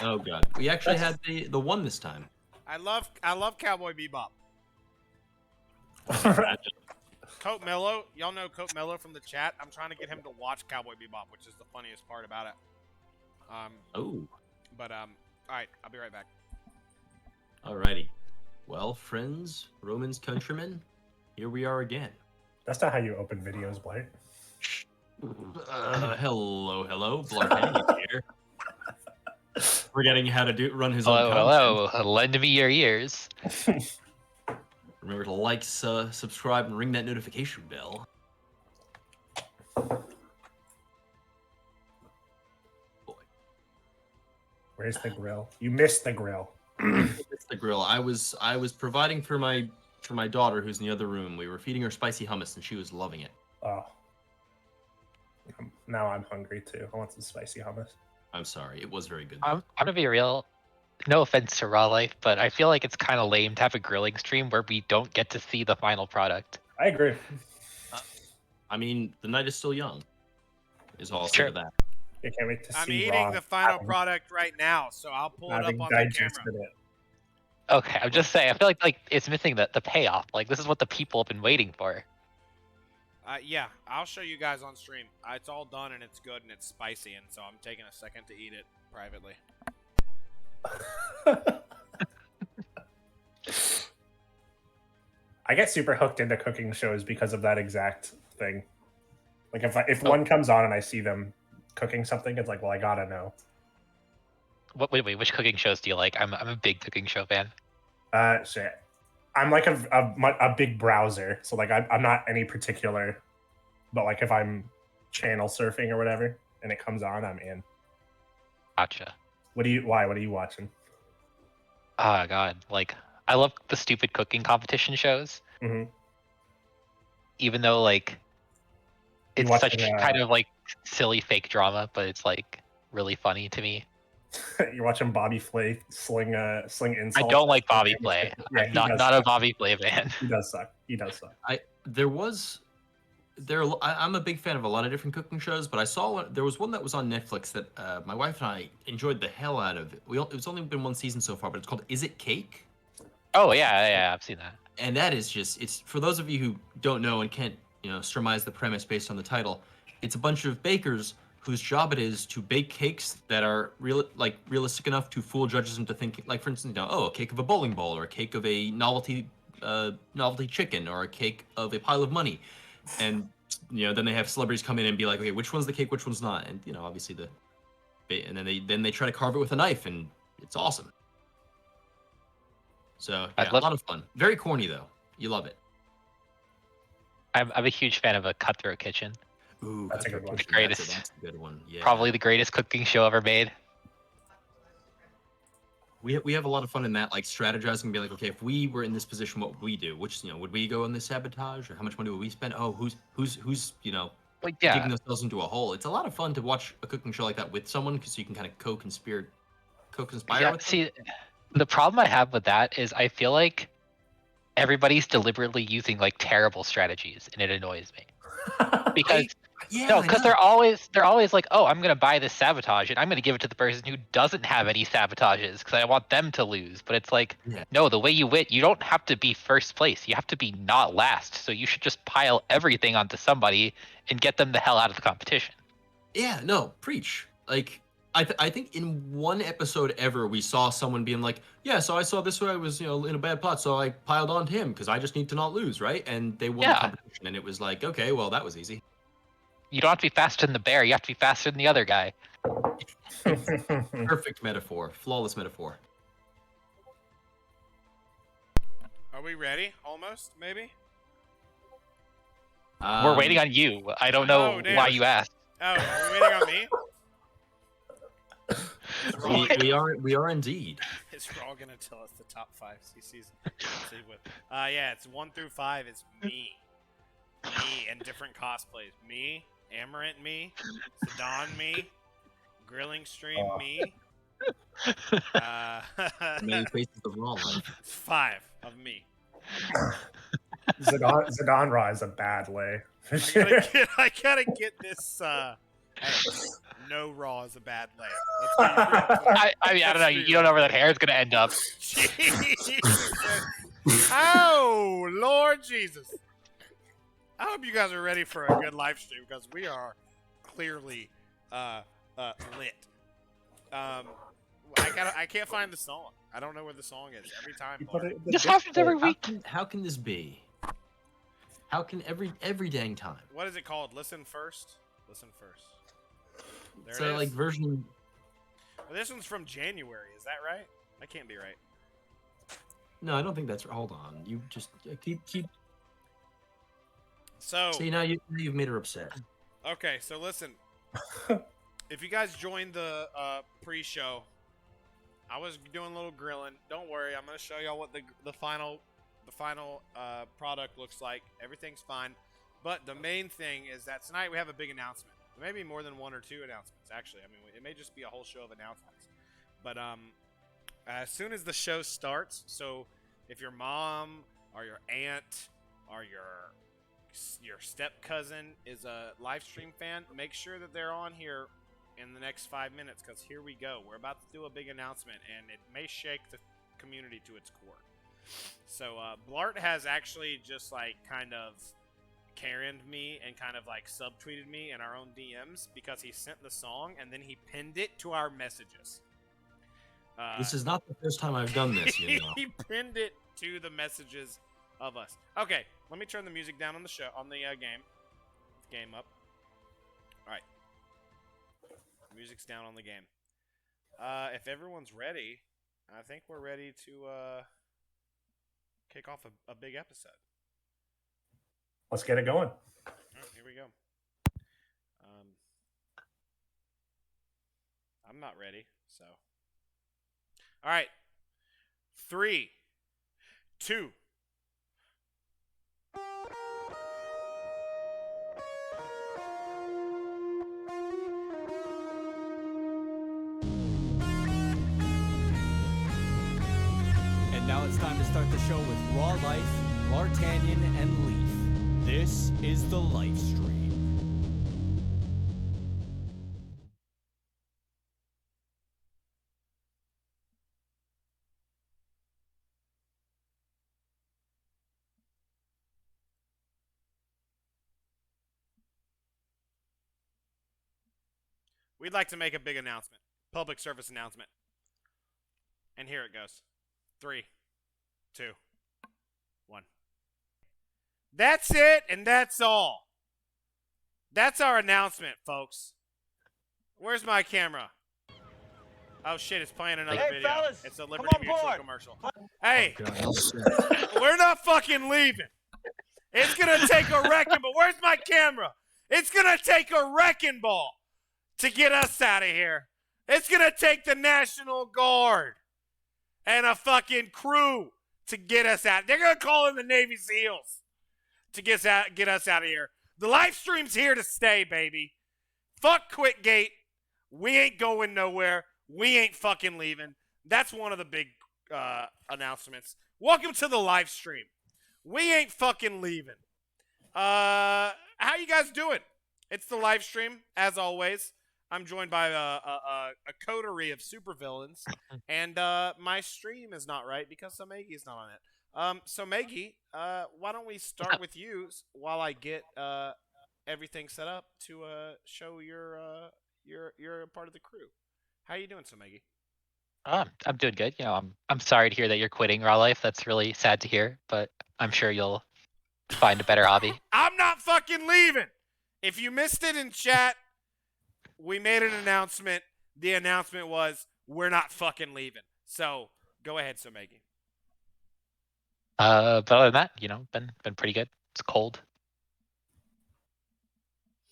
Oh god, we actually had the one this time. I love Cowboy Bebop. Coat Mello, y'all know Coat Mello from the chat. I'm trying to get him to watch Cowboy Bebop, which is the funniest part about it. Oh. But all right, I'll be right back. Alrighty. Well, friends, Romans, countrymen, here we are again. That's not how you open videos, Blake. Hello, Bl'Artagnan here. Forgetting how to run his own Hello, content. lend me your ears. Remember to like, subscribe, and ring that notification bell. Boy. Where's the grill? You missed the grill. It's the grill. I was providing for my daughter who's in the other room. We were feeding her spicy hummus, and she was loving it. Oh. Now I'm hungry too. I want some spicy hummus. I'm sorry, it was very good. I'm gonna be real. No offense to Raw Life, but I feel like it's kind of lame to have a grilling stream where we don't get to see the final product. I agree. I mean, the night is still young. Is all I'll say Sure. to that. I can't wait to see. I'm eating Raw the final having- product right now, so I'll pull it up having on the camera. digested it. Okay, I'm just saying. I feel like it's missing the payoff. Like this is what the people have been waiting for. Yeah, I'll show you guys on stream. It's all done and it's good and it's spicy, and so I'm taking a second to eat it privately. I get super hooked into cooking shows because of that exact thing. Like if one comes on and I see them cooking something, it's like, well, I gotta know. Wait, which cooking shows do you like? I'm a big cooking show fan. Shit. I'm like a big browser, so like I'm not any particular, but like if I'm channel surfing or whatever and it comes on, I'm in. Gotcha. What are you watching? Oh god, like I love the stupid cooking competition shows. Mhm. Even though like it's watching, such kind of like silly fake drama, but it's like really funny to me. You're watching Bobby Flay sling insults. I don't like Bobby Flay. Yeah, I'm not a Bobby Flay fan. He does suck. I'm a big fan of a lot of different cooking shows, but I saw there was one that was on Netflix that my wife and I enjoyed the hell out of. It was only been one season so far, but it's called Is It Cake? Oh yeah, I've seen that. And that is it's for those of you who don't know and can't surmise the premise based on the title. It's a bunch of bakers whose job it is to bake cakes that are realistic enough to fool judges into thinking, like for instance, a cake of a bowling ball, or a cake of a novelty chicken, or a cake of a pile of money, and then they have celebrities come in and be like, okay, which one's the cake, which one's not, and obviously and then they try to carve it with a knife, and it's awesome. So yeah, a lot of fun. Very corny though. You love it. I'm a huge fan of a Cutthroat Kitchen. Ooh, That's a good one. The greatest. That's a good one. Yeah. Probably the greatest cooking show ever made. We have a lot of fun in that, like strategizing and be like, okay, if we were in this position, what would we do? Which would we go on this sabotage, or how much money would we spend? Oh, who's Like yeah, digging themselves into a hole? It's a lot of fun to watch a cooking show like that with someone, because you can kind of co-conspire yeah. with them. See, the problem I have with that is I feel like everybody's deliberately using like terrible strategies, and it annoys me because. Because they're always like, oh, I'm gonna buy this sabotage and I'm gonna give it to the person who doesn't have any sabotages because I want them to lose. But it's like, no, the way you win, you don't have to be first place. You have to be not last. So you should just pile everything onto somebody and get them the hell out of the competition. Yeah, no, preach. Like, I think in one episode ever we saw someone being like, yeah, so I saw this way, I was in a bad plot, so I piled onto him because I just need to not lose, right? And they won the competition, and it was like, okay, well that was easy. You don't have to be faster than the bear. You have to be faster than the other guy. Perfect metaphor. Flawless metaphor. Are we ready? Almost, maybe? We're waiting on you. I don't know why you asked. Oh, are we waiting on me? We are indeed. Is Raw gonna tell us the top 5 CCs? Yeah, it's 1 through 5 is me. Me and different cosplays. Me, Amaranth me, Sedan me, Grilling Stream me. Many faces of Raw Life. 5 of me. Zidane Ra is a bad lay. I gotta get this Hey, no Raw is a bad lay. Let's be real clear. I mean, I don't know. You don't know where that hair is gonna end up. Jesus. Oh, Lord Jesus. I hope you guys are ready for a good live stream because we are clearly lit. I can't find the song. I don't know where the song is every time. This happens every How week. how can this be? How can every dang time? What is it called? Listen first. Listen first. There It's it is. like version. Well, this one's from January. Is that right? That can't be right. No, I don't think that's. Hold on. You just keep. So See, now you've made her upset. okay. So listen. If you guys joined the pre-show, I was doing a little grilling. Don't worry, I'm gonna show y'all what the final product looks like. Everything's fine, but the main thing is that tonight we have a big announcement. There may be more than one or two announcements. Actually, I mean it may just be a whole show of announcements. But as soon as the show starts, so if your mom or your aunt or your step cousin is a Lifestream fan, make sure that they're on here in the next 5 minutes, because here we go. We're about to do a big announcement, and it may shake the community to its core. So Bl'Art has actually just like kind of Karen'd me and kind of like subtweeted me in our own DMs because he sent the song and then he pinned it to our messages. This is not the first time I've done this, you know. He pinned it to the messages of us. Okay, let me turn the music down on the show, on the game up. All right, music's down on the game. If everyone's ready, I think we're ready to kick off a big episode. Let's get it going. All right, here we go. I'm not ready, so. All right. 3, 2. And now it's time to start the show with Raw Life, Bl'Artagnan, and Leaf. This is the Lifestream. We'd like to make a big announcement, public service announcement. And here it goes. 3, 2, 1. That's it, and that's all. That's our announcement, folks. Where's my camera? Oh shit, it's playing another video. Fellas, it's a Liberty Mutual board. commercial. Hey, God. we're not fucking leaving. It's gonna take a wrecking ball. Where's my camera? It's gonna take a wrecking ball to get us out of here. It's gonna take the National Guard and a fucking crew to get us out. They're gonna call in the Navy SEALs to get us out of here. The live stream's here to stay, baby. Fuck Quitgate. We ain't going nowhere. We ain't fucking leaving. That's one of the big announcements. Welcome to the live stream. We ain't fucking leaving. How you guys doing? It's the live stream, as always. I'm joined by a coterie of supervillains, and my stream is not right because Somegi's not on it. Somegi, why don't we start with you while I get everything set up to show you're a part of the crew. How you doing, Somegi? I'm doing good. You know, I'm sorry to hear that you're quitting Raw Life. That's really sad to hear, but I'm sure you'll find a better hobby. I'm not fucking leaving. If you missed it in chat, we made an announcement. The announcement was we're not fucking leaving. So go ahead, Somegi. But other than that, you know, been pretty good. It's cold.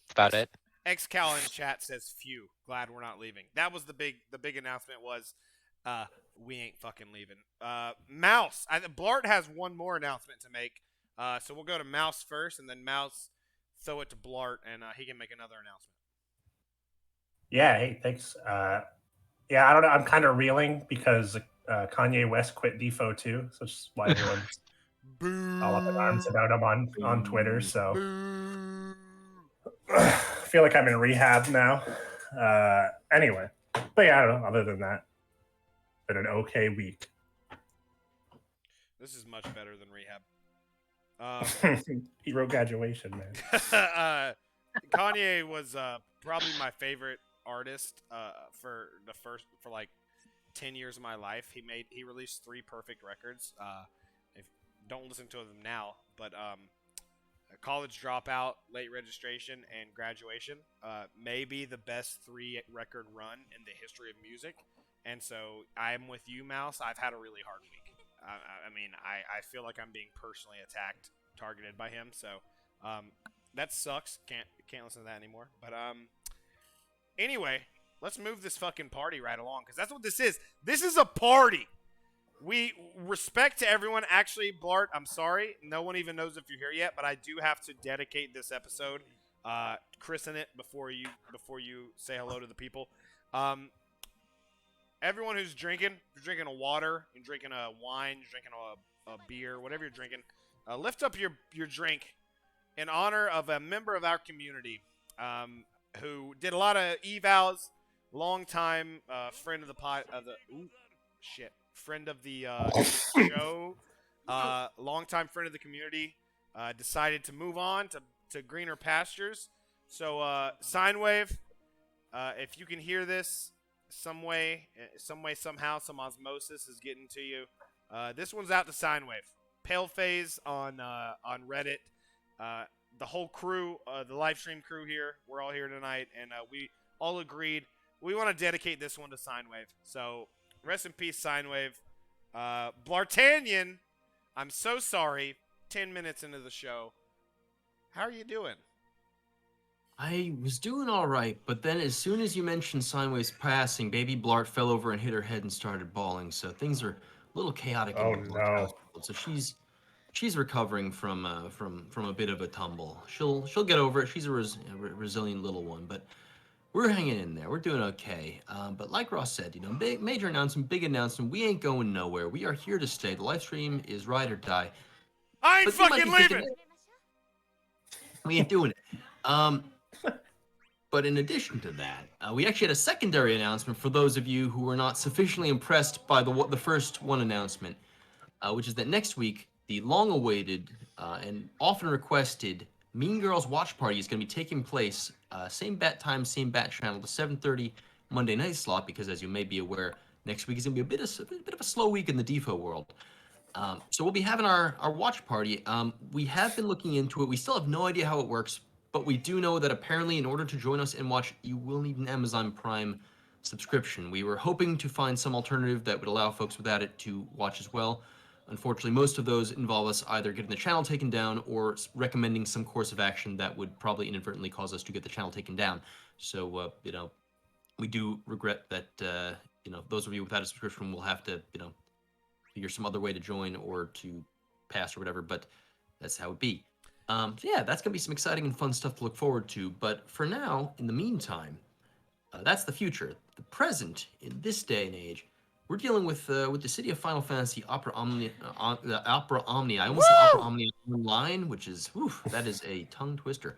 That's about it. XCal in chat says phew. Glad we're not leaving. That was the big announcement was we ain't fucking leaving. Mouse. Bl'Art has one more announcement to make. So we'll go to Mouse first, and then Mouse throw it to Bl'Art, and he can make another announcement. Yeah, hey, thanks. Yeah, I don't know. I'm kind of reeling because Kanye West quit Defo too, so that's why everyone's all up in arms about him on Twitter. So feel like I'm in rehab now. Anyway, but yeah, I don't know. Other than that, been an okay week. This is much better than rehab. Hero graduation, man. Kanye was probably my favorite artist for like 10 years of my life. He released 3 perfect records. If don't listen to them now, but College Dropout, Late Registration, and Graduation may be the best 3 record run in the history of music. And so I'm with you, Mouse. I've had a really hard week. I mean, I feel like I'm being personally attacked, targeted by him. So that sucks. Can't listen to that anymore. But anyway, let's move this fucking party right along, because that's what this is. This is a party. We respect to everyone. Actually, Blart, I'm sorry. No one even knows if you're here yet, but I do have to dedicate this episode, christen it before you say hello to the people. Everyone who's drinking, if you're drinking a water, you're drinking a wine, you're drinking a beer, whatever you're drinking, lift up your drink in honor of a member of our community who did a lot of evals, long-time friend of the friend of the show, long-time friend of the community, decided to move on to greener pastures. So, sinewave, if you can hear this, some way, somehow, some osmosis is getting to you. This one's out to sinewave. Paleface on Reddit. The whole crew, the Lifestream crew here, we're all here tonight, and we all agreed we want to dedicate this one to sinewave. So, rest in peace, sinewave. Bl'Artagnan, I'm so sorry. 10 minutes into the show. How are you doing? I was doing all right, but then as soon as you mentioned Sinewave's passing, baby Blart fell over and hit her head and started bawling. So things are a little chaotic in the Blart household. So she's recovering from a bit of a tumble. She'll get over it. She's a resilient little one, but we're hanging in there. We're doing okay. But like Ross said, major announcement, big announcement. We ain't going nowhere. We are here to stay. The live stream is ride or die. I ain't fucking leaving. We ain't doing it. But in addition to that, we actually had a secondary announcement for those of you who were not sufficiently impressed by the first one announcement, which is that next week, the long-awaited and often requested Mean Girls Watch Party is going to be taking place, same bat time, same bat channel, the 7:30 Monday night slot, because as you may be aware, next week is going to be a bit of a slow week in the Defo world. So we'll be having our watch party. We have been looking into it. We still have no idea how it works, but we do know that apparently in order to join us and watch, you will need an Amazon Prime subscription. We were hoping to find some alternative that would allow folks without it to watch as well. Unfortunately, most of those involve us either getting the channel taken down or recommending some course of action that would probably inadvertently cause us to get the channel taken down. So, we do regret that, those of you without a subscription will have to, figure some other way to join or to pass or whatever, but that's how it be. So yeah, that's gonna be some exciting and fun stuff to look forward to. But for now, in the meantime, that's the future. The present, in this day and age, we're dealing with the City of Final Fantasy Opera Omnia. Opera Omnia. I almost said Opera Omnia Online, which is that is a tongue twister.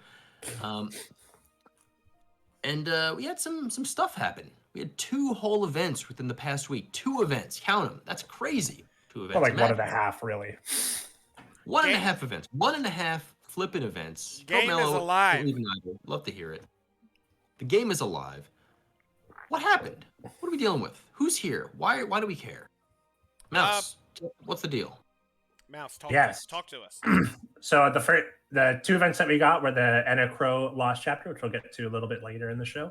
And we had some stuff happen. We had 2 whole events within the past week. 2 events, count them. That's crazy. 2 events. Well, like 1.5, really. 1.5 events. 1.5 flipping events. Game is alive. Love to hear it. The game is alive. What happened? What are we dealing with? Who's here? Why do we care? Mouse, what's the deal? Mouse, talk to us. So the 2 events that we got were the Enocro Lost Chapter, which we'll get to a little bit later in the show.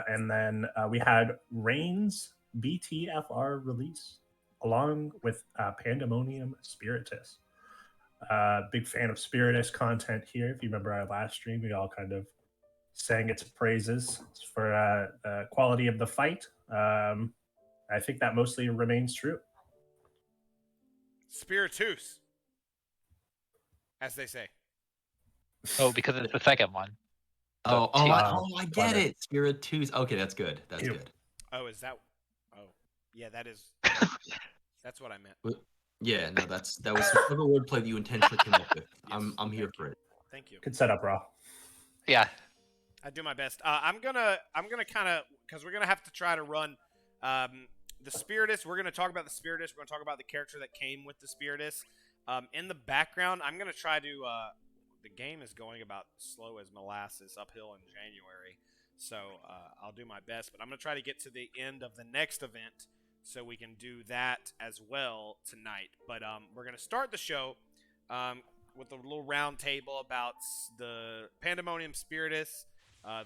And then we had Reign's BTFR release, along with Pandemonium Spiritus. Big fan of Spiritus content here. If you remember our last stream, we all kind of sang its praises for the quality of the fight. I think that mostly remains true. Spiritus, as they say. Oh, because it's the second one. I get it. Spiritus. Okay, that's good. That's good. Oh, is that? Oh, yeah, that is. That's what I meant. Yeah, no, that was whatever wordplay that you intentionally came up with. Yes, I'm here for it. Thank you. Good setup, Raw. Yeah. I do my best. I'm gonna kind of, because we're gonna have to try to run the Spiritus. We're gonna talk about the Spiritus. We're gonna talk about the character that came with the Spiritus. In the background, I'm gonna try to. The game is going about slow as molasses uphill in January, so I'll do my best. But I'm gonna try to get to the end of the next event so we can do that as well tonight. But we're gonna start the show with a little round table about the Pandemonium Spiritus,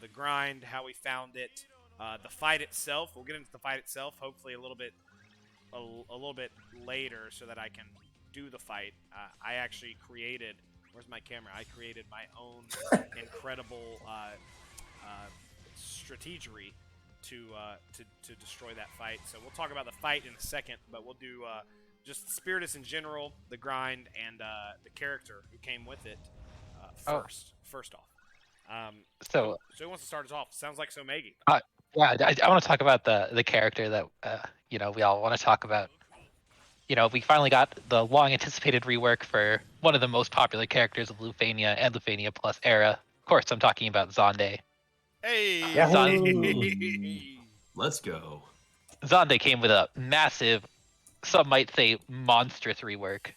the grind, how we found it, the fight itself. We'll get into the fight itself, hopefully a little bit later, so that I can do the fight. I actually created. Where's my camera? I created my own incredible strategery to destroy that fight. So we'll talk about the fight in a second, but we'll do just Spiritus in general, the grind, and the character who came with it first off. So who wants to start us off? Sounds like Somegi. Yeah, I want to talk about the character that we all want to talk about. We finally got the long-anticipated rework for one of the most popular characters of Lufania and Lufania Plus era. Of course, I'm talking about Xande. Hey! Let's go. Xande came with a massive, some might say, monstrous rework.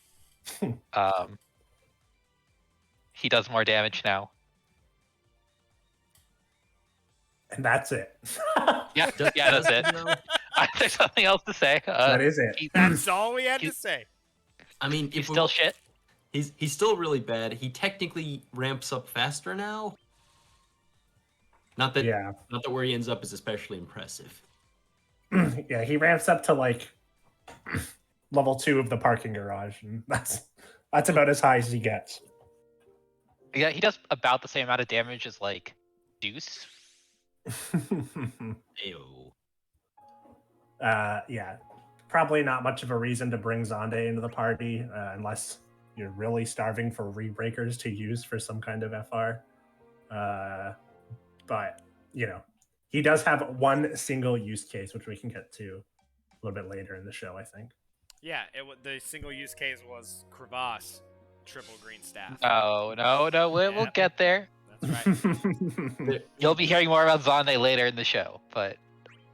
He does more damage now. And that's it. Yeah, that's it. There's nothing else to say. That is it. That's all we had to say. I mean, he's still shit. He's still really bad. He technically ramps up faster now. Not that where he ends up is especially impressive. Yeah, he ramps up to like level 2 of the parking garage, and that's about as high as he gets. Yeah, he does about the same amount of damage as like Deuce. Ew. Yeah, probably not much of a reason to bring Xande into the party unless you're really starving for rebreakers to use for some kind of FR. But he does have one single use case, which we can get to a little bit later in the show, I think. Yeah, the single use case was Crevasse, triple green staff. Oh no, we'll get there. That's right. You'll be hearing more about Xande later in the show, but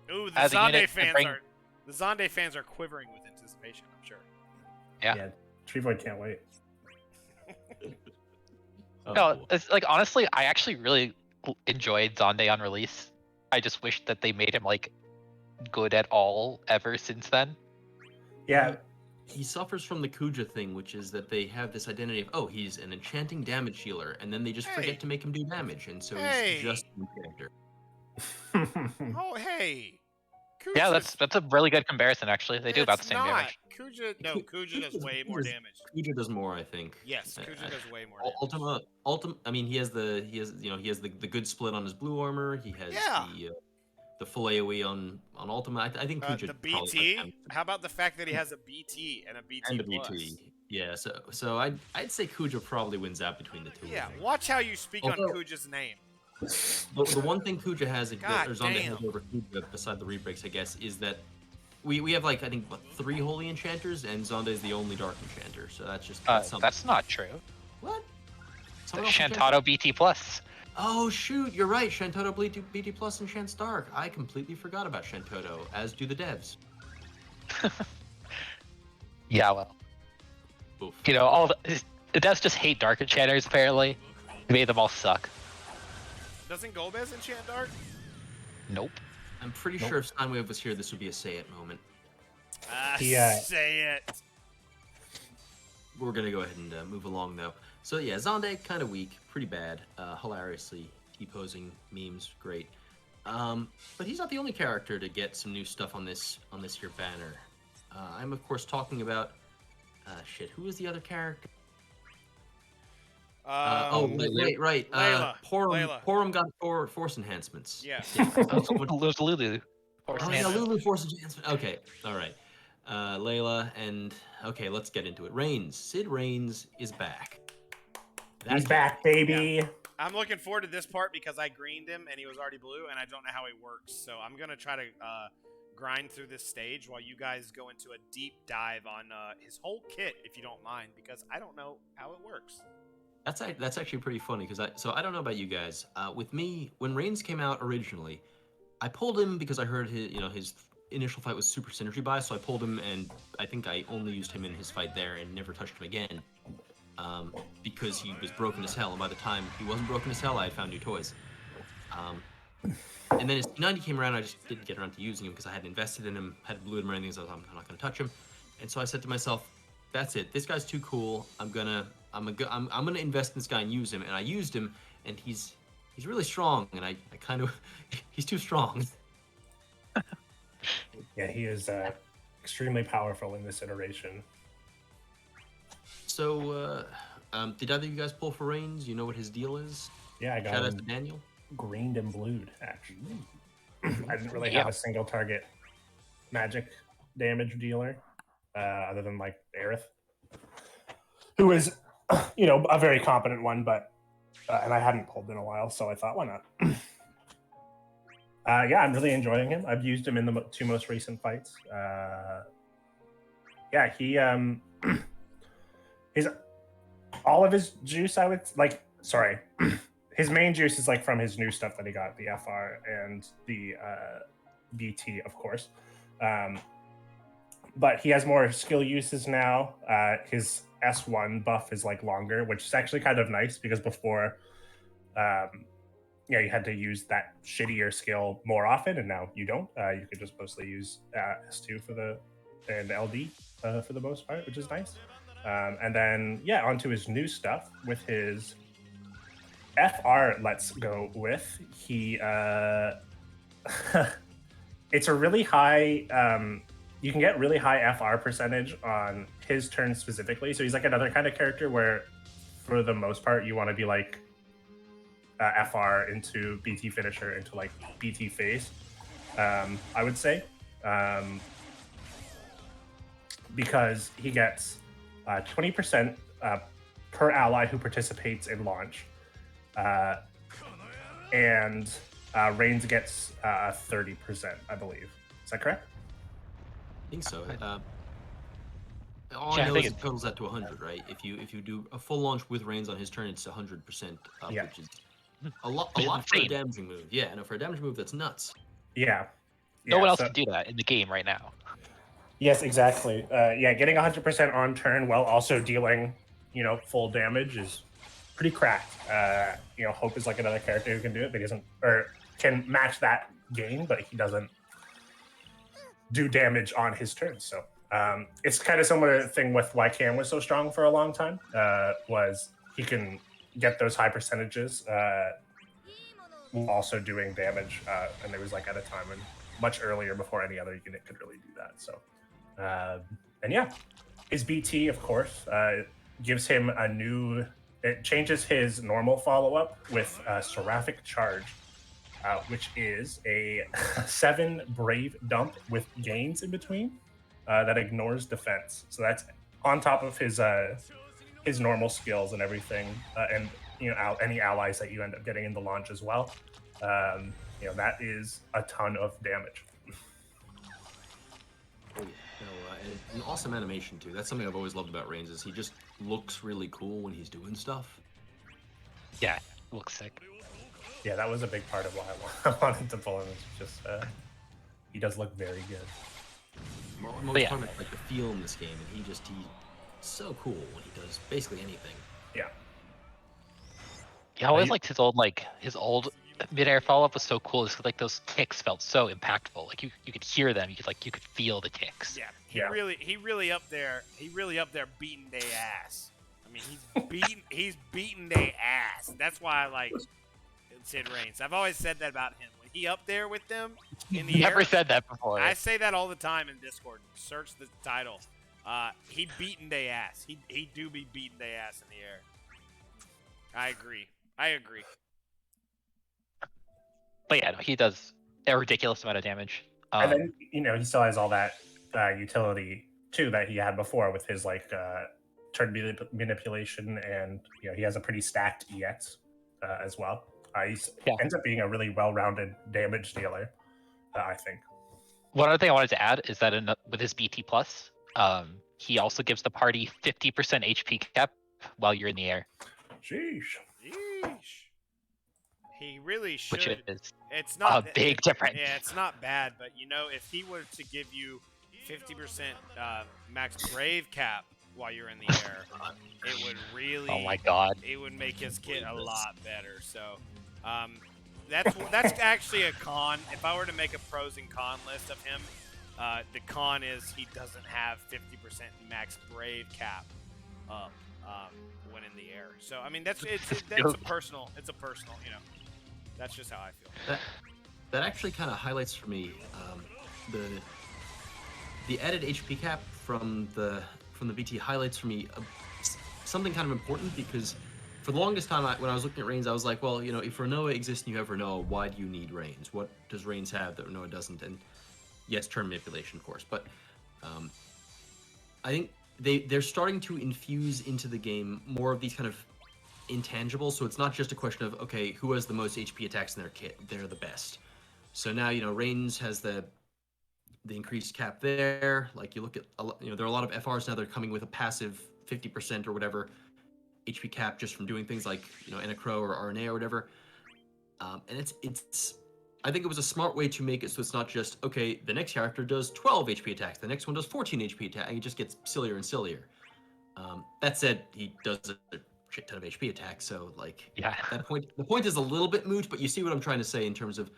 ooh, the Xande fans are quivering with anticipation, I'm sure. Yeah, Treevoid can't wait. No, it's like honestly, I actually really enjoyed Xande on release. I just wish that they made him like good at all ever since then. Yeah. He suffers from the Kuja thing, which is that they have this identity of, he's an enchanting damage healer, and then they just forget to make him do damage, and so he's just a character. Oh, hey! Kuja's... Yeah, that's a really good comparison, actually. They do about the same damage. Kuja does way more damage. Kuja does more, I think. Yes, Kuja does way more damage. Ultima, I mean, he has the good split on his blue armor. He has the full AoE on Ultima. I think Kuja the BT. How about the fact that he has a BT and a BT and a plus? BT? Yeah, so I'd say Kuja probably wins out between the two. Yeah, watch how you speak on Kuja's name. The one thing Kuja has, or Xande has over Kuja, beside the rebreaks, I guess, is that we have like I think 3 holy enchanters, and Xande is the only dark enchanter. So that's just something. That's not true. What? Shantado BT plus. Oh shoot, you're right. Shantado BT plus enchants dark. I completely forgot about Shantado, as do the devs. Yeah, well, Oof. The devs just hate dark enchanters. Apparently, they made them all suck. Doesn't Golbez enchant dark? Nope. I'm pretty sure if Sinewave was here, this would be a say it moment. Say it. We're gonna go ahead and move along though. So yeah, Xande kind of weak, pretty bad. Hilariously T-posing memes, great. But he's not the only character to get some new stuff on this here banner. I'm of course talking about who was the other character? Right. Layla. Porum got force enhancements. Yeah. There's Lulu. Lulu force enhancement. Okay, all right. Layla and okay, let's get into it. Reigns, Sid Reigns is back. He's back, baby. Yeah. I'm looking forward to this part because I greened him and he was already blue, and I don't know how he works. So I'm gonna try to grind through this stage while you guys go into a deep dive on his whole kit, if you don't mind, because I don't know how it works. That's actually pretty funny because I don't know about you guys. With me, when Reigns came out originally, I pulled him because I heard his initial fight was super synergy bias, so I pulled him, and I think I only used him in his fight there and never touched him again, because he was broken as hell. And by the time he wasn't broken as hell, I had found new toys. And then as 90 came around, I just didn't get around to using him because I hadn't invested in him, hadn't blued him or anything, so I'm not going to touch him. And so I said to myself, that's it. This guy's too cool. I'm gonna invest in this guy and use him. And I used him, and he's really strong. And I kind of he's too strong. Yeah, he is extremely powerful in this iteration. So, did either of you guys pull for Reigns? You know what his deal is? Yeah, I got Shout out him to Daniel. greened and blued, actually. I didn't really have a single target magic damage dealer, other than like Aerith, who is, a very competent one, but and I hadn't pulled in a while, so I thought, why not? Yeah, I'm really enjoying him. I've used him in the two most recent fights. Yeah, he his all of his juice, I would like. Sorry, his main juice is like from his new stuff that he got, the FR and the BT, of course. But he has more skill uses now. His S1 buff is like longer, which is actually kind of nice because before, you had to use that shittier skill more often, and now you don't. You could just mostly use S2 and LD for the most part, which is nice. And then onto his new stuff with his FR. Let's go with he. It's a really high. You can get really high FR percentage on his turn specifically. So he's like another kind of character where, for the most part, you want to be like FR into BT finisher into like BT phase. I would say, because he gets 20% per ally who participates in launch, and Reigns gets 30%, I believe. Is that correct? I think so. All I know is it totals that to 100, right? If you do a full launch with Reigns on his turn, it's 100% up, which is a lot for a damaging move. Yeah, no, for a damage move, that's nuts. Yeah. No one else can do that in the game right now. Yes, exactly. Getting 100% on turn while also dealing, full damage is pretty cracked. Hope is like another character who can do it, but he doesn't, or can match that gain, but he doesn't do damage on his turn. So it's kind of similar thing with why Cam was so strong for a long time. Was he can get those high percentages while also doing damage, and it was like at a time and much earlier before any other unit could really do that. So, his BT, of course, gives him a new. It changes his normal follow-up with Seraphic Charge, which is a 7 Brave dump with gains in between that ignores defense. So that's on top of his normal skills and everything, and any allies that you end up getting in the launch as well. That is a ton of damage. An awesome animation too. That's something I've always loved about Reigns, is he just looks really cool when he's doing stuff. Yeah, looks sick. Yeah, that was a big part of why I wanted to pull him. It's just he does look very good. Most part of like the feel in this game, and he's so cool when he does basically anything. Yeah. Yeah, I always liked his old mid-air follow-up was so cool. Just like those ticks felt so impactful. Like you could hear them. You could feel the ticks. Yeah, he really up there. He really up there beating their ass. I mean, he's beating their ass. That's why I like Sid Reigns. I've always said that about him. When he up there with them in the Never air, said that before. I say that all the time in Discord. Search the title. He beating their ass. He do be beating their ass in the air. I agree. But yeah, no, he does a ridiculous amount of damage. And then he still has all that utility too that he had before with his like turn manipulation, and he has a pretty stacked EX as well. He ends up being a really well-rounded damage dealer, I think. One other thing I wanted to add is that with his BT plus, he also gives the party 50% HP cap while you're in the air. Sheesh. Yeesh. He really should. Which is It's not a big difference. Yeah, it's not bad, but you know, if he were to give you 50% max brave cap while you're in the air, it would really. Oh my god. It would make his kit a lot better. So, that's actually a con. If I were to make a pros and con list of him, the con is he doesn't have 50% max brave cap up when in the air. So I mean that's a personal. It's a personal. You know, that's just how I feel. That actually kind of highlights for me the added HP cap from the BT highlights for me something kind of important, because for the longest time when I was looking at Reigns, I was like, well, you know, if Renoa exists and you have Renoa, why do you need Reigns? What does Reigns have that Renoa doesn't? And yes, turn manipulation, of course, but I think they're starting to infuse into the game more of these kind of intangibles. So it's not just a question of, okay, who has the most HP attacks in their kit? They're the best. So now, you know, Reigns has the increased cap there. Like you look at, you know, there are a lot of FRs now that are coming with a passive 50% or whatever HP cap just from doing things like, you know, Enacro or RNA or whatever. And it's I think it was a smart way to make it so it's not just, okay, the next character does 12 HP attacks, the next one does 14 HP attacks, and it just gets sillier and sillier. That said, he does a shit ton of HP attacks, so like, Yeah. the point is a little bit moot, but you see what I'm trying to say in terms of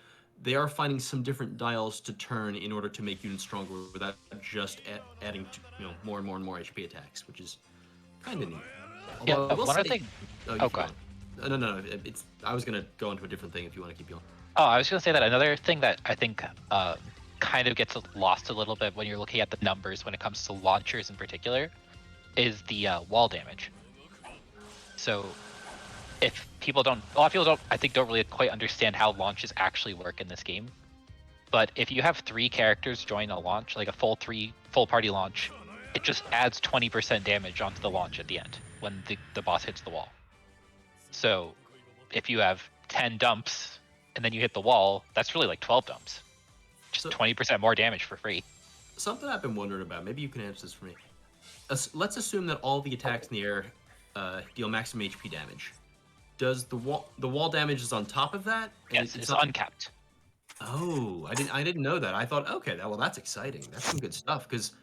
they are finding some different dials to turn in order to make units stronger without just adding to, you know, more and more and more HP attacks, which is kind of neat. Yeah, Although I will one other say- thing. Oh, go ahead. No. I was gonna go into a different thing if you want to keep going. Oh, I was going to say that another thing that I think kind of gets lost a little bit when you're looking at the numbers when it comes to launchers in particular is the wall damage. So if people don't, a lot of people don't really quite understand how launches actually work in this game. But if you have 3 characters join a launch, like a full party launch, it just adds 20% damage onto the launch at the end when the boss hits the wall. So if you have 10 dumps and then you hit the wall, that's really like 12 dumps. Just So- 20% more damage for free. Something I've been wondering about, maybe you can answer this for me. Let's assume that all the attacks in the air deal maximum HP damage. Does the wall damage is on top of that? And Yes, it's uncapped. Oh, I didn't know that. I thought, okay, well that's exciting. That's some good stuff, because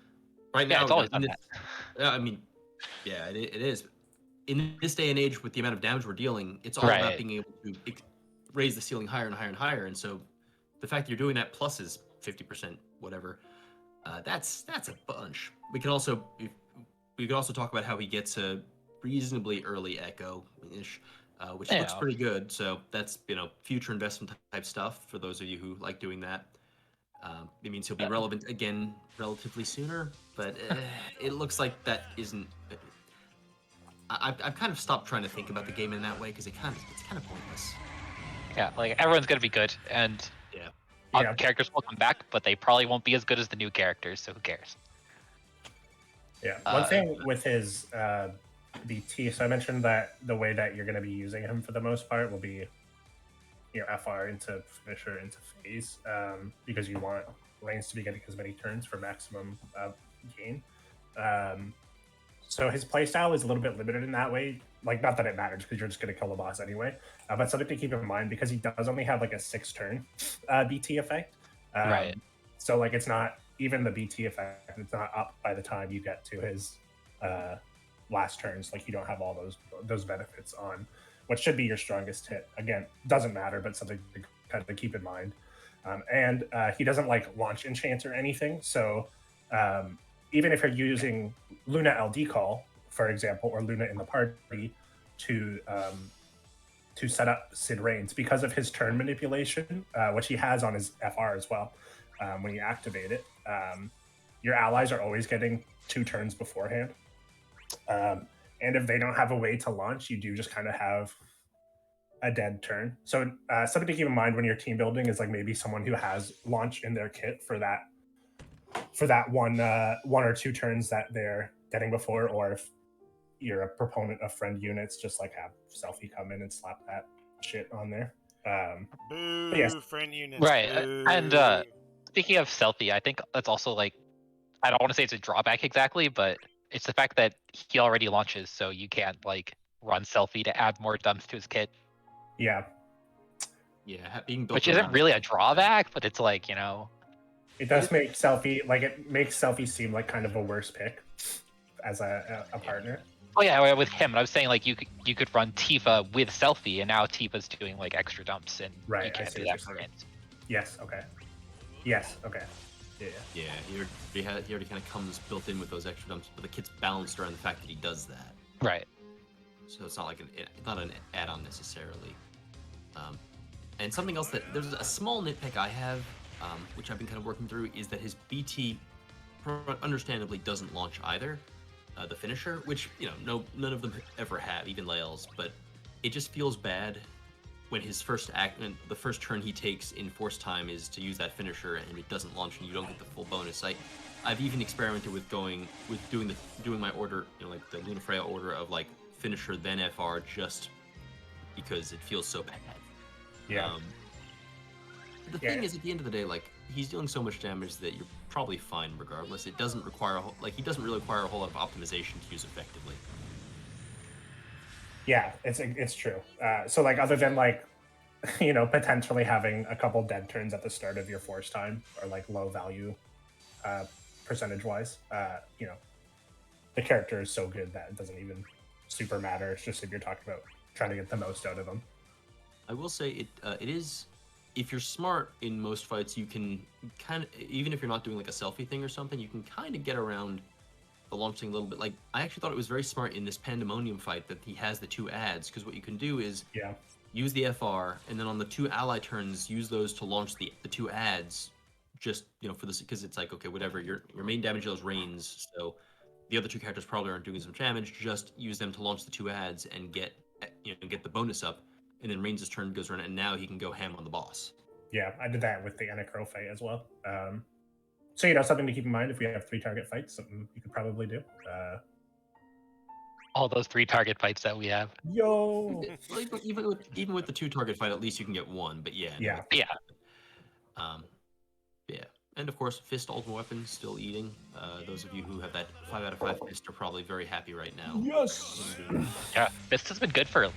right Yeah, now it's always in done this- that. I mean, yeah, it is. In this day and age, with the amount of damage we're dealing, it's all about Right. being able to raise the ceiling higher and higher and higher. And so, the fact that you're doing that plus is 50%, whatever. That's a bunch. We could also talk about how he gets a reasonably early echo-ish, which looks Yeah. pretty good. So that's, you know, future investment type stuff for those of you who like doing that. It means he'll be relevant again relatively sooner, but it looks like that isn't. I've kind of stopped trying to think about the game in that way because it's kind of pointless. Yeah, like everyone's gonna be good, and Yeah. characters will come back, but they probably won't be as good as the new characters. So who cares? Yeah. One thing with his BT, so I mentioned that the way that you're going to be using him for the most part will be, you know, FR into finisher into phase, because you want Reigns to be getting as many turns for maximum gain. So his playstyle is a little bit limited in that way. Like, not that it matters because you're just going to kill the boss anyway, but something to keep in mind because he does only have like a 6-turn BT effect. Right. So like it's not even the BT effect. It's not up by the time you get to his last turns. Like you don't have all those benefits on what should be your strongest hit. Again, doesn't matter, but something to kind of keep in mind. And he doesn't like launch enchant or anything. So even if you're using Luna LD call, for example, or Luna in the party to set up Sid Reigns, because of his turn manipulation, which he has on his FR as well, when you activate it, your allies are always getting 2 turns beforehand. And if they don't have a way to launch, you do just kind of have a dead turn. So something to keep in mind when you're team building is like maybe someone who has launch in their kit for that one or 2 turns that they're getting before, or if you're a proponent of friend units, just like have Selfie come in and slap that shit on there. Boo, yes. friend units. Right, Boo. and speaking of Selfie, I think that's also like, I don't want to say it's a drawback exactly, but it's the fact that he already launches, so you can't like run selfie to add more dumps to his kit, Yeah, Yeah, being built which isn't around- really a drawback, but it's like, you know, it does make Selfie like it makes Selfie seem like kind of a worse pick as a partner. oh yeah, with him. I was saying like you could run Tifa with selfie, and now Tifa's doing like extra dumps, and Right, you I can't see do what that you're for saying. Reigns. Yes. Okay. Yes. Okay. Yeah. Yeah, he already kind of comes built in with those extra dumps, but the kit's balanced around the fact that he does that. Right. So it's not like not an add-on necessarily. And something else that there's a small nitpick I have, which I've been kind of working through, is that his BT, understandably, doesn't launch either. The finisher, which none of them ever have, even Lael's, but it just feels bad when his first act, and the first turn he takes in force time is to use that finisher, and it doesn't launch, and you don't get the full bonus. I've even experimented with doing my order, like the Luna Freya order of like finisher then FR, just because it feels so bad. Yeah. The thing is, at the end of the day, like he's dealing so much damage that you're probably fine regardless. It doesn't require he doesn't really require a whole lot of optimization to use effectively. Yeah, it's true. So like other than like potentially having a couple dead turns at the start of your force time or like low value percentage wise, the character is so good that it doesn't even super matter. It's just if you're talking about trying to get the most out of them. I will say it is, if you're smart in most fights, you can kind of, even if you're not doing like a selfie thing or something, you can kind of get around the launch thing a little bit. Like I actually thought it was very smart in this Pandemonium fight that he has the 2 adds, because what you can do is use the FR, and then on the 2 ally turns, use those to launch the 2 adds, just for this, because it's like, okay, whatever, your main damage deals Reigns, so the other 2 characters probably aren't doing some damage, just use them to launch the 2 adds and get the bonus up, and then Reigns' turn goes around, and now he can go ham on the boss. Yeah, I did that with the Anacro fight as well. So something to keep in mind if we have 3 target fights, something you could probably do. All those 3 target fights that we have. Yo. Even with the 2 target fight, at least you can get 1. But yeah. Yeah. Yeah. Yeah. And of course, Fist Ultimate Weapon still eating. Those of you who have that 5 out of 5 Fist are probably very happy right now. Yes. Yeah, Fist has been good for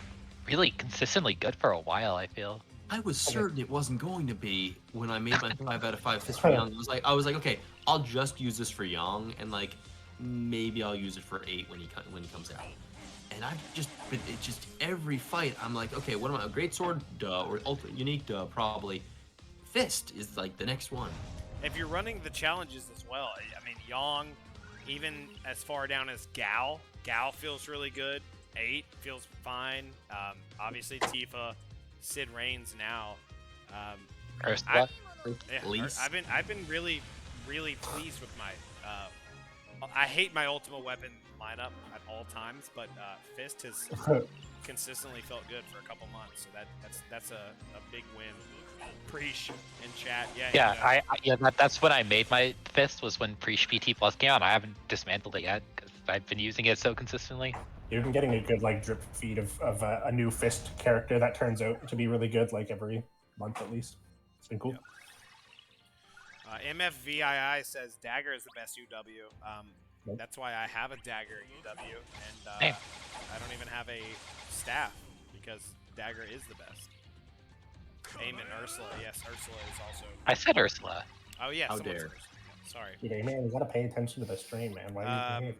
really consistently good for a while, I feel. I was certain it wasn't going to be when I made my 5 out of 5 Fist for Young. I was like, okay, I'll just use this for Young, and like maybe I'll use it for 8 when he comes out. And it's just every fight I'm like, okay, what am I? A Great Sword, duh, or Ultimate Unique, duh, probably. Fist is like the next one. If you're running the challenges as well, I mean, Yang, even as far down as Gal feels really good. 8 feels fine. Obviously, Tifa, Sid Reigns now. Ursula. I've been really, really pleased with my. I hate my Ultimate Weapon lineup at all times, but Fist has consistently felt good for a couple months. So that's a big win. Preach in chat, That's when I made my Fist, was when Preach PT Plus came out. I haven't dismantled it yet because I've been using it so consistently. You've been getting a good like drip feed of a new Fist character that turns out to be really good, like every month at least. It's been cool. MFVII says Dagger is the best UW. That's why I have a Dagger UW, and I don't even have a staff because Dagger is the best. Aim and Ursula. Yes, Ursula is also. I said Ursula. Oh yeah, How someone said dare. Ursula. Sorry. Dude, man, you gotta pay attention to the stream, man. Why do you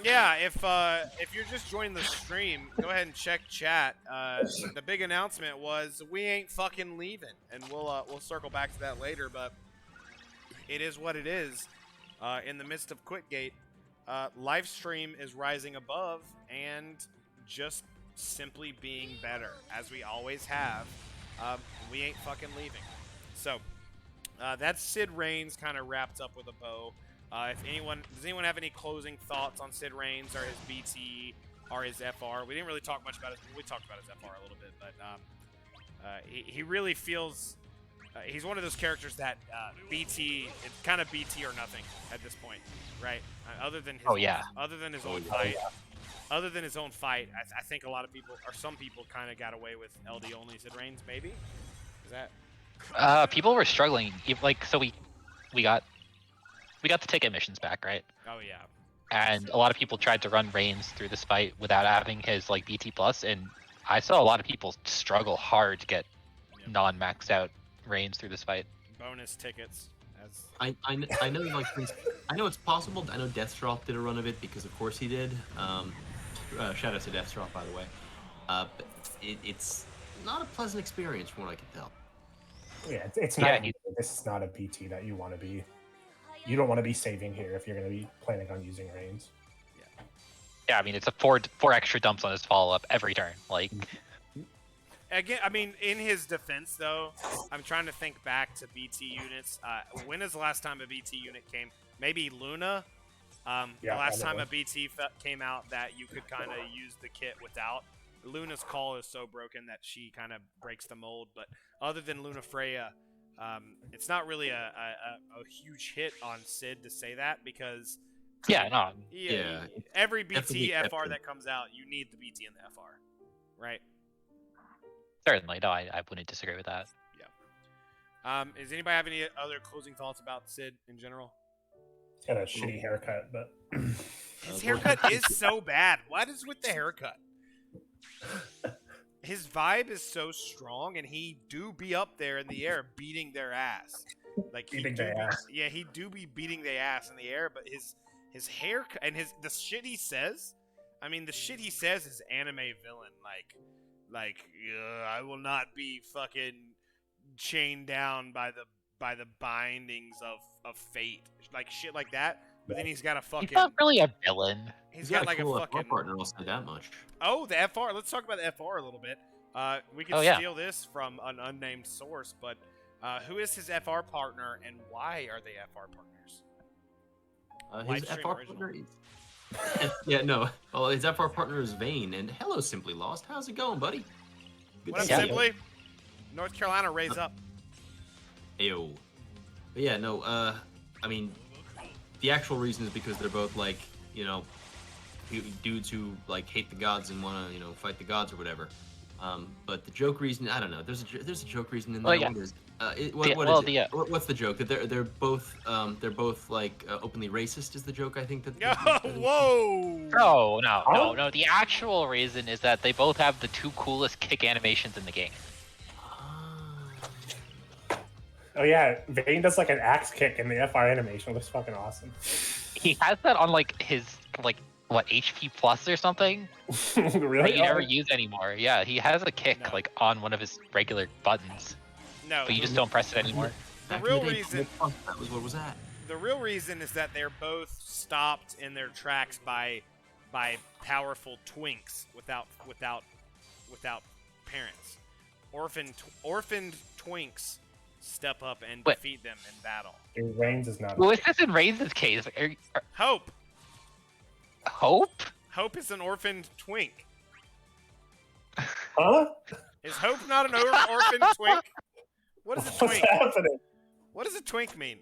Yeah, if you're just joining the stream, go ahead and check chat. The big announcement was we ain't fucking leaving, and we'll circle back to that later. But it is what it is. In the midst of Quitgate, Lifestream is rising above and just simply being better, as we always have. We ain't fucking leaving. So that's Sid Reigns kind of wrapped up with a bow. Does anyone have any closing thoughts on Sid Reigns or his BT or his FR? We didn't really talk much about we talked about his FR a little bit, but he really feels he's one of those characters that BT, it's kind of BT or nothing at this point, right? Other than his own fight. Other than his own fight, I think a lot of people, or some people, kind of got away with LD only Sid Reigns. Maybe is that? People were struggling. So we got the ticket missions back, right? Oh yeah. and a lot of people tried to run Reigns through this fight without having his like BT plus, and I saw a lot of people struggle hard to get non-maxed out Reigns through this fight. Bonus tickets. As I know like I know it's possible. I know Deathstrop did a run of it because of course he did. Shout out to Deathstrop, by the way. But it's not a pleasant experience from what I can tell. Yeah, it's not. This is not a PT that you want to be. You don't want to be saving here if you're going to be planning on using Reigns. Yeah, I mean it's a four extra dumps on his follow up every turn. Like again, I mean, in his defense though, I'm trying to think back to BT units. When is the last time a BT unit came? Maybe Luna. The last time a BT came out that you could kind of use the kit without. Luna's call is so broken that she kind of breaks the mold. But other than Luna Freya, it's not really a huge hit on Sid to say that because every BT FR that comes out, you need the BT and the FR, right? Certainly, no, I wouldn't disagree with that. Yeah. Does anybody have any other closing thoughts about Sid in general? He's got a shitty haircut, but his haircut is so bad. What is with the haircut? His vibe is so strong, and he do be up there in the air beating their ass. Like beating their ass. Yeah, he do be beating their ass in the air, but his haircut and the shit he says. I mean, the shit he says is anime villain. Like I will not be fucking chained down by the bindings of fate, like shit like that. But then he's got a fucking. He's not really a villain. He's got like cool a fucking partner. I'll say that much. Oh, the FR. Let's talk about the FR a little bit. We can steal this from an unnamed source, but who is his FR partner and why are they FR partners? His FR partner is... Well, his FR partner is Vayne, and hello, Simply Lost. How's it going, buddy? Good what up, Simply? North Carolina, raise up. Ayo. But yeah, no, I mean, the actual reason is because they're both, like, you know, dudes who, like, hate the gods and want to, you know, fight the gods or whatever. But the joke reason, I don't know. There's a joke reason in there. Yeah. What is it? What's the joke? That they're both like openly racist is the joke, I think. Whoa! No. The actual reason is that they both have the two coolest kick animations in the game. Oh yeah, Vayne does like an axe kick in the FR animation. It looks fucking awesome. He has that on like his HP plus or something. Really? That you never use anymore. Yeah, he has a kick like on one of his regular buttons. No, but you just don't press it anymore. The real reason that was what was that? The real reason is that they're both stopped in their tracks by powerful twinks without parents. Orphaned twinks step up and defeat them in battle. Reigns is not. Well, is this in Reigns' case? Hope. Hope? Hope is an orphaned twink. Huh? Is Hope not an orphaned twink? What is a twink? What's happening? What does a twink mean?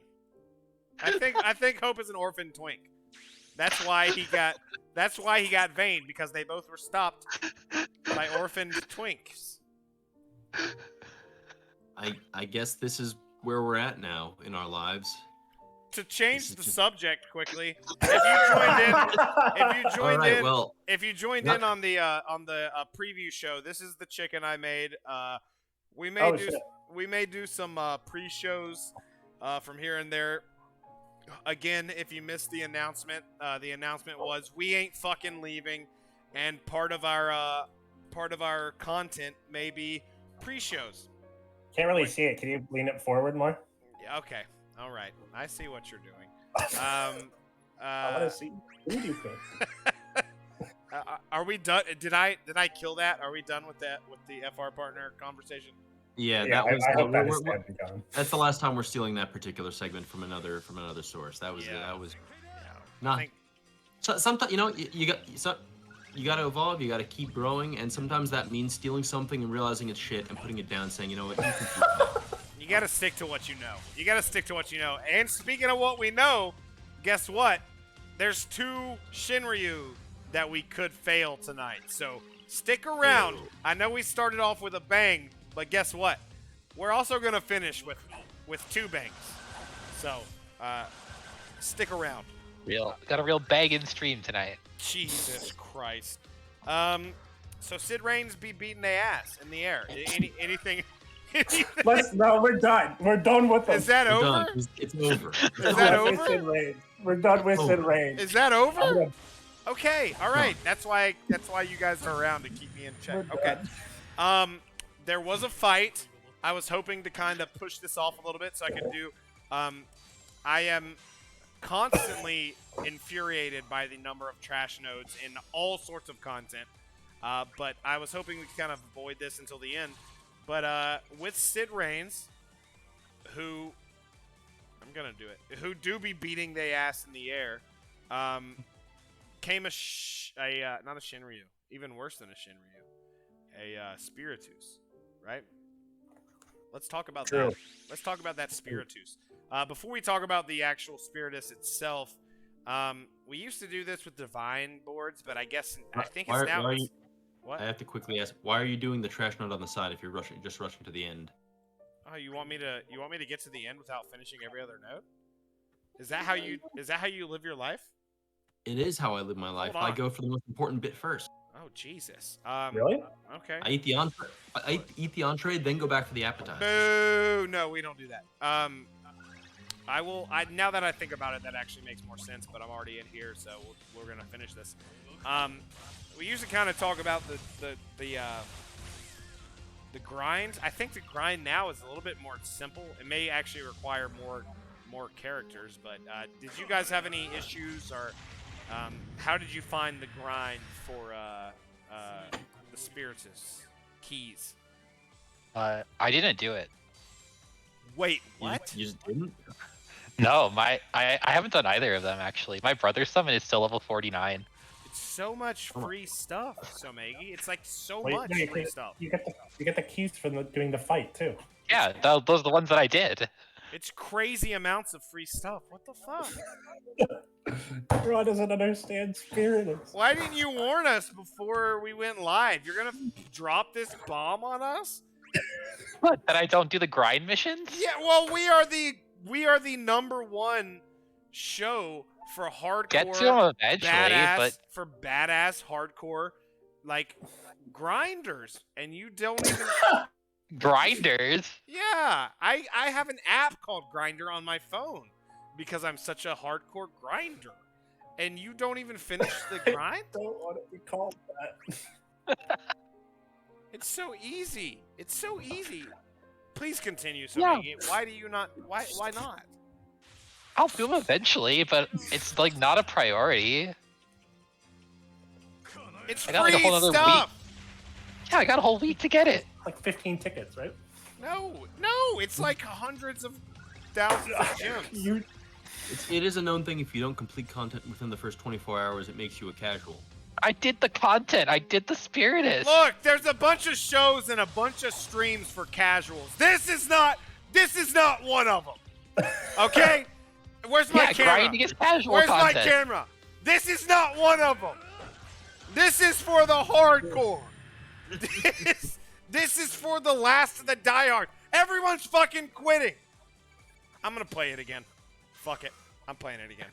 I think Hope is an orphaned twink. That's why he got Vayne, because they both were stopped by orphaned twinks. I guess this is where we're at now in our lives. To change the subject quickly, if you joined in on the preview show, this is the chicken I made. We may do some pre-shows from here and there. Again, if you missed the announcement was we ain't fucking leaving, and part of our content may be pre-shows. Can't really see it. Can you lean it forward more? Yeah, okay. All right. I see what you're doing. I want to see. Who do you think? Are we done? Did I kill that? Are we done with the FR partner conversation? Yeah, that was. I hope that is gone. That's the last time we're stealing that particular segment from another source. That was not. So sometimes you got to evolve. You got to keep growing, and sometimes that means stealing something and realizing it's shit and putting it down, saying, you know what, you can keep that. You got to stick to what you know. And speaking of what we know, guess what? There's 2 Shinryu that we could fail tonight. So stick around. I know we started off with a bang, but guess what? We're also going to finish with 2 bangs. So stick around. Got a real bag-in stream tonight. Jesus Christ. So Sid Reigns be beating their ass in the air. Anything? No, we're done. We're done with this. Is that We're over? done. It's over. Is that over? Sid Reigns. We're done with Sid Reigns. Is that over? gonna- Okay, all right. That's why you guys are around to keep me in check. Okay. There was a fight. I was hoping to kind of push this off a little bit so I could do. I am constantly infuriated by the number of trash nodes in all sorts of content. But I was hoping we could kind of avoid this until the end. But with Sid Reigns, who I'm gonna do it, who do be beating their ass in the air, came not a Shinryu, even worse than a Shinryu, a Spiritus, right? Let's talk about that. Let's talk about that Spiritus. Before we talk about the actual Spiritus itself, we used to do this with Divine boards, but I think it's now. What? I have to quickly ask, why are you doing the trash note on the side if you're just rushing to the end? Oh, you want me to get to the end without finishing every other note? Is that how you live your life? It is how I live my life. I go for the most important bit first. Oh Jesus. Really? Okay. I eat the entree. I eat the entree, then go back for the appetizer. Boo! No, we don't do that. Now that I think about it, that actually makes more sense. But I'm already in here, so we're gonna finish this. We usually kind of talk about the grind. I think the grind now is a little bit more simple. It may actually require more characters. But did you guys have any issues, or how did you find the grind for the Spiritus keys? I didn't do it. Wait, what? You just didn't? No, I haven't done either of them actually. My brother's summon is still level 49. It's so much free stuff, Somegi. It's like so much free stuff. You get the keys from doing the fight too. Yeah, those are the ones that I did. It's crazy amounts of free stuff. What the fuck? Ron doesn't understand Spiritus. Why didn't you warn us before we went live? You're gonna drop this bomb on us? What? That I don't do the grind missions? Yeah, well, we are the #1 show for hardcore. Get to them eventually, for badass hardcore like grinders, and you don't even. Grinders? Yeah, I have an app called Grinder on my phone because I'm such a hardcore grinder, and you don't even finish the grind. I don't want to be called that. It's so easy. It's so easy. Please continue, Somegi. Yeah. Why do you not? Why not? I'll do them eventually, but it's like not a priority. It's free stuff. Yeah, I got a whole week to get it. Like 15 tickets, right? No, it's like hundreds of thousands of gems. It is a known thing. If you don't complete content within the first 24 hours, it makes you a casual. I did the content. I did the Spiritus. Look, there's a bunch of shows and a bunch of streams for casuals. This is not one of them. Okay? Where's my camera? Grinding is casual Where's content. my camera? This is not one of them. This is for the hardcore. This is for the last of the diehard. Everyone's fucking quitting. I'm gonna play it again. Fuck it. I'm playing it again.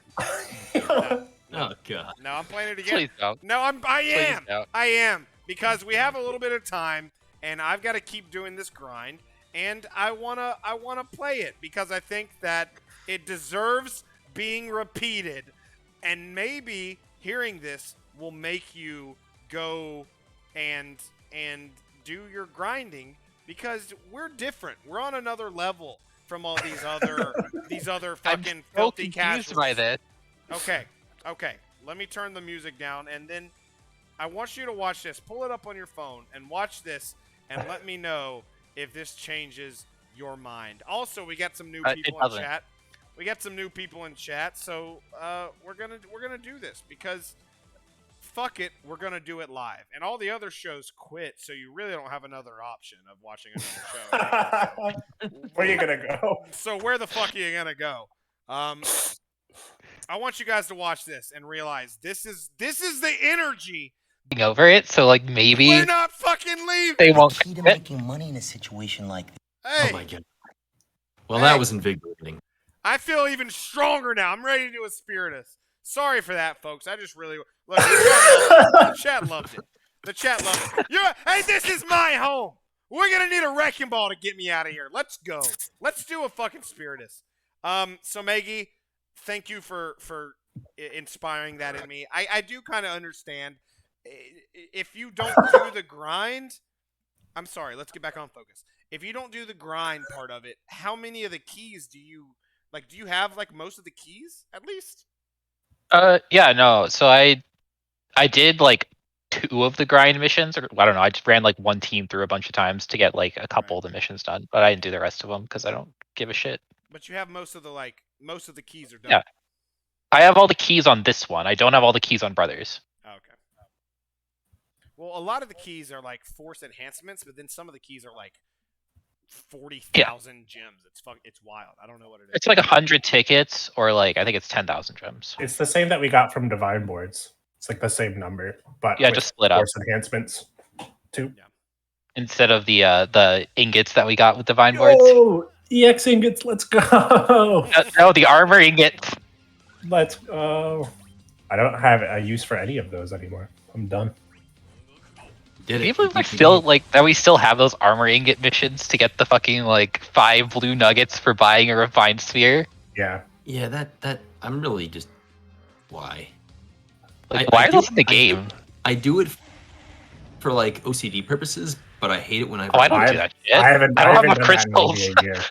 Oh god. No, I'm playing it again. Please don't. No, I am. Because we have a little bit of time, and I've got to keep doing this grind, and I wanna play it because I think that it deserves being repeated, and maybe hearing this will make you go and do your grinding because we're different. We're on another level from all these other fucking filthy casuals. By this. Okay. Let me turn the music down, and then I want you to watch this. Pull it up on your phone and watch this, and let me know if this changes your mind. Also, we got some new people in chat. So we're gonna do this because fuck it, we're gonna do it live. And all the other shows quit, so you really don't have another option of watching another show. Where are you gonna go? So where the fuck are you gonna go? I want you guys to watch this and realize this is the energy. Over it, so like maybe we're not fucking leaving. They won't. Key to making money in a situation like this. Hey. Oh my god. Well, that was invigorating. I feel even stronger now. I'm ready to do a Spiritus. Sorry for that, folks. I just really look. The chat loves it. The chat loves it. Hey, this is my home. We're gonna need a wrecking ball to get me out of here. Let's go. Let's do a fucking Spiritus. So Maggie, thank you for inspiring that in me. I do kind of understand. If you don't do the grind, I'm sorry. Let's get back on focus. If you don't do the grind part of it, how many of the keys do you like? Do you have like most of the keys at least? Yeah, no. So I did like 2 of the grind missions, or I don't know. I just ran like one team through a bunch of times to get like a couple of the missions done, but I didn't do the rest of them because I don't give a shit. But you have most of the keys are done. Yeah. I have all the keys on this one. I don't have all the keys on Brothers. Oh, okay. Well, a lot of the keys are like force enhancements, but then some of the keys are like 40,000 gems. It's wild. I don't know what it is. It's like 100 tickets, or like I think it's 10,000 gems. It's the same that we got from Divine Boards. It's like the same number, but Yeah, with just split up. force enhancements too. Yeah. Instead of the ingots that we got with Divine Boards. Oh, EX ingots, let's go! No, the armor ingots. Let's go. I don't have a use for any of those anymore. I'm done. Did Can you believe we still have those armor ingot missions to get the fucking like 5 blue nuggets for buying a refined sphere? Yeah. Yeah, that I'm really just why. Like, why are those in the game? I do it for like OCD purposes, but I hate it when I. Oh, I don't do that shit. I don't have done enough that in maybe crystals. a year.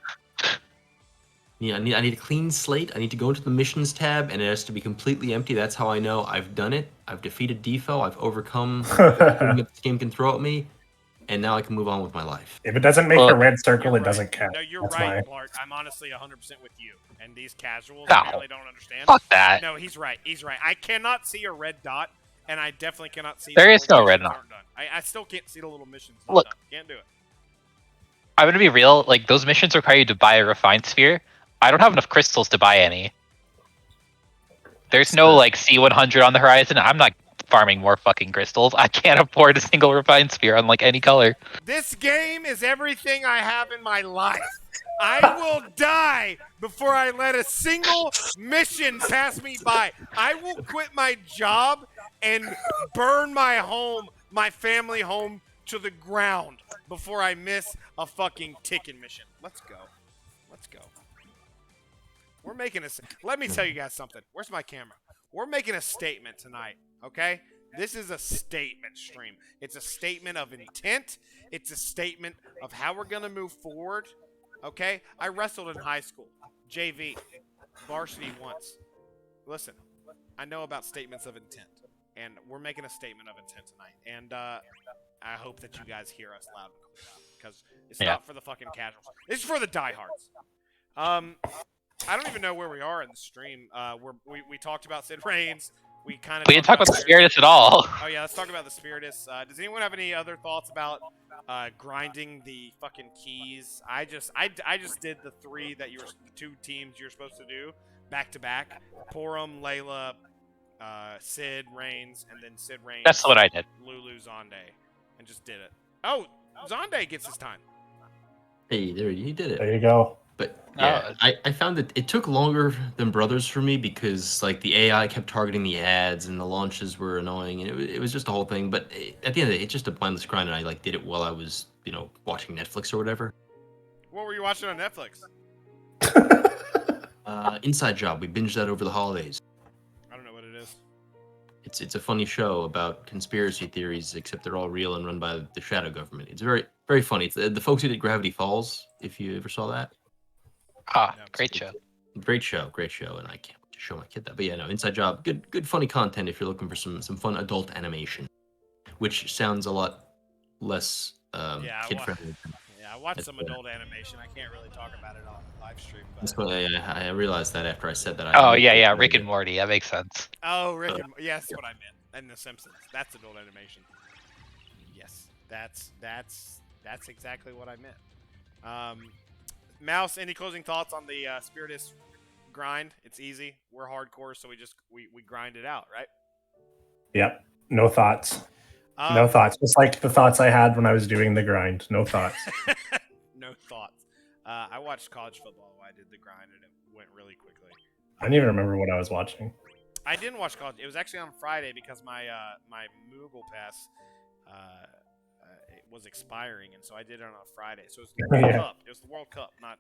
Yeah, I need a clean slate. I need to go into the missions tab, and it has to be completely empty. That's how I know I've done it. I've defeated Defo. I've overcome everything that this game can throw at me, and now I can move on with my life. If it doesn't make Well, a red circle, You're it doesn't count. No, you're That's right, my- Blart. I'm honestly 100% with you. And these casuals No. apparently don't understand. Fuck that. No, he's right. He's right. I cannot see a red dot, and I definitely cannot see. There the is little no red missions dot. aren't done. I still can't see the little missions. Not Look. done. Can't do it. I'm gonna be real. Like, those missions require you to buy a refined sphere. I don't have enough crystals to buy any. There's no like C100 on the horizon. I'm not farming more fucking crystals. I can't afford a single refined sphere on like any color. This game is everything I have in my life. I will die before I let a single mission pass me by. I will quit my job and burn my home, my family home, to the ground before I miss a fucking ticket mission. Let's go. Let's go. We're making a... Let me tell you guys something. Where's my camera? We're making a statement tonight, okay? This is a statement stream. It's a statement of intent. It's a statement of how we're going to move forward, okay? I wrestled in high school, JV, varsity once. Listen, I know about statements of intent, and we're making a statement of intent tonight. And I hope that you guys hear us loud and clear, because it's not for the fucking casuals. It's for the diehards. I don't even know where we are in the stream. We talked about Sid Reigns. We didn't talk about the Spiritus at all. Oh yeah, let's talk about the Spiritus. Does anyone have any other thoughts about grinding the fucking keys? I just did the 3 that the 2 teams you're supposed to do back to back. Porum, Layla, Sid Reigns, and then Sid Reigns. That's what I did. Lulu Zonde, and just did it. Oh, Zonde gets his time. Hey, there he did it. There you go. But yeah, I found that it took longer than Brothers for me because like the AI kept targeting the ads and the launches were annoying and it was just a whole thing. But at the end of the day, it's just a mindless grind and I like did it while I was watching Netflix or whatever. What were you watching on Netflix? Inside Job. We binged that over the holidays. I don't know what it is. It's a funny show about conspiracy theories, except they're all real and run by the shadow government. It's very very funny. It's the folks who did Gravity Falls. If you ever saw that. Great show. Great show, and I can't wait to show my kid that. But yeah, no, Inside Job, good funny content if you're looking for some fun adult animation, which sounds a lot less kid friendly. Yeah, I watched some adult animation. I can't really talk about it on live stream. That's what I realized that after I said that. Rick and Morty. That makes sense. Oh, Rick and yeah, that's what I meant. And The Simpsons. That's adult animation. Yes, that's exactly what I meant. Mouse, any closing thoughts on the Spiritus grind? It's easy. We're hardcore, so we grind it out, right? Yep. No thoughts. No thoughts. Just like the thoughts I had when I was doing the grind. No thoughts. No thoughts. I watched college football while I did the grind, and it went really quickly. I don't even remember what I was watching. I didn't watch college. It was actually on Friday because my my Moogle pass it was expiring, and so I did it on a Friday. So it was the World Cup. It was the World Cup, not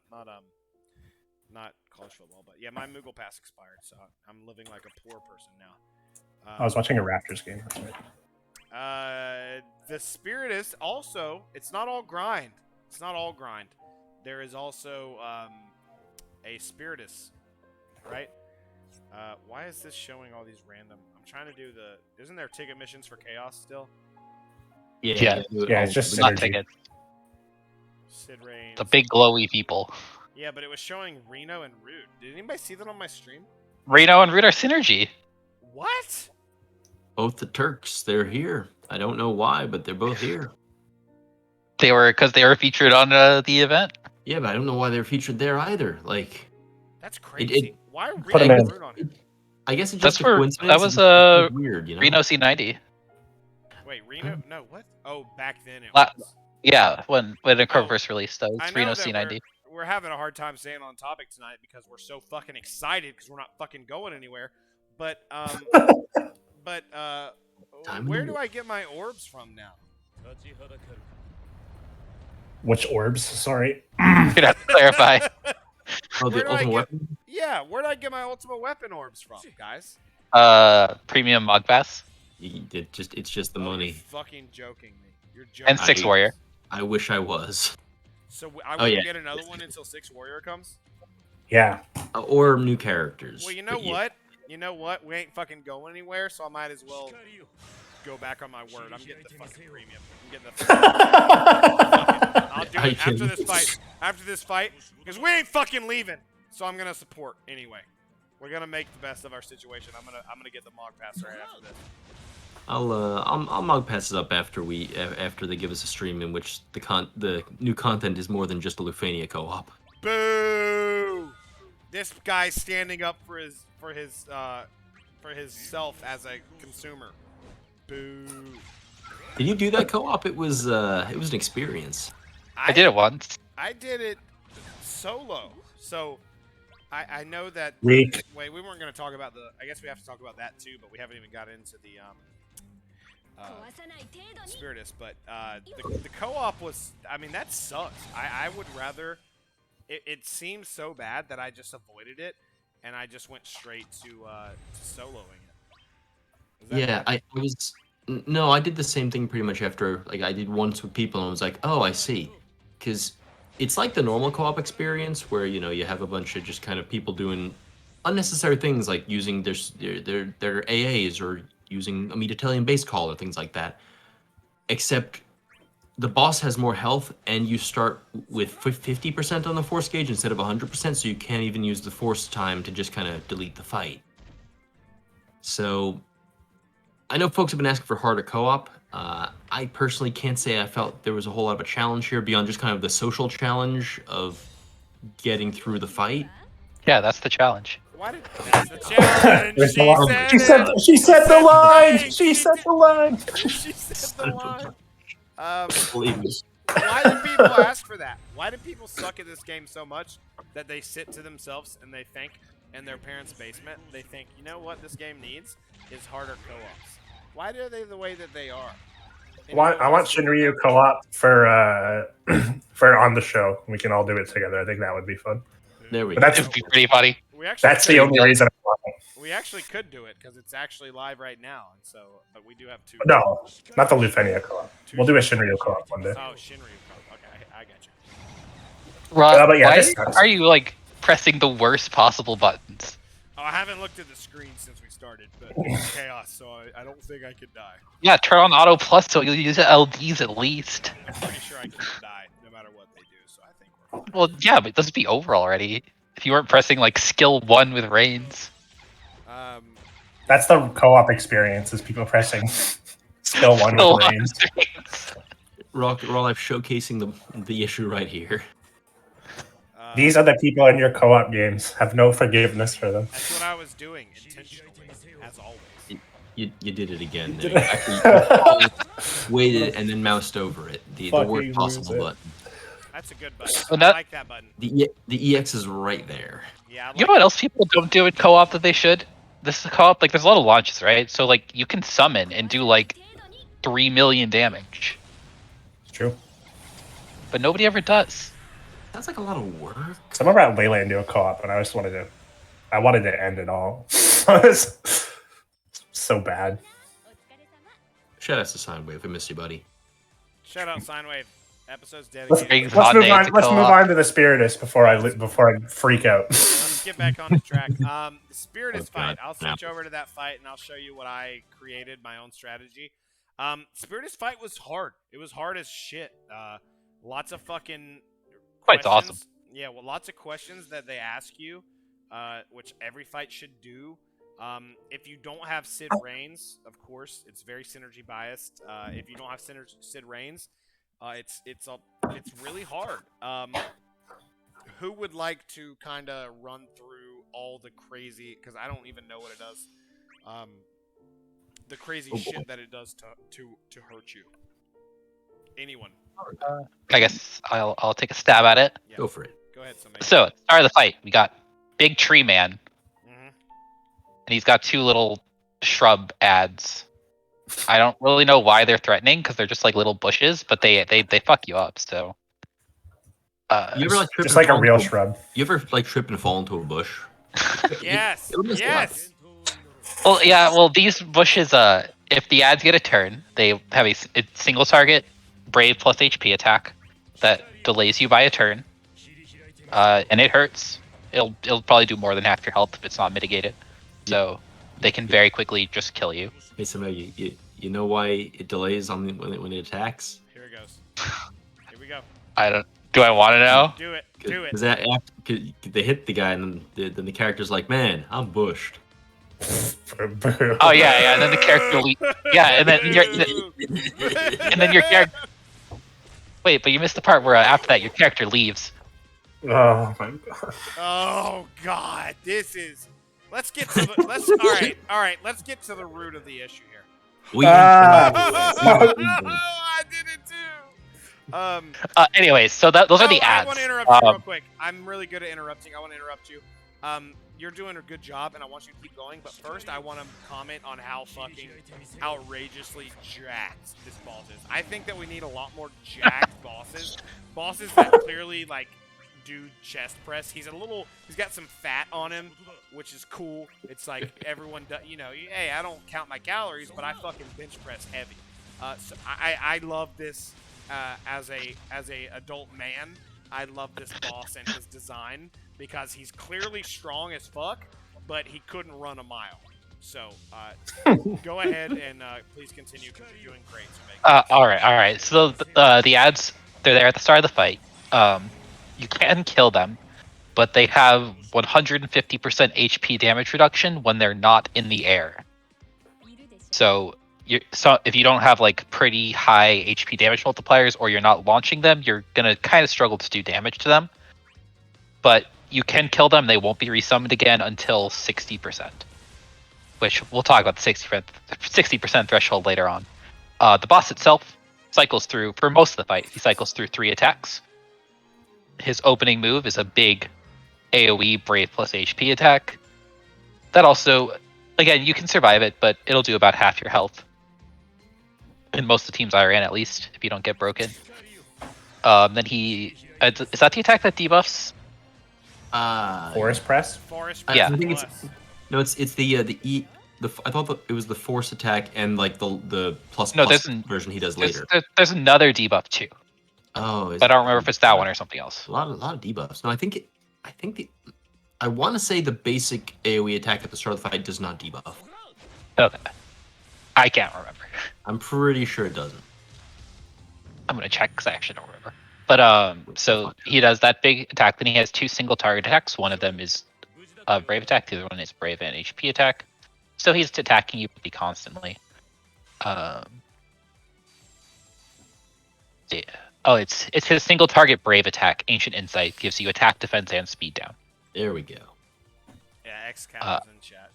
college football. But yeah, my Moogle pass expired, so I'm living like a poor person now. I was watching a Raptors game. That's right. The Spiritus also. It's not all grind. It's not all grind. There is also a Spiritus, right? Why is this showing all these random? I'm trying to do the. Isn't there ticket missions for Chaos still? Yeah. Yeah, it's just Not synergy. tickets. Sid Reigns. The big glowy people. Yeah, but it was showing Reno and Rude. Did anybody see that on my stream? Reno and Root are synergy. What? Both the Turks, they're here. I don't know why, but they're both here. They were featured on the event. Yeah, but I don't know why they're featured there either. Like, That's crazy. Why are Put 'em Reno in. and Rude on it? I guess it's That's just a where- coincidence. that was, it's weird, you know. Reno C90. Wait, Reno? No, what? Oh, back then it La- was. Yeah, when Necro Oh, first released, that I was know Reno that C90. we're having a hard time staying on topic tonight because we're so fucking excited because we're not fucking going anywhere. But where do I get my orbs from now? Which orbs? Sorry. You'd have to clarify. Oh, Where the do I ultimate get- weapon? Yeah, where did I get my ultimate weapon orbs from, guys? Premium Mog Pass It's just the Oh, money. You're fucking joking me. You're joking. and Six I- Warrior. I wish I was. So I Oh, won't yeah. get another one until Six Warrior comes? Yeah. Or new characters. Well, you know But yeah. what? You know what? We ain't fucking going anywhere, so I might as well go back on my word. I'm getting the fucking premium. I'm getting the I'll do Are you it after kidding? this fight. After this fight, because we ain't fucking leaving. So I'm gonna support anyway. We're gonna make the best of our situation. I'm gonna get the Mog Pass right after this. I'll mug passes up after they give us a stream in which the new content is more than just a Lufania co-op. Boo! This guy's standing up for his self as a consumer. Boo! Did you do that co-op? It was an experience. I did it once. I did it solo. So I know that. Weak. Wait, we weren't going to talk about the. I guess we have to talk about that too, but we haven't even got into the Spiritus. But the co-op was. I mean, that sucks. I would rather. It seemed so bad that I just avoided it, and I just went straight to soloing it. Is that Yeah, bad? I was. No, I did the same thing pretty much after. Like, I did once with people, and I was like, oh, I see, because it's like the normal co-op experience where you have a bunch of just kind of people doing unnecessary things like using their AAs or using a Metatelian base call or things like that. Except the boss has more health, and you start with 50% on the force gauge instead of 100%, so you can't even use the force time to just kind of delete the fight. So I know folks have been asking for harder co-op. I personally can't say I felt there was a whole lot of a challenge here beyond just kind of the social challenge of getting through the fight. Yeah, that's the challenge. Why did that's the challenge? There's She the line. said She said. it. She said the line. thing. She said the line. She said the line. Believe me. Why do people ask for that? Why do people suck at this game so much that they sit to themselves and they think in their parents' basement, they think, you know what this game needs is harder co-ops. Why are they the way that they are? I want Shinryu co-op for for on the show. We can all do it together. I think that would be fun. There we But go. that's It'd be pretty funny. We actually That's the could- only reason. I want it. We actually could do it because it's actually live right now, and so but we do have two. No, not the Lufenia co-op. We'll do a Shinryu co-op one day. Oh, Shinryu. Okay, I got you. Rob, but yeah, why this sucks. are you like pressing the worst possible buttons? Oh, I haven't looked at the screen since we started, but it's chaos, so I don't think I could die. Yeah, turn on auto plus so you'll use LDs at least. I'm pretty sure I can't die no matter what they do, so I think we're fine. Well, yeah, but let's be over already. If you weren't pressing like skill 1 with reins. That's the co-op experience. Is people pressing skill one Skill with one reins. with reins. Raw Life showcasing the issue right here. These are the people in your co-op games. Have no forgiveness for them. That's what I was doing intentionally, as always. You did it again. There. You actually waited and then moused over it. The Fucking worst possible loser. button. That's a good button. Well, I that- like that button. The EX is right there. Yeah, I like You know what else people don't do in co-op that they should? this is co-op. Like, there's a lot of launches, right? So like, you can summon and do like 3 million damage, It's true. but nobody ever does. Sounds like a lot of work. So I remember at Leyland do a co-op, and I wanted to end it all. It's so bad. Shout out to Sinewave. I miss you, buddy. Shout out Sinewave. Episode's Let's, dedicated. let's move Hot on. day to Let's move co-op. on to the Spiritus before I freak out. Let's get back on the track. The Spiritus Oh, God. fight. I'll switch over to that fight and I'll show you what I created, my own strategy. Spiritus fight was hard. It was hard as shit. Lots of fucking Quite questions. awesome. Yeah, well, lots of questions that they ask you, which every fight should do. If you don't have Sid Reigns, of course, it's very synergy biased. If you don't have Sid Reigns, it's really hard. Who would like to kind of run through all the crazy? Because I don't even know what it does. The crazy shit that it does to hurt you. Anyone? I guess I'll take a stab at it. Yeah. Go for it. Go ahead, somebody. So, start of the fight, we got Big Tree Man, Mhm. and he's got 2 little shrub ads. I don't really know why they're threatening, because they're just like little bushes, but they fuck you up. So, You ever like trip Just and like a fall real into shrub. You ever like trip and fall into a bush? Yes. It'll miss a lot. Yes. well, yeah, well, these bushes, if the ads get a turn, they have a single target Brave plus HP attack that delays you by a turn, and it hurts. It'll probably do more than half your health if it's not mitigated. So they can very quickly just kill you. Hey, somebody, you know why it delays on when it attacks? Here it goes. Here we go. I don't. Do I want to know? Do it. Do it. Because they hit the guy and then the character's like, man, I'm bushed. Oh yeah. And then the character yeah, and then your character. Wait, but you missed the part where after that your character leaves. Oh my god. Oh God, this is. Let's get to the. All right. Let's get to the root of the issue here. We I did it too. Anyways, so those are the I ads. want to interrupt you real quick. I'm really good at interrupting. I want to interrupt you. You're doing a good job, and I want you to keep going. But first, I want to comment on how fucking outrageously jacked this boss is. I think that we need a lot more jacked bosses. Bosses that clearly like do chest press. He's got some fat on him, which is cool. It's like everyone does. You know, hey, I don't count my calories, but I fucking bench press heavy. So I love this as a adult man. I love this boss and his design because he's clearly strong as fuck, but he couldn't run a mile. So go ahead and please continue because you're doing great. All right. So the ads, they're there at the start of the fight. You can kill them, but they have 150% HP damage reduction when they're not in the air. So if you don't have like pretty high HP damage multipliers or you're not launching them, you're gonna kind of struggle to do damage to them. But you can kill them; they won't be resummoned again until 60%. Which we'll talk about the 60% threshold later on. The boss itself cycles through, for most of the fight, he cycles through 3 attacks. His opening move is a big AoE Brave plus HP attack. That also, again, you can survive it, but it'll do about half your health. In most of the teams I ran, at least, if you don't get broken. Then is that the attack that debuffs? Forest press? Forest Yeah. I think it's the E. I thought it was the force attack and like the plus version he does later. There's another debuff too. Oh, But I don't remember if it's that one or something else. A lot of debuffs. No, I want to say the basic AoE attack at the start of the fight does not debuff. Okay. I can't remember. I'm pretty sure it doesn't. I'm gonna check because I actually don't remember. But so he does that big attack. Then he has 2 single target attacks. One of them is a Brave attack. The other one is Brave and HP attack. So he's attacking you pretty constantly. Yeah. Oh, it's his single target Brave attack. Ancient Insight gives you attack, defense, and speed down. There we go. Yeah, XCal is in chat.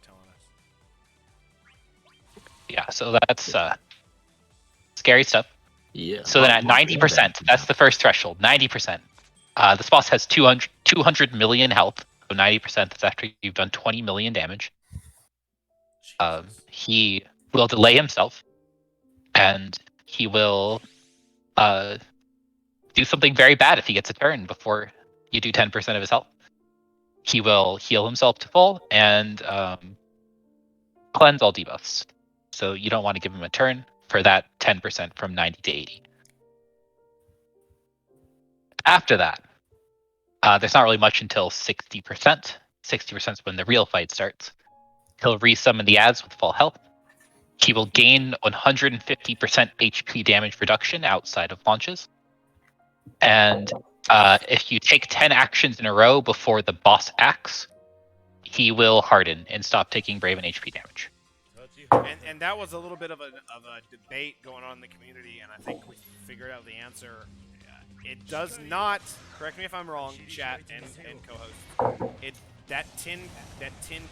Telling us. Yeah, so that's scary stuff. Yeah. So then at 90%, that's the first threshold. 90%. This boss has 200 million health. So 90%, that's after you've done 20 million damage. He will delay himself, and he will do something very bad if he gets a turn before you do 10% of his health. He will heal himself to full and cleanse all debuffs. So you don't want to give him a turn for that 10% from 90 to 80. After that, there's not really much until 60%. 60% is when the real fight starts. He'll resummon the ads with full health. He will gain 150% HP damage reduction outside of launches. And if you take 10 actions in a row before the boss acts, he will harden and stop taking Brave and HP damage. And that was a little bit of a debate going on in the community, and I think we figured out the answer. It does not, correct me if I'm wrong, chat and co-host, that 10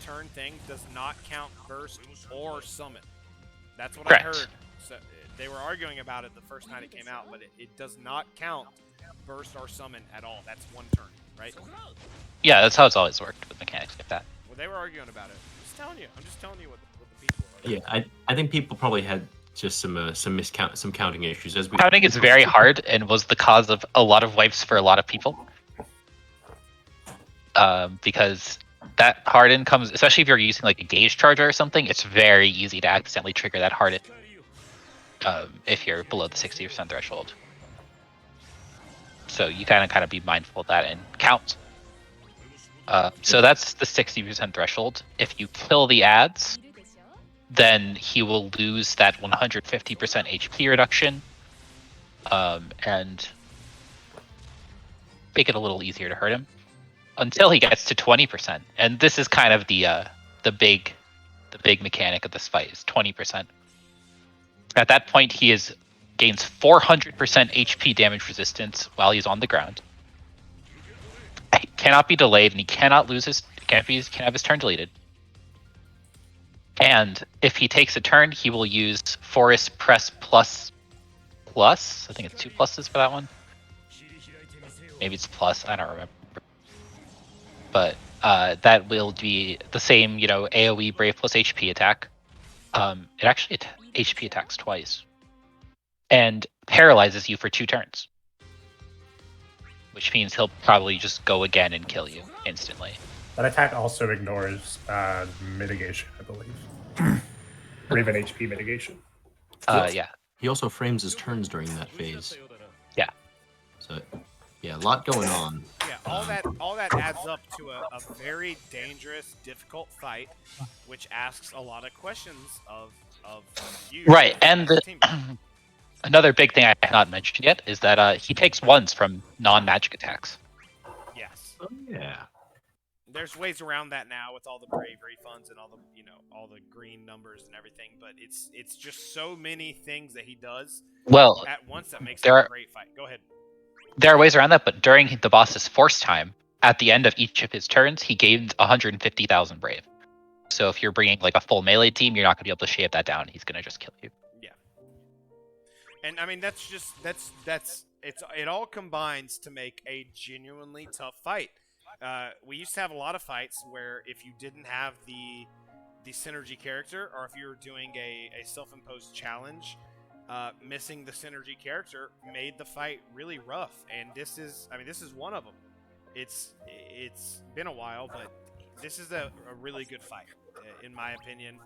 turn thing does not count burst or summon. That's what Correct. I heard. So they were arguing about it the first night it came out, but it does not count burst or summon at all. That's one turn, right? Yeah, that's how it's always worked with mechanics like that. Well, they were arguing about it. I'm just telling you what the people are. Yeah, I think people probably had just some counting issues as we. Counting is very hard and was the cause of a lot of wipes for a lot of people. Because that harden comes, especially if you're using like a gauge charger or something, it's very easy to accidentally trigger that harden if you're below the 60% threshold. So you kind of be mindful of that and count. So that's the 60% threshold. If you kill the ads, then he will lose that 150% HP reduction, and make it a little easier to hurt him until he gets to 20%. And this is kind of the big mechanic of this fight is 20%. At that point, he gains 400% HP damage resistance while he's on the ground. He cannot be delayed, and he cannot can't have his turn deleted. And if he takes a turn, he will use Forest Press plus. I think it's 2 pluses for that one. Maybe it's plus. I don't remember. But that will be the same, AoE Brave plus HP attack. It actually HP attacks twice, and paralyzes you for 2 turns. Which means he'll probably just go again and kill you instantly. That attack also ignores mitigation, I believe. Or even HP mitigation. Yeah. He also frames his turns during that phase. Yeah. So, yeah, a lot going on. Yeah, all that adds up to a very dangerous, difficult fight, which asks a lot of questions of you. Right, and another big thing I have not mentioned yet is that he takes 1s from non-magic attacks. Yes. Oh, yeah. There's ways around that now with all the bravery funds and all the all the green numbers and everything, but it's just so many things that he does at once that makes it a great fight. Go ahead. There are ways around that, but during the boss's force time, at the end of each of his turns, he gains 150,000 brave. So if you're bringing like a full melee team, you're not going to be able to shave that down. He's going to just kill you. Yeah. And I mean, it all combines to make a genuinely tough fight. We used to have a lot of fights where if you didn't have the synergy character, or if you were doing a self-imposed challenge, missing the synergy character made the fight really rough. And this is one of them. It's been a while, but this is a really good fight, in my opinion.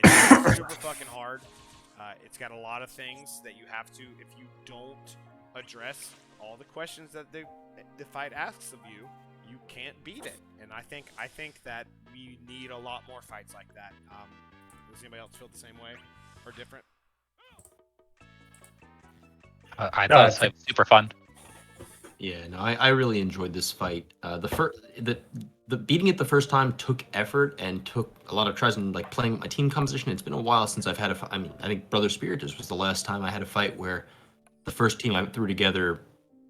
It's super fucking hard. It's got a lot of things that you have to, if you don't address all the questions that the fight asks of you, you can't beat it. And I think that we need a lot more fights like that. Does anybody else feel the same way or different? I thought it was super fun. Yeah, no, I really enjoyed this fight. The beating it the first time took effort and took a lot of tries, and like playing my team composition. It's been a while since I've had I think Brother Spiritus was the last time I had a fight where the first team I threw together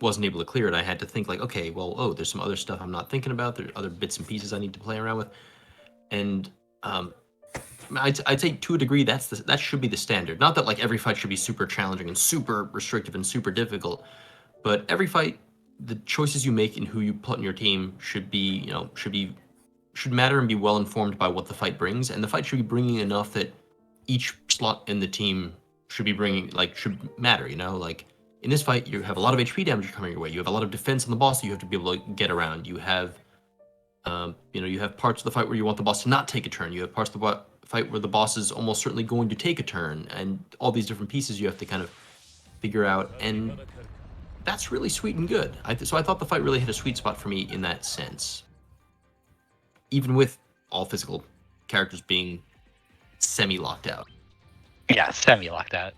wasn't able to clear it. I had to think like, okay, well, there's some other stuff I'm not thinking about. There's other bits and pieces I need to play around with, and I'd say to a degree that should be the standard. Not that like every fight should be super challenging and super restrictive and super difficult, but every fight the choices you make and who you put in your team should matter and be well informed by what the fight brings, and the fight should be bringing enough that each slot in the team should matter. Like in this fight, you have a lot of HP damage coming your way. You have a lot of defense on the boss that you have to be able to get around. You have, you have parts of the fight where you want the boss to not take a turn. You have parts of the fight where the boss is almost certainly going to take a turn, and all these different pieces you have to kind of figure out, and that's really sweet and good. So I thought the fight really hit a sweet spot for me in that sense, even with all physical characters being semi-locked out. Yeah, semi-locked out.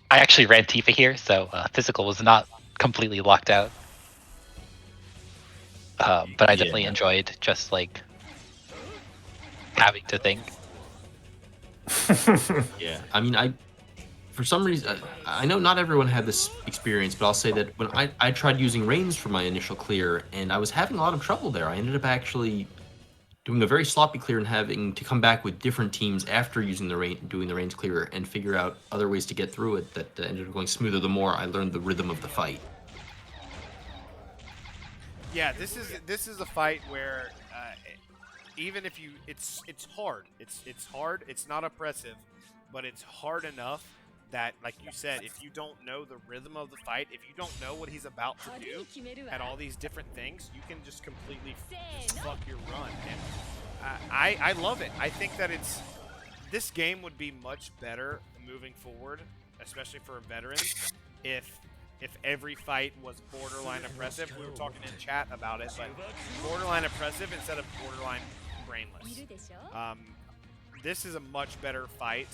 I actually ran Tifa here, so physical was not completely locked out. But I definitely enjoyed just like having to think. Yeah, I mean, for some reason, I know not everyone had this experience, but I'll say that when I tried using Reigns for my initial clear, and I was having a lot of trouble there. I ended up actually doing a very sloppy clear and having to come back with different teams after using doing the Reigns clear and figure out other ways to get through it that ended up going smoother the more I learned the rhythm of the fight. Yeah, this is a fight where even if it's hard. It's hard. It's not oppressive, but it's hard enough that, like you said, if you don't know the rhythm of the fight, if you don't know what he's about to do at all these different things, you can just completely just fuck your run. And I love it. I think that this game would be much better moving forward, especially for veterans, if every fight was borderline oppressive. We were talking in chat about it, but borderline oppressive instead of borderline brainless. This is a much better fight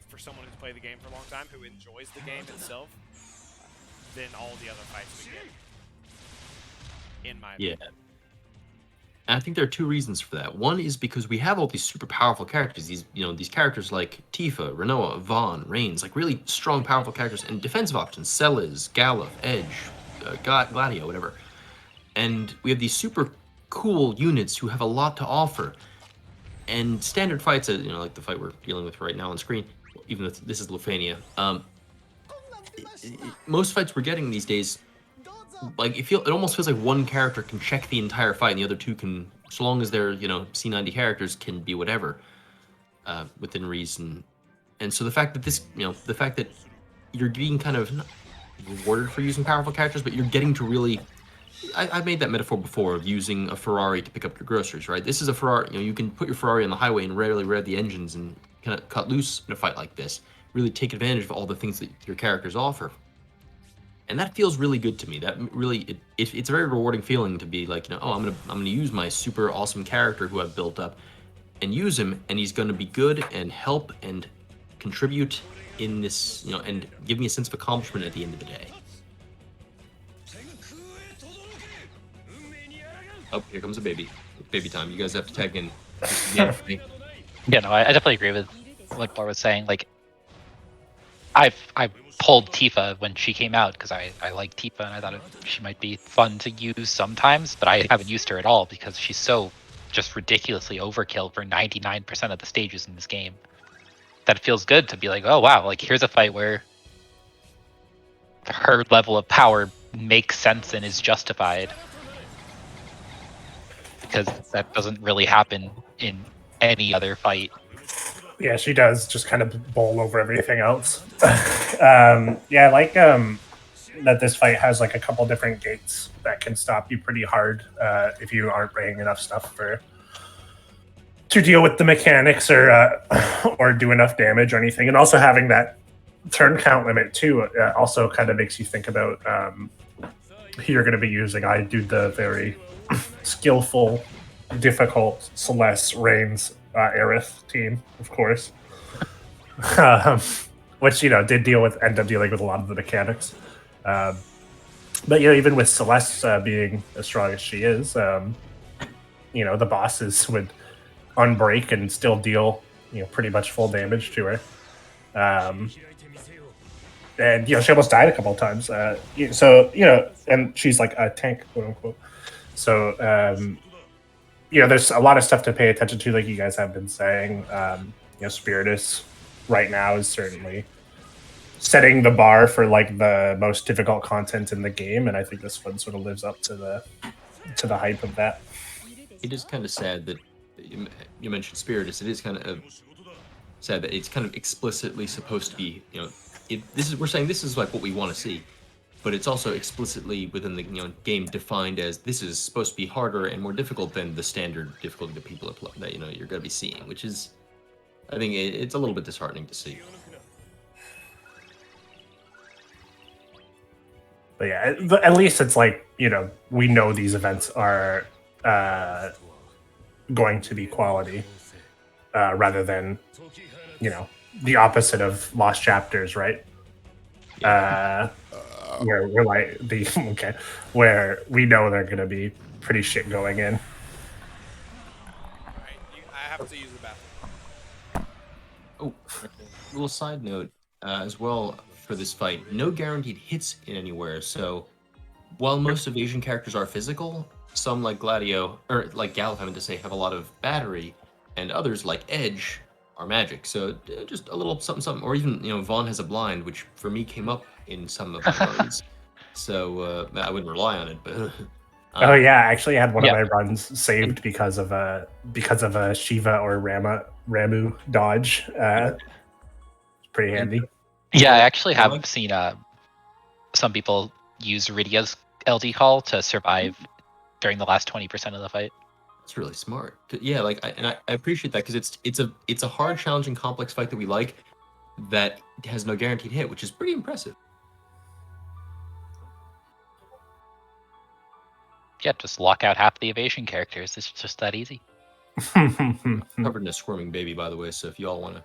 for someone who's played the game for a long time, who enjoys the game itself, than all the other fights we get, in my opinion. Yeah. And I think there are two reasons for that. One is because we have all these super powerful characters. These characters like Tifa, Renoa, Vaughn, Reigns, like really strong, powerful characters, and defensive options: Celes, Galuf, Edge, Gladio, whatever. And we have these super cool units who have a lot to offer. And standard fights, like the fight we're dealing with right now on screen, even though this is Lufania, most fights we're getting these days, like it almost feels like one character can check the entire fight, and the other two can, so long as they're C90 characters, can be whatever within reason. And so the fact that you're being kind of not rewarded for using powerful characters, but you're getting to really, I've made that metaphor before of using a Ferrari to pick up your groceries, right? This is a Ferrari. You can put your Ferrari on the highway and rarely rev the engines and kind of cut loose in a fight like this. Really take advantage of all the things that your characters offer. And that feels really good to me. That really, it's a very rewarding feeling to be like, oh, I'm gonna use my super awesome character who I've built up, and use him, and he's gonna be good and help and contribute in this, and give me a sense of accomplishment at the end of the day. Oh, here comes a baby. Baby time. You guys have to tag in. Yeah, no, I definitely agree with what Bl'Ar was saying. Like, I pulled Tifa when she came out because I like Tifa and I thought she might be fun to use sometimes, but I haven't used her at all because she's so just ridiculously overkill for 99% of the stages in this game that it feels good to be like, oh wow, like here's a fight where her level of power makes sense and is justified, because that doesn't really happen in any other fight. Yeah, she does just kind of bowl over everything else. Yeah, I like that this fight has like a couple different gates that can stop you pretty hard if you aren't bringing enough stuff to deal with the mechanics or do enough damage or anything. And also having that turn count limit too also kind of makes you think about who you're going to be using. I do the very skillful, difficult Celeste, Reigns, Aerith team, of course, which did end up dealing with a lot of the mechanics. But even with Celeste being as strong as she is, the bosses would unbreak and still deal pretty much full damage to her. And she almost died a couple of times. And she's like a tank, quote unquote. So there's a lot of stuff to pay attention to, like you guys have been saying. Spiritus right now is certainly setting the bar for like the most difficult content in the game, and I think this one sort of lives up to the hype of that. It is kind of sad that you mentioned Spiritus. It is kind of sad that it's kind of explicitly supposed to be, we're saying this is like what we want to see, but it's also explicitly within the game defined as this is supposed to be harder and more difficult than the standard difficulty that people apply, that you're going to be seeing, which is, I think it's a little bit disheartening to see. But yeah, at least it's like, we know these events are going to be quality rather than, the opposite of Lost Chapters, right? Where we're like where we know they're going to be pretty shit going in. Alright, I have to use the bathroom. Oh, a little side note as well for this fight. No guaranteed hits in anywhere, so while most evasion characters are physical, some like Gladio, or like Gallop, I meant to say, have a lot of battery, and others like Edge are magic. So just a little something, or even, Vaughn has a blind, which for me came up in some of my runs. So I wouldn't rely on it, but... Oh yeah, I actually had one of my runs saved because of a Shiva or Ramu dodge. It's pretty handy. Yeah, I actually have seen some people use Rydia's LD call to survive during the last 20% of the fight. That's really smart. Yeah, I appreciate that, because it's a hard, challenging, complex fight that we like that has no guaranteed hit, which is pretty impressive. Yeah, just lock out half the evasion characters. It's just that easy. Covered in a squirming baby, by the way, so if you all want to...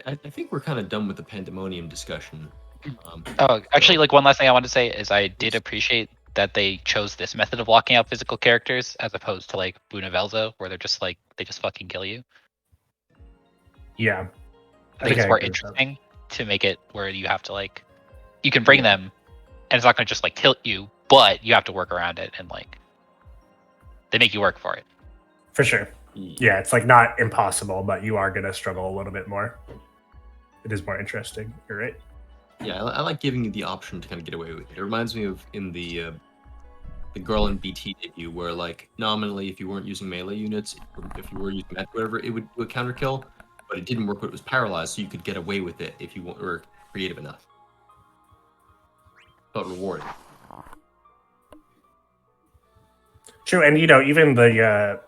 I think we're kind of done with the pandemonium discussion. Actually, one last thing I wanted to say is I did appreciate that they chose this method of locking out physical characters as opposed to Bunavelzo, where they're just they just fucking kill you. Yeah. I think it's more interesting to make it where you have to you can bring them and it's not going to just kill you, but you have to work around it and they make you work for it. For sure. Yeah, it's not impossible, but you are going to struggle a little bit more. It is more interesting. You're right. Yeah, I like giving you the option to kind of get away with it. It reminds me of in the Girl in BT debut, where nominally, if you weren't using melee units, if you were using that, whatever, it would counter kill, but it didn't work when it was paralyzed, so you could get away with it if you were creative enough. Felt rewarding. True, and even the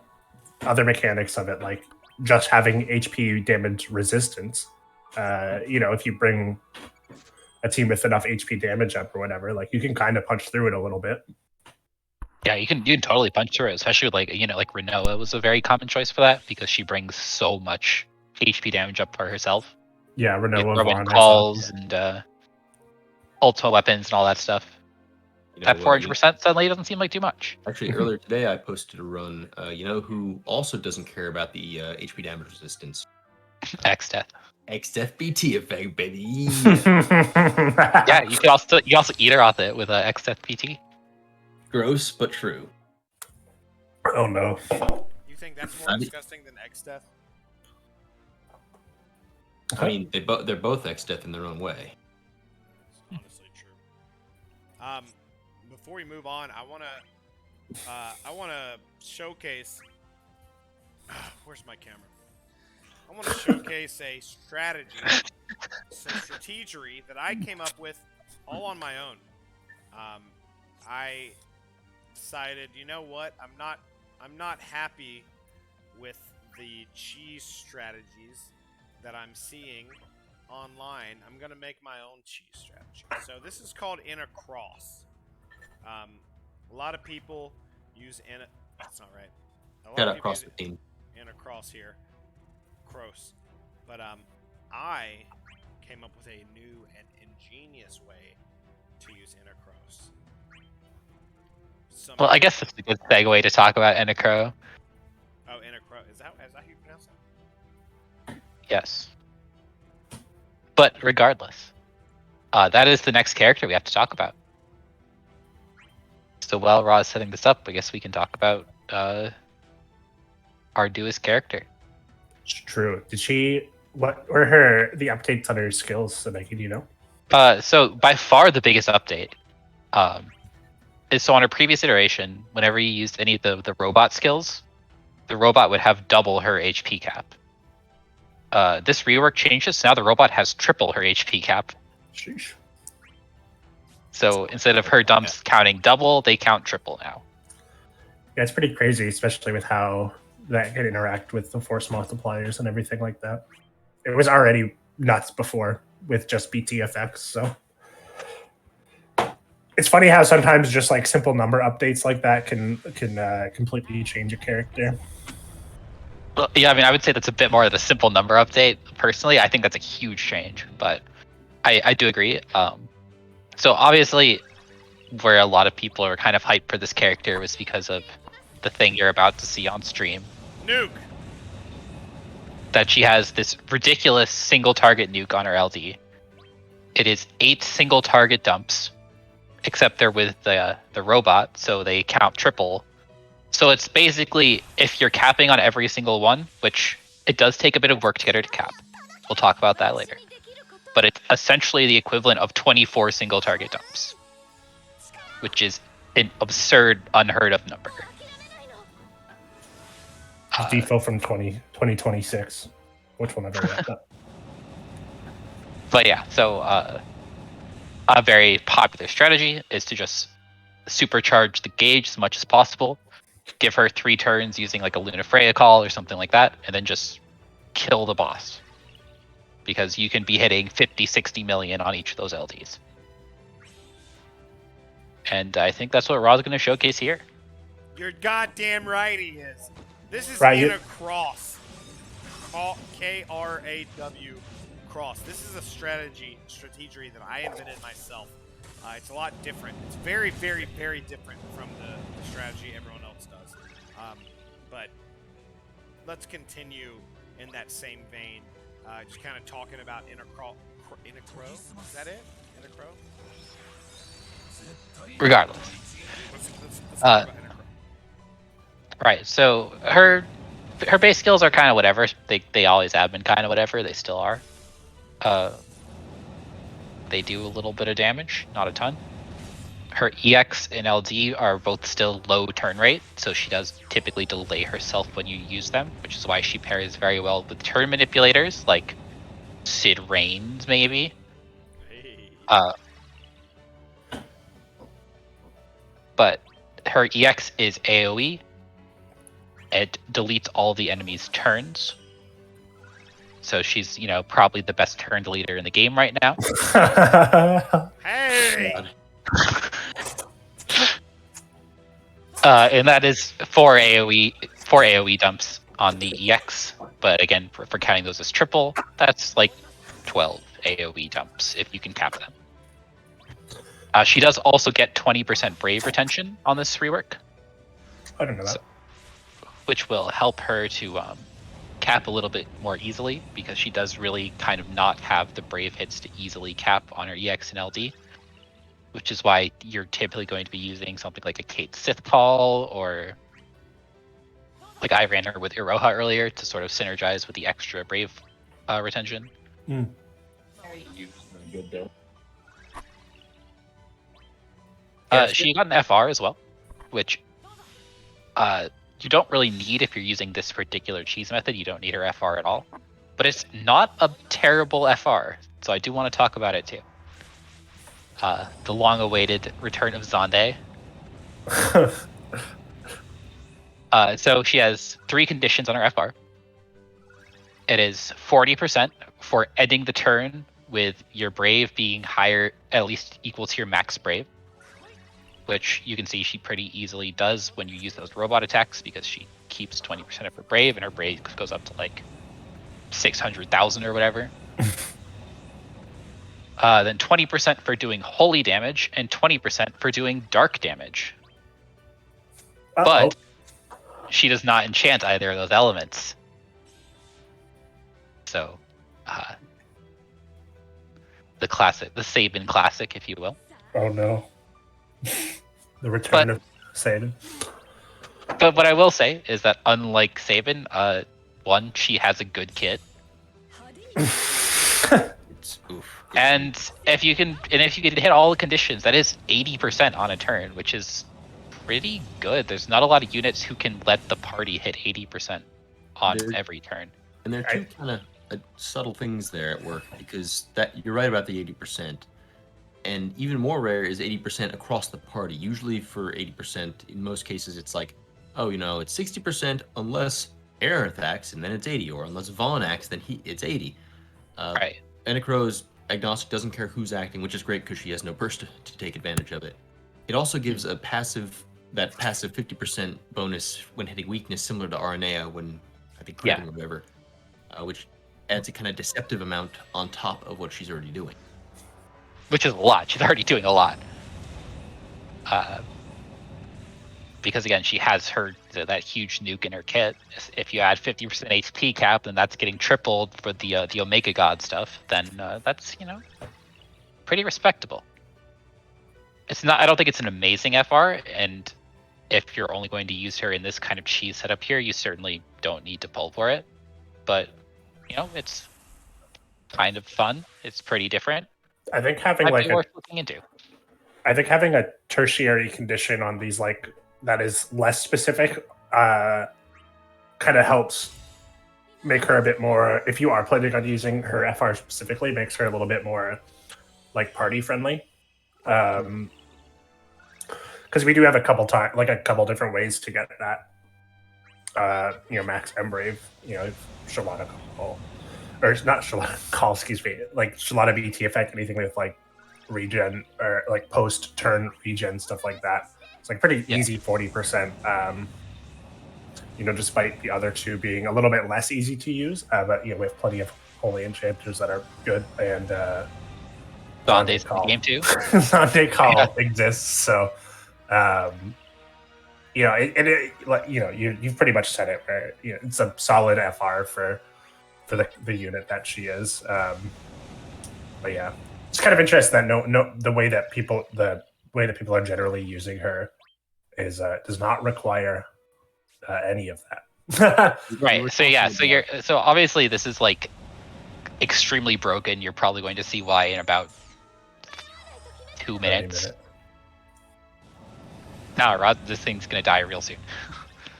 other mechanics of it, just having HP damage resistance. If you bring a team with enough HP damage up or whatever, you can kind of punch through it a little bit. Yeah, you can totally punch through it, especially Renoa was a very common choice for that because she brings so much HP damage up for herself. Yeah, Renoa, Vaughn, calls and ultimate weapons and all that stuff. At 400% suddenly doesn't seem like too much. Actually, earlier today I posted a run. Who also doesn't care about the HP damage resistance? X-Death. X-Death BT effect, baby. Yeah, you can also eat her off it with X-Death BT. Gross but true. Oh no. You think that's more disgusting than X-Death? I mean, they're both X-Death in their own way. It's honestly true. Before we move on, I wanna showcase. Where's my camera? I want to showcase a strategy, some strategery that I came up with all on my own. I decided, you know what? I'm not happy with the cheese strategies that I'm seeing online. I'm gonna make my own cheese strategy. So this is called in a cross. A lot of people use that's not right. A lot of people use in a cross here. Gross. But I came up with a new and ingenious way to use Intercross. Well, I guess it's a good segue to talk about Enacro. Oh, Intercross. Is that how you pronounce that? Yes. But regardless, that is the next character we have to talk about. So while Raw is setting this up, I guess we can talk about our newest character. It's true. Did she? What were the updates on her skills, Megan? So by far the biggest update is so on a previous iteration, whenever you used any of the robot skills, the robot would have double her HP cap. This rework changes, so now the robot has triple her HP cap. Sheesh. So instead of her dumps counting double, they count triple now. Yeah, it's pretty crazy, especially with how that can interact with the force multipliers and everything like that. It was already nuts before with just BT effects, so it's funny how sometimes just like simple number updates like that can completely change a character. Well, yeah, I mean, I would say that's a bit more of a simple number update. Personally, I think that's a huge change, but I do agree. So obviously, where a lot of people are kind of hyped for this character was because of the thing you're about to see on stream. Nuke. That she has this ridiculous single target nuke on her LD. It is 8 single target dumps, except they're with the robot, so they count triple. So it's basically, if you're capping on every single one, which it does take a bit of work to get her to cap. We'll talk about that later. But it's essentially the equivalent of 24 single target dumps, which is an absurd, unheard of number. Default from 2026, which one ever read that. But yeah, so a very popular strategy is to just supercharge the gauge as much as possible, give her 3 turns using like a Luna Freya call or something like that, and then just kill the boss. Because you can be hitting 50, 60 million on each of those LDs. And I think that's what Raw's going to showcase here. You're goddamn right he is. This is Right, in a cross. K-R-A-W cross. This is a strategy that I invented myself. It's a lot different. It's very, very, very different from the strategy everyone else does. But let's continue in that same vein. Just kind of talking about Inner Crow. Is that it? Inner Crow? Regardless. Let's talk about Inner Crow. Right, so her base skills are kind of whatever. They always have been kind of whatever. They still are. They do a little bit of damage, not a ton. Her EX and LD are both still low turn rate, so she does typically delay herself when you use them, which is why she pairs very well with turn manipulators like Sid Reigns, maybe. Hey. But her EX is AoE. It deletes all the enemy's turns. So she's, probably the best turn deleter in the game right now. Hey! And that is 4 AoE dumps on the EX. But again, for counting those as triple, that's like 12 AoE dumps if you can cap them. She does also get 20% Brave retention on this rework. I don't know that. Which will help her to cap a little bit more easily, because she does really kind of not have the Brave hits to easily cap on her EX and LD. Which is why you're typically going to be using something like a Kate Sith call, or like I ran her with Iroha earlier to sort of synergize with the extra Brave retention. Mm. She got an FR as well, which you don't really need if you're using this particular cheese method. You don't need her FR at all. But it's not a terrible FR, so I do want to talk about it too. The long-awaited return of Zonde. So she has 3 conditions on her FR. It is 40% for ending the turn with your Brave being higher, at least equal to your max Brave. Which you can see she pretty easily does when you use those robot attacks, because she keeps 20% of her Brave, and her Brave goes up to like 600,000 or whatever. Then 20% for doing holy damage, and 20% for doing dark damage. But she does not enchant either of those elements. So, the Sabin classic, if you will. Oh no. The return of Sabin. But what I will say is that unlike Sabin, one, she has a good kit. And if you can hit all the conditions, that is 80% on a turn, which is pretty good. There's not a lot of units who can let the party hit 80% on every turn. And there are two kind of subtle things there at work, because that you're right about the 80%. And even more rare is 80% across the party. Usually for 80%, in most cases, it's like, oh, it's 60% unless Air attacks, and then it's 80, or unless Vaughn acts, then it's 80. Right. Enacro's agnostic, doesn't care who's acting, which is great because she has no burst to take advantage of it. It also gives that passive 50% bonus when hitting weakness, similar to Aranea when I think critting or whatever, which adds a kind of deceptive amount on top of what she's already doing. Which is a lot. She's already doing a lot. Because again, she has that huge nuke in her kit. If you add 50% HP cap, then that's getting tripled for the Omega God stuff. Then that's pretty respectable. It's not. I don't think it's an amazing FR, and if you're only going to use her in this kind of cheese setup here, you certainly don't need to pull for it. But it's kind of fun. It's pretty different. I think having Might be worth looking into. I think having a tertiary condition on these that is less specific kind of helps make her a bit more. If you are planning on using her FR specifically, makes her a little bit more party friendly. Because we do have a couple different ways to get that. Max Embrave, Shalana Call, or not Shalana Call, excuse me, Shalana BT effect, anything with regen or post turn regen stuff like that. It's pretty easy 40%. Despite the other two being a little bit less easy to use, but we have plenty of holy enchanters that are good, and Zonde's in the game too. Zonde Call exists, so you've pretty much said it. Right? It's a solid FR for the unit that she is. But yeah, it's kind of interesting that the way that people are generally using her is does not require any of that. Right. So obviously this is extremely broken. You're probably going to see why in about 2 minutes. No, Rod, this thing's gonna die real soon.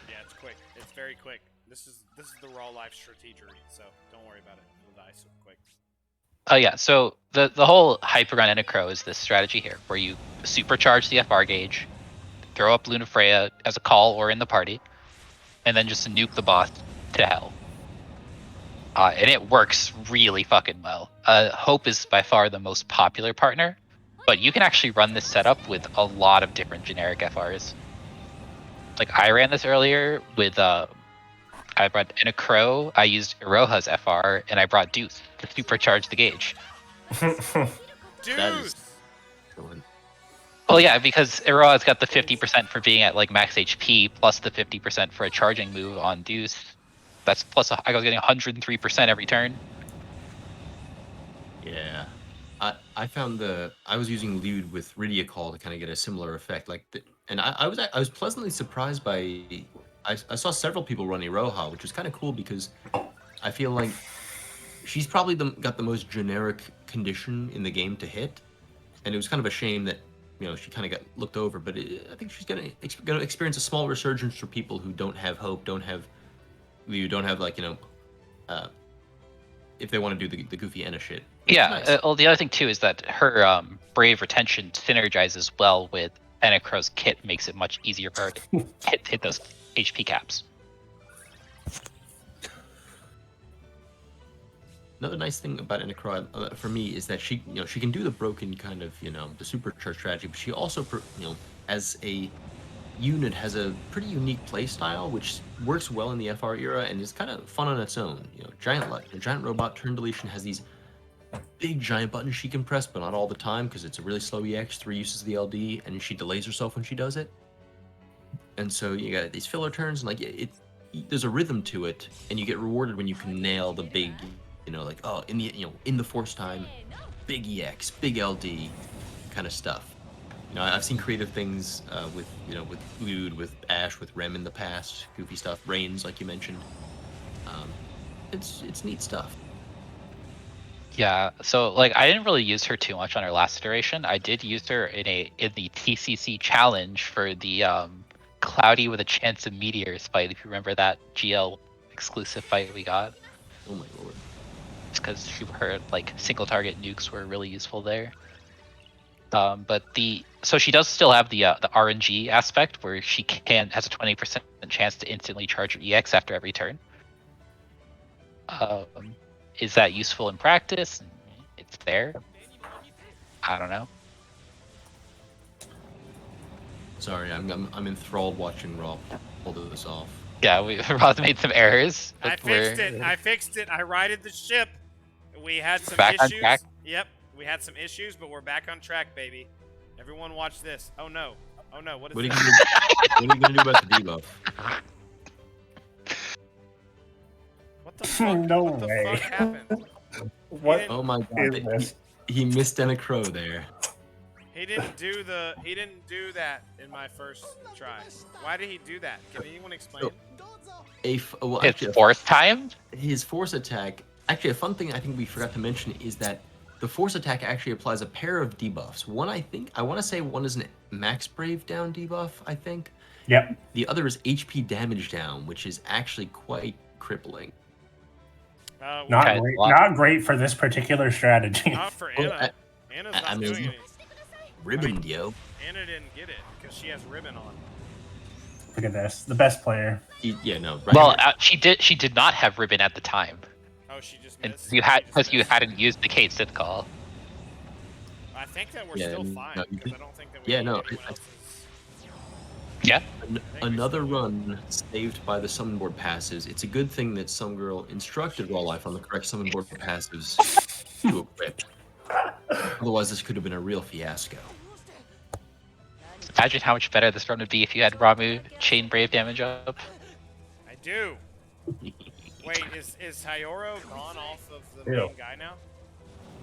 Yeah, it's quick. It's very quick. This is the raw life strategery, so don't worry about it. It'll die super quick. Oh yeah, so the whole Hypergun Enacro is this strategy here, where you supercharge the FR gauge, throw up Lunafreya as a call or in the party, and then just nuke the boss to hell. And it works really fucking well. Hope is by far the most popular partner, but you can actually run this setup with a lot of different generic FRs. I ran this earlier with I brought Enacro, I used Iroha's FR, and I brought Deuce to supercharge the gauge. Deuce! Well, yeah, because Iroha's got the 50% for being at max HP, plus the 50% for a charging move on Deuce. That's plus I was getting 103% every turn. Yeah, I found I was using Lude with Rydia Call to kind of get a similar effect. And I was pleasantly surprised by. I saw several people run Iroha, which was kind of cool because I feel like she's probably got the most generic condition in the game to hit, and it was kind of a shame that she kind of got looked over. But I think she's gonna experience a small resurgence for people who don't have Hope, don't have if they want to do the goofy Enna shit. Yeah, nice. Well, the other thing too is that her Brave Retention synergizes well with Enacro's kit, makes it much easier for her to hit those HP caps. Another nice thing about Enacro for me is that she can do the broken kind of the supercharge strategy, but she also as a unit has a pretty unique play style which works well in the FR era and is kind of fun on its own. Giant robot turn deletion has these big giant buttons she can press, but not all the time because it's a really slow EX, 3 uses of the LD, and she delays herself when she does it. And so you got these filler turns, and there's a rhythm to it, and you get rewarded when you can nail the big, in the force time, big EX, big LD, kind of stuff. I've seen creative things with Lude, with Ash, with Rem in the past, goofy stuff, Reigns, like you mentioned. It's neat stuff. Yeah, so like I didn't really use her too much on her last iteration. I did use her in the TCC challenge for the Cloudy with a Chance of Meteors fight. If you remember that GL exclusive fight we got, Oh my lord. it's because her like single target nukes were really useful there. But so she does still have the RNG aspect where she has a 20% chance to instantly charge her EX after every turn. Is that useful in practice? It's there. I don't know. Sorry, I'm enthralled watching Raw pull this off. Yeah, Roth made some errors. I But fixed it. I fixed it. I righted the ship. We had some back on issues. track. Yep, we had some issues, but we're back on track, baby. Everyone watch this. Oh no. Oh no. What is What are, this? what are you gonna do about the debuff? What the fuck? No what the way. fuck happened? What Oh my is god, this? he missed Enna Crow there. He didn't do that in my first try. Why did he do that? Can anyone explain? Well, It's actually, fourth time. his force attack. Actually, a fun thing I think we forgot to mention is that the force attack actually applies a pair of debuffs. One, I want to say one is an max brave down debuff. I think. Yep. The other is HP damage down, which is actually quite crippling. Not Okay, great. well- Not great for this particular strategy. Not for Well, Anna. Anna's not I mean, doing it. Ribbon, yo. Anna didn't get it because she has ribbon on. Look at this. The best player. Yeah, no. Right Well, here. she did not have ribbon at the time, Oh, she just and missed. you hadn't used the Kate Sith call. I think that we're Yeah, still no, fine you because did- I don't think that we yeah, need no, anyone I- else's. Yeah. Another run saved by the summon board passives. It's a good thing that some girl instructed Raw Life on the correct summon board passives to equip. Otherwise, this could have been a real fiasco. Imagine how much better this run would be if you had Ramu chain brave damage up. I do. Wait, is Hyoro gone off of the Ew. main guy now?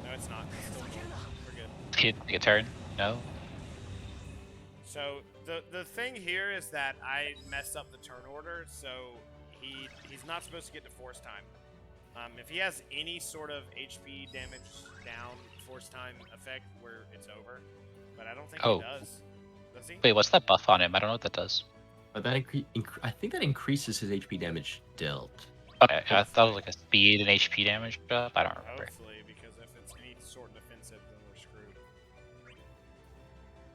No, it's not. It's still good. We're good. He didn't take a turn. No. So the thing here is that I messed up the turn order, so he's not supposed to get to force time. If he has any sort of HP damage down force time effect, where it's over, but I don't think Oh. he does. Does he? Wait, what's that buff on him? I don't know what that does. But that I think that increases his HP damage dealt. Okay, I thought it was like a speed and HP damage buff. I don't remember. Hopefully, because if it's any sort of defensive, then we're screwed.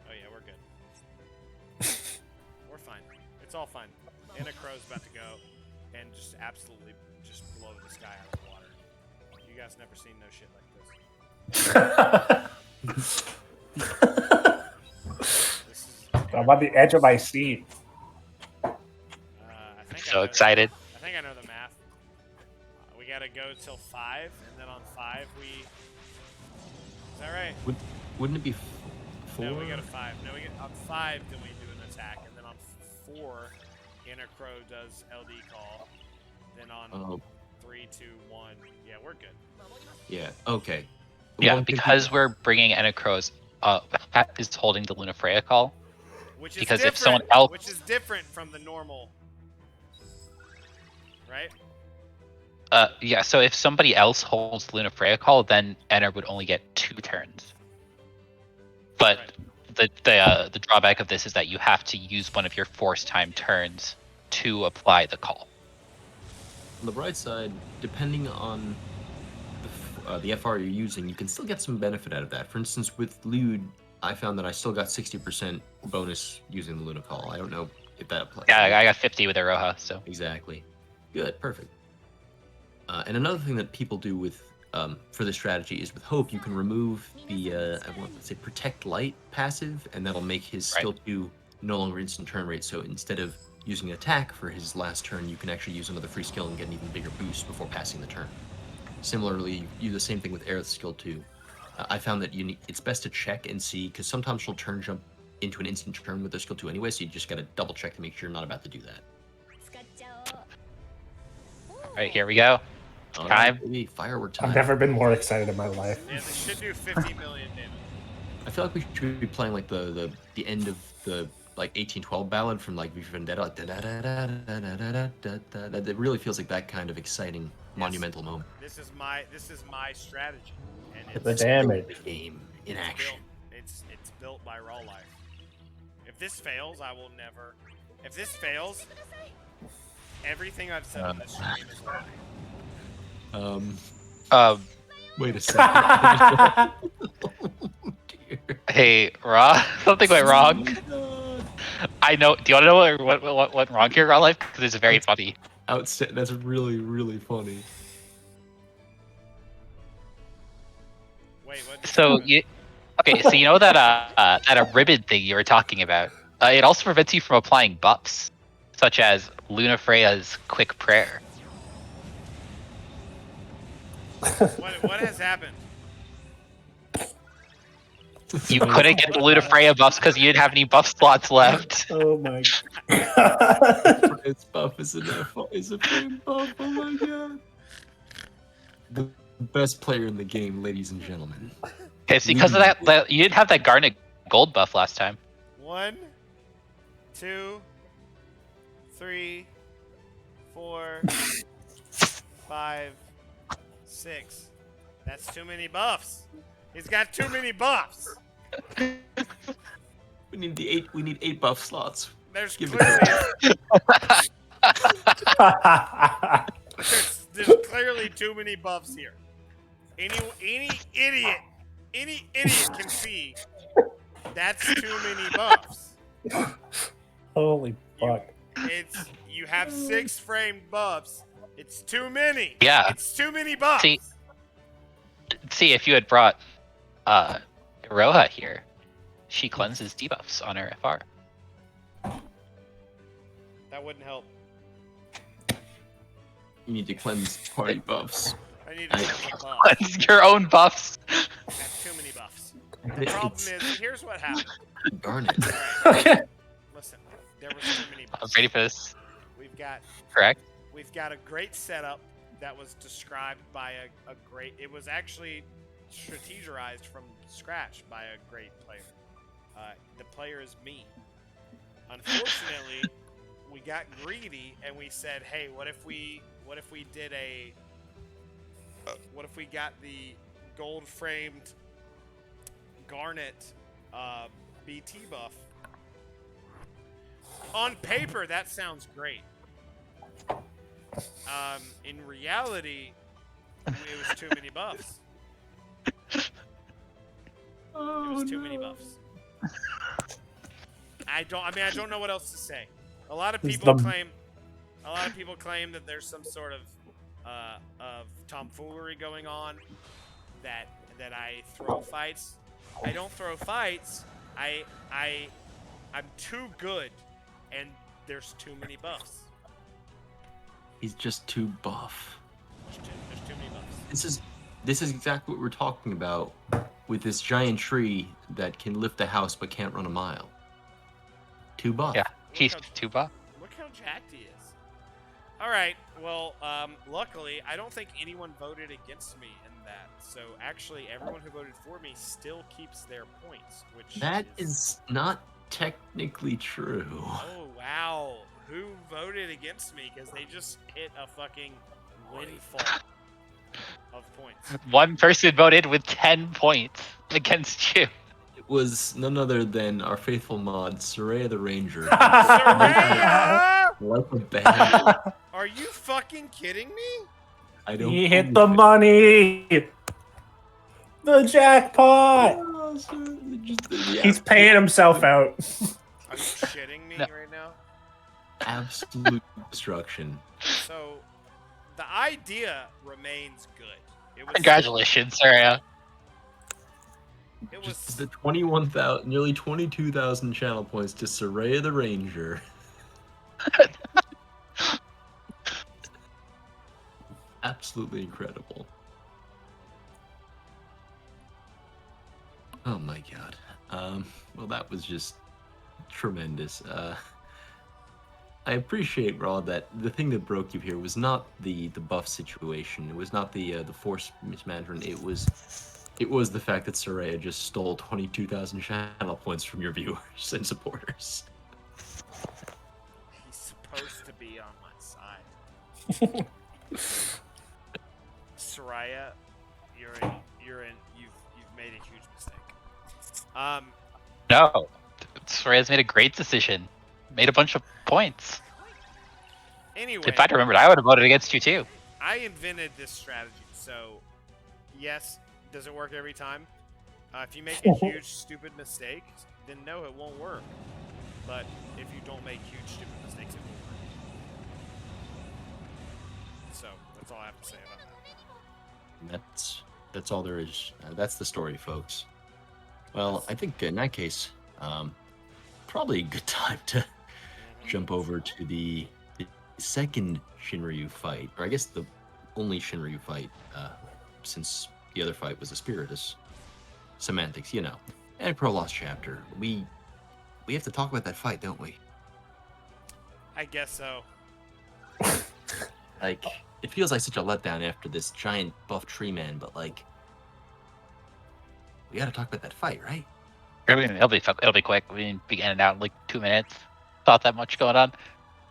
Oh yeah, we're good. We're fine. It's all fine. Anna Crow's about to go and just absolutely just blow this guy out of the water. You guys never seen no shit like this. This is, I'm on the edge of my seat. I think So excited. I think I know the math. We gotta go till 5, and then on 5 we. Is that right? Wouldn't it be 4? No, we got a 5. No, we get on 5. Then we do an attack, and then on 4, Inner Crow does LD call. Then on Oh, 3, 2, 1. Yeah, we're good. yeah. Okay. Yeah, One thing because we're bringing Enacros is holding the Luna Freya call. Which is Because different, if someone else- which is different from the normal, right? Yeah, so if somebody else holds the Luna Freya call, then Ener would only get 2 turns. But the drawback of this is that you have to use one of your force time turns to apply the call. On the bright side, depending on the FR you're using, you can still get some benefit out of that. For instance, with Lude, I found that I still got 60% bonus using the Luna Call. I don't know if that applies. Yeah, I got 50 with Aroha, so. Exactly. Good, perfect. And another thing that people do with for this strategy is with Hope, you can remove the I want to say Protect Light passive, and that'll make his skill 2 no longer instant turn rate. So instead of using attack for his last turn, you can actually use another free skill and get an even bigger boost before passing the turn. Similarly, you do the same thing with Aerith's skill 2. I found that it's best to check and see, because sometimes she'll turn jump into an instant turn with her skill 2 anyway, so you just gotta double check to make sure you're not about to do that. Alright, here we go. All Time. right, baby, firework time. I've never been more excited in my life. Yeah, this should do 50 million damage. I feel like we should be playing like the end of the like 1812 ballad from like V for Vendetta. Like, it really feels like that kind of exciting, monumental moment. This is my strategy, and The damage. The game in action. It's built by Raw Life. If this fails, I will never. If this fails, everything I've said on this stream is a lie. Wait a second. Oh, dear. Hey, Raw, something went wrong. I know. Do you want to know what went wrong here, Raw Life? Because it's very funny. That's really, really funny. Wait, what? So so you know that that ribbon thing you were talking about? It also prevents you from applying buffs, such as Luna Freya's Quick Prayer. What has happened? You couldn't get the Luna Freya buffs because you didn't have any buff slots left. Oh my god. Its buff is an F. Is a frame buff. Oh my god. The best player in the game, ladies and gentlemen. Okay, so because of that, you didn't have that Garnet gold buff last time. 1, 2, 3, 4, 5, 6. That's too many buffs. He's got too many buffs. We need 8 buff slots. There's Give it clearly there's clearly too many buffs here. Any idiot can see that's too many buffs. Holy fuck. You have 6 framed buffs. It's too many. Yeah. It's too many buffs. See, if you had brought Iroha here, she cleanses debuffs on her FR. That wouldn't help. You need to cleanse party buffs. I need to cleanse the buffs. Cleanse your own buffs. I have too many buffs. The problem is, here's what happened. Darn it. Okay. Listen, there was too many I'm buffs. ready for this. We've Correct? got a great setup that was described by a great. It was actually strategized from scratch by a great player. The player is me. Unfortunately, we got greedy and we said, "Hey, what if we did a? What if we got the gold framed Garnet BT buff? On paper, that sounds great. In reality, it was too many buffs. It was too many buffs. I don't know what else to say. A lot of people claim that there's some sort of tomfoolery going on. That I throw fights. I don't throw fights. I'm too good, and there's too many buffs. He's just too buff. There's too many buffs. This is exactly what we're talking about with this giant tree that can lift a house but can't run a mile. Too buff. Yeah, he's too buff. Look how jacked he is. All right. Well, luckily, I don't think anyone voted against me in that. So actually, everyone who voted for me still keeps their points, which is not technically true. Oh wow! Who voted against me? Because they just hit a fucking windfall of points. One person voted with 10 points against you. It was none other than our faithful mod, Soraya the Ranger. Soraya! Like a bad. Are you fucking kidding me? I don't. He hit the money. The jackpot. He's paying himself out. Are you shitting me right now? Absolute destruction. So, the idea remains good. It was Congratulations, Sarah. It was Just the 21,000, nearly 22,000 channel points to Soraya the Ranger. Absolutely incredible. Oh my god. Well, that was just tremendous. I appreciate, Raw, that the thing that broke you here was not the buff situation. It was not the force mismanagement. It was the fact that Soraya just stole 22,000 channel points from your viewers and supporters. Soraya, you've made a huge mistake. No, Soraya's made a great decision. Made a bunch of points. Anyway, If I'd remembered, I would have voted against you too. I invented this strategy, so yes, does it work every time? If you make a huge stupid mistake, then no, it won't work. But if you don't make huge stupid mistakes, it will work. So that's all I have to say about that. That's all there is. That's the story, folks. Well, I think in that case, probably a good time to jump over to the second Shinryu fight, or I guess the only Shinryu fight, since the other fight was a Spiritus. Semantics, you know. And Pro Lost Chapter. We have to talk about that fight, don't we? I guess so. Like, it feels like such a letdown after this giant buff tree man, but like, we gotta talk about that fight, right? It'll be quick. We be in and out in like 2 minutes. Not that much going on.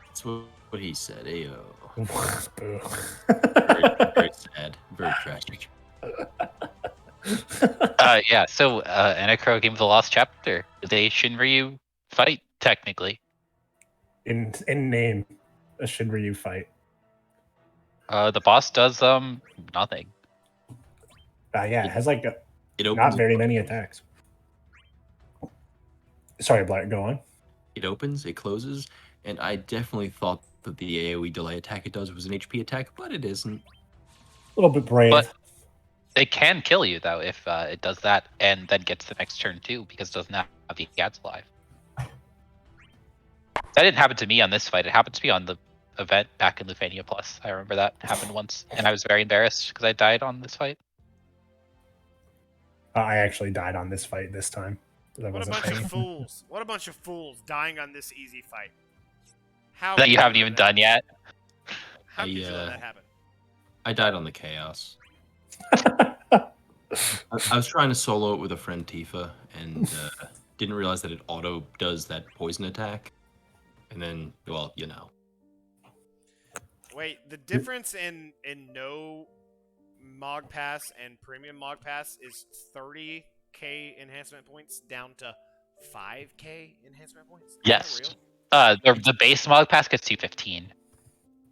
That's what he said. Ayo. Boo. Very sad. Very tragic. Yeah, so Anacro Game of the Lost Chapter. They Shinryu fight, technically. In name, a Shinryu fight. The boss does nothing. Yeah, it has like It opens. not very many attacks. Sorry, Blair, go on. It opens, it closes, and I definitely thought that the AoE delay attack it does was an HP attack, but it isn't. A little bit brave. But it can kill you though if it does that and then gets the next turn too, because it doesn't have the Gats alive. That didn't happen to me on this fight. It happened to me on the event back in Lufania Plus. I remember that happened once, and I was very embarrassed because I died on this fight. I actually died on this fight this time. What a bunch of fools! What a bunch of fools dying on this easy fight. How That you haven't even done yet. How did you let that happen? I died on the chaos. I was trying to solo it with a friend Tifa, and didn't realize that it auto does that poison attack. And then, well, you know. Wait, the difference in no Mog Pass and Premium Mog Pass is 30k enhancement points down to 5k enhancement points? Is Yes. that real? The base Mog Pass gets 215.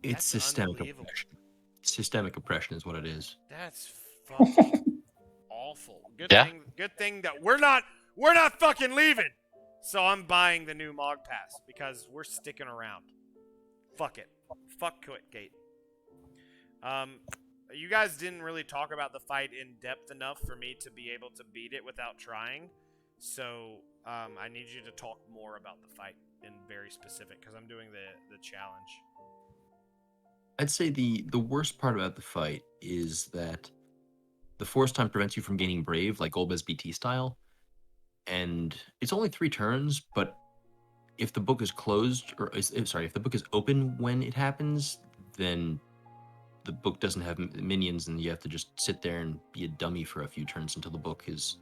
It's That's systemic unbelievable. oppression. Systemic oppression is what it is. That's fucking awful. Good thing that we're not fucking leaving. So I'm buying the new Mog Pass because we're sticking around. Fuck it. Fuck Quitgate. You guys didn't really talk about the fight in depth enough for me to be able to beat it without trying. So I need you to talk more about the fight in very specific because I'm doing the challenge. I'd say the worst part about the fight is that the force time prevents you from gaining brave, like Golbez BT style. And it's only 3 turns, but if the book is closed, if the book is open when it happens, then the book doesn't have minions, and you have to just sit there and be a dummy for a few turns until the book is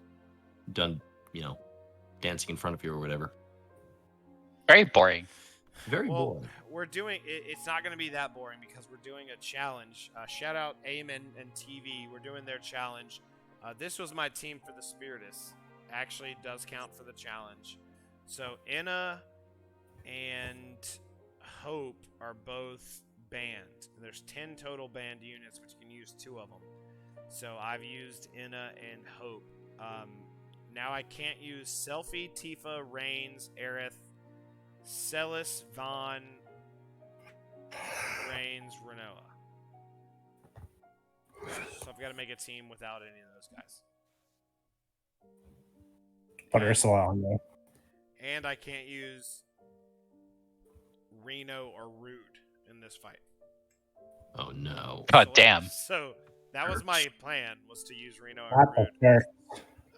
done, dancing in front of you or whatever. Very boring. Very boring. We're doing it's not going to be that boring because we're doing a challenge. Shout out Eamon and TV. We're doing their challenge. This was my team for the Spiritus. Actually does count for the challenge. So Inna and Hope are both banned. There's 10 total banned units, but you can use 2 of them. So I've used Inna and Hope. Now I can't use Selfie, Tifa, Reigns, Aerith, Celis, Vaughn, Reigns, Renoa. So I've got to make a team without any of those guys. Put Ursula on there. And I can't use Reno or Rude in this fight. Oh no. God damn. So that was my plan, was to use Reno and Not the Rude.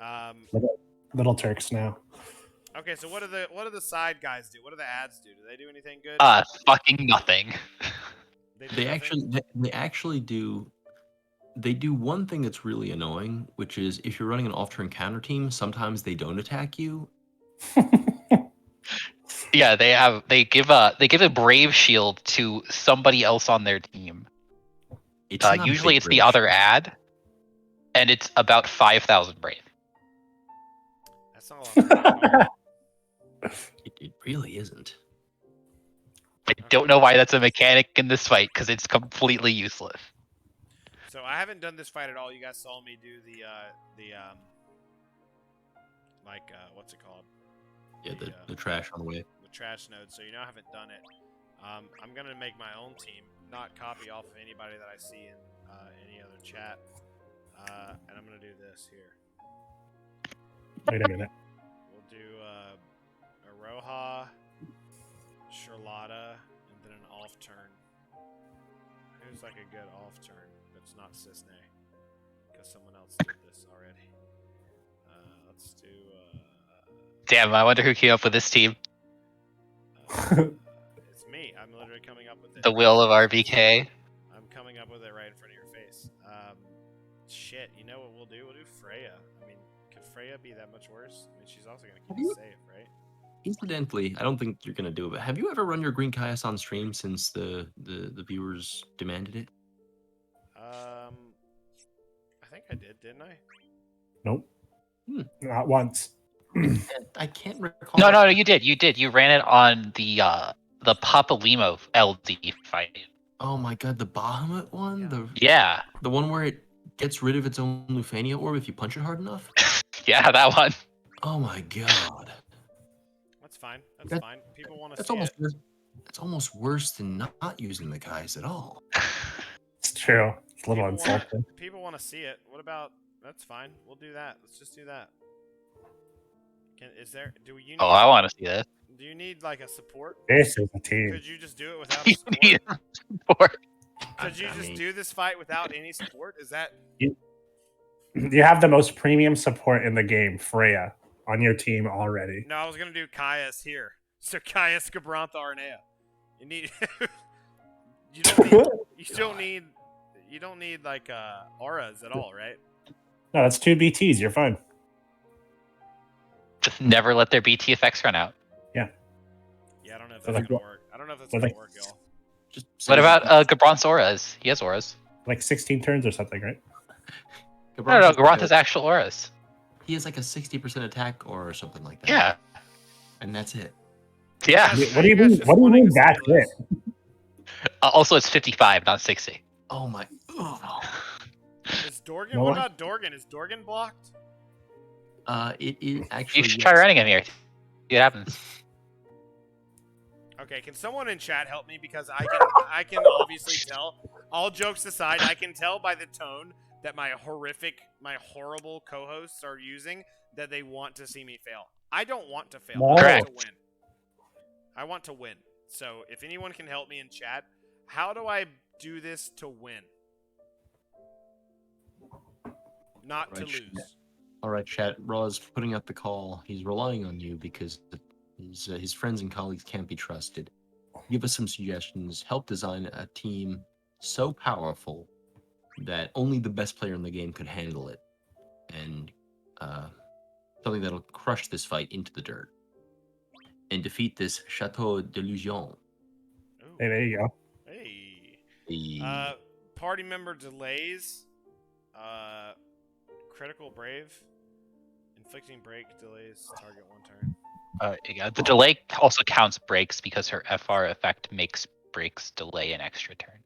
Turks. Little Turks now. Okay, so what do the side guys do? What do the ads do? Do they do anything good? Fucking nothing. They actually do. They do one thing that's really annoying, which is if you're running an off-turn counter team, sometimes they don't attack you. Yeah, they give a brave shield to somebody else on their team. It's not a Usually big it's the brave other ad, and it's about 5,000 brave. That's not a lot of brave at all. It really isn't. I don't know why that's a mechanic in this fight because it's completely useless. So I haven't done this fight at all. You guys saw me do the what's it called? Yeah, the trash on the way. The trash node. So you know I haven't done it. I'm gonna make my own team, not copy off of anybody that I see in any other chat. And I'm gonna do this here. Wait a minute. We'll do Aroha, Charlotta, and then an off turn. Who's like a good off turn that's not Cisne? Because someone else did this already. Let's do. Damn, I wonder who came up with this team. It's me. I'm literally coming up with it. The will of RBK. I'm coming up with it right in front of your face. Shit, you know what we'll do? We'll do Freya. I mean, could Freya be that much worse? I mean, she's also gonna keep us safe, right? Incidentally, I don't think you're gonna do it, but have you ever run your green Caius on stream since the viewers demanded it? I think I did, didn't I? Nope. Not once. I can't recall. No, you did. You ran it on the Papalimo LD fight. Oh my god, the Bahamut one? Yeah. The one where it gets rid of its own Lufania orb if you punch it hard enough? Yeah, that one. Oh my god. That's fine. That's fine. People want to That's see almost it. worse. That's almost worse than not using the Caius at all. It's true. It's a little People wanna- insulting. People want to see it. What about? That's fine. We'll do that. Let's just do that. Do you need? Oh, I want to see this. Do you need like a support? This is a team. Could you just do it without a You support? need support. Could you just do this fight without any support? Is that? You have the most premium support in the game, Freya, on your team already. No, I was gonna do Caius here. So Caius Gabrantha Arnea. You need. You don't need like auras at all, right? No, that's 2 BTs. You're fine. Just never let their BT effects run out. Yeah, I don't know if So that's like gonna what- work. I don't know if that's so gonna like- work, y'all. Just What about Gabrant's auras? He has auras. Like 16 turns or something, right? No, Gabrantha's actual auras. He has like a 60% attack or something like that. Yeah. And that's it. Yeah. What do you mean? What do you mean that's it? Also, it's 55, not 60. Oh my. Oh. Is Dorgan? No What one? about Dorgan? Is Dorgan blocked? It is actually. You should try running him here. See what happens. Okay, can someone in chat help me because I can obviously tell. All jokes aside, I can tell by the tone that my horrible co-hosts are using that they want to see me fail. I don't want to fail. I want Correct. to win. I want to win. So if anyone can help me in chat, how do I do this to win? Not to Right, lose. All right, chat. Raw's putting out the call. He's relying on you because his friends and colleagues can't be trusted. Give us some suggestions. Help design a team so powerful that only the best player in the game could handle it, and something that'll crush this fight into the dirt and defeat this Chateau d'Illusion. Ooh. Hey, there you go. Hey. The Party member delays. Critical brave. Inflicting break delays target one turn. Yeah, the delay also counts breaks because her FR effect makes breaks delay an extra turn.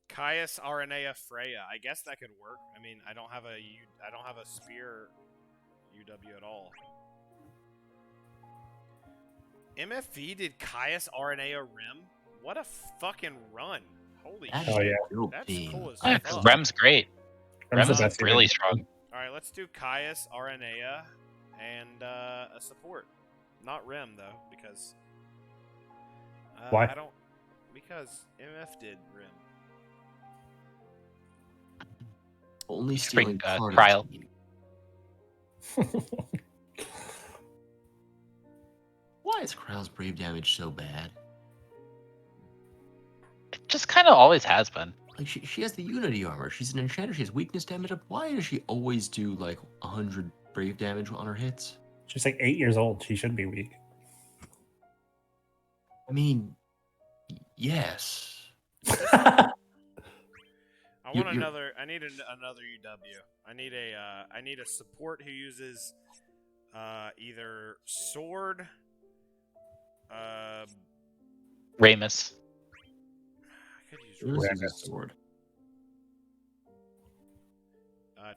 Caius Aranea Freya. I guess that could work. I mean, I don't have a spear UW at all. MFV did Caius Aranea Rim? What a fucking run. Holy That shit. Oh, yeah. real That's team. cool as Yeah, 'cause fuck. Rem's great. Rem's Rem's the best really unit. strong. Alright, let's do Caius Aranea and a support. Not Rim though, because Why? I don't because MF did Rim. Only Spring, stealing part of the trial. team. Why is Krau's brave damage so bad? It just kind of always has been. Like she has the Unity armor. She's an enchanter. She has weakness damage up. Why does she always do like 100 brave damage on her hits? She's like 8 years old. She should be weak. I mean, yes. I want You're- another. I need another UW. I need a support who uses either sword. Ramus. I could use. This is a Rabbits. sword.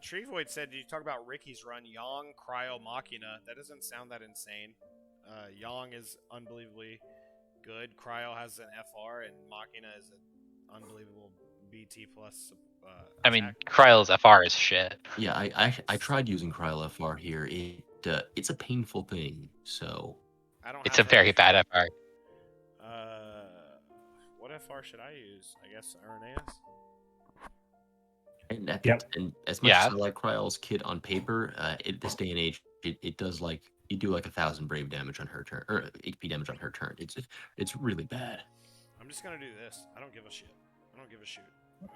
Tree Void said, "Did you talk about Ricky's run? Yang, Cryo, Machina. That doesn't sound that insane. Yang is unbelievably good. Cryo has an FR, and Machina is an unbelievable BT plus. I mean, attack. Kryle's FR is shit. Yeah, I tried using Kryl FR here. It's a painful thing. So I don't. It's have a very bad FR. What FR should I use? I guess Irenaeus. and Yep. and as much Yeah. as I like Kryl's kit on paper, at this day and age, it does like you do like 1,000 brave damage on her turn or HP damage on her turn. It's really bad. I'm just gonna do this. I don't give a shit. I don't give a shoot.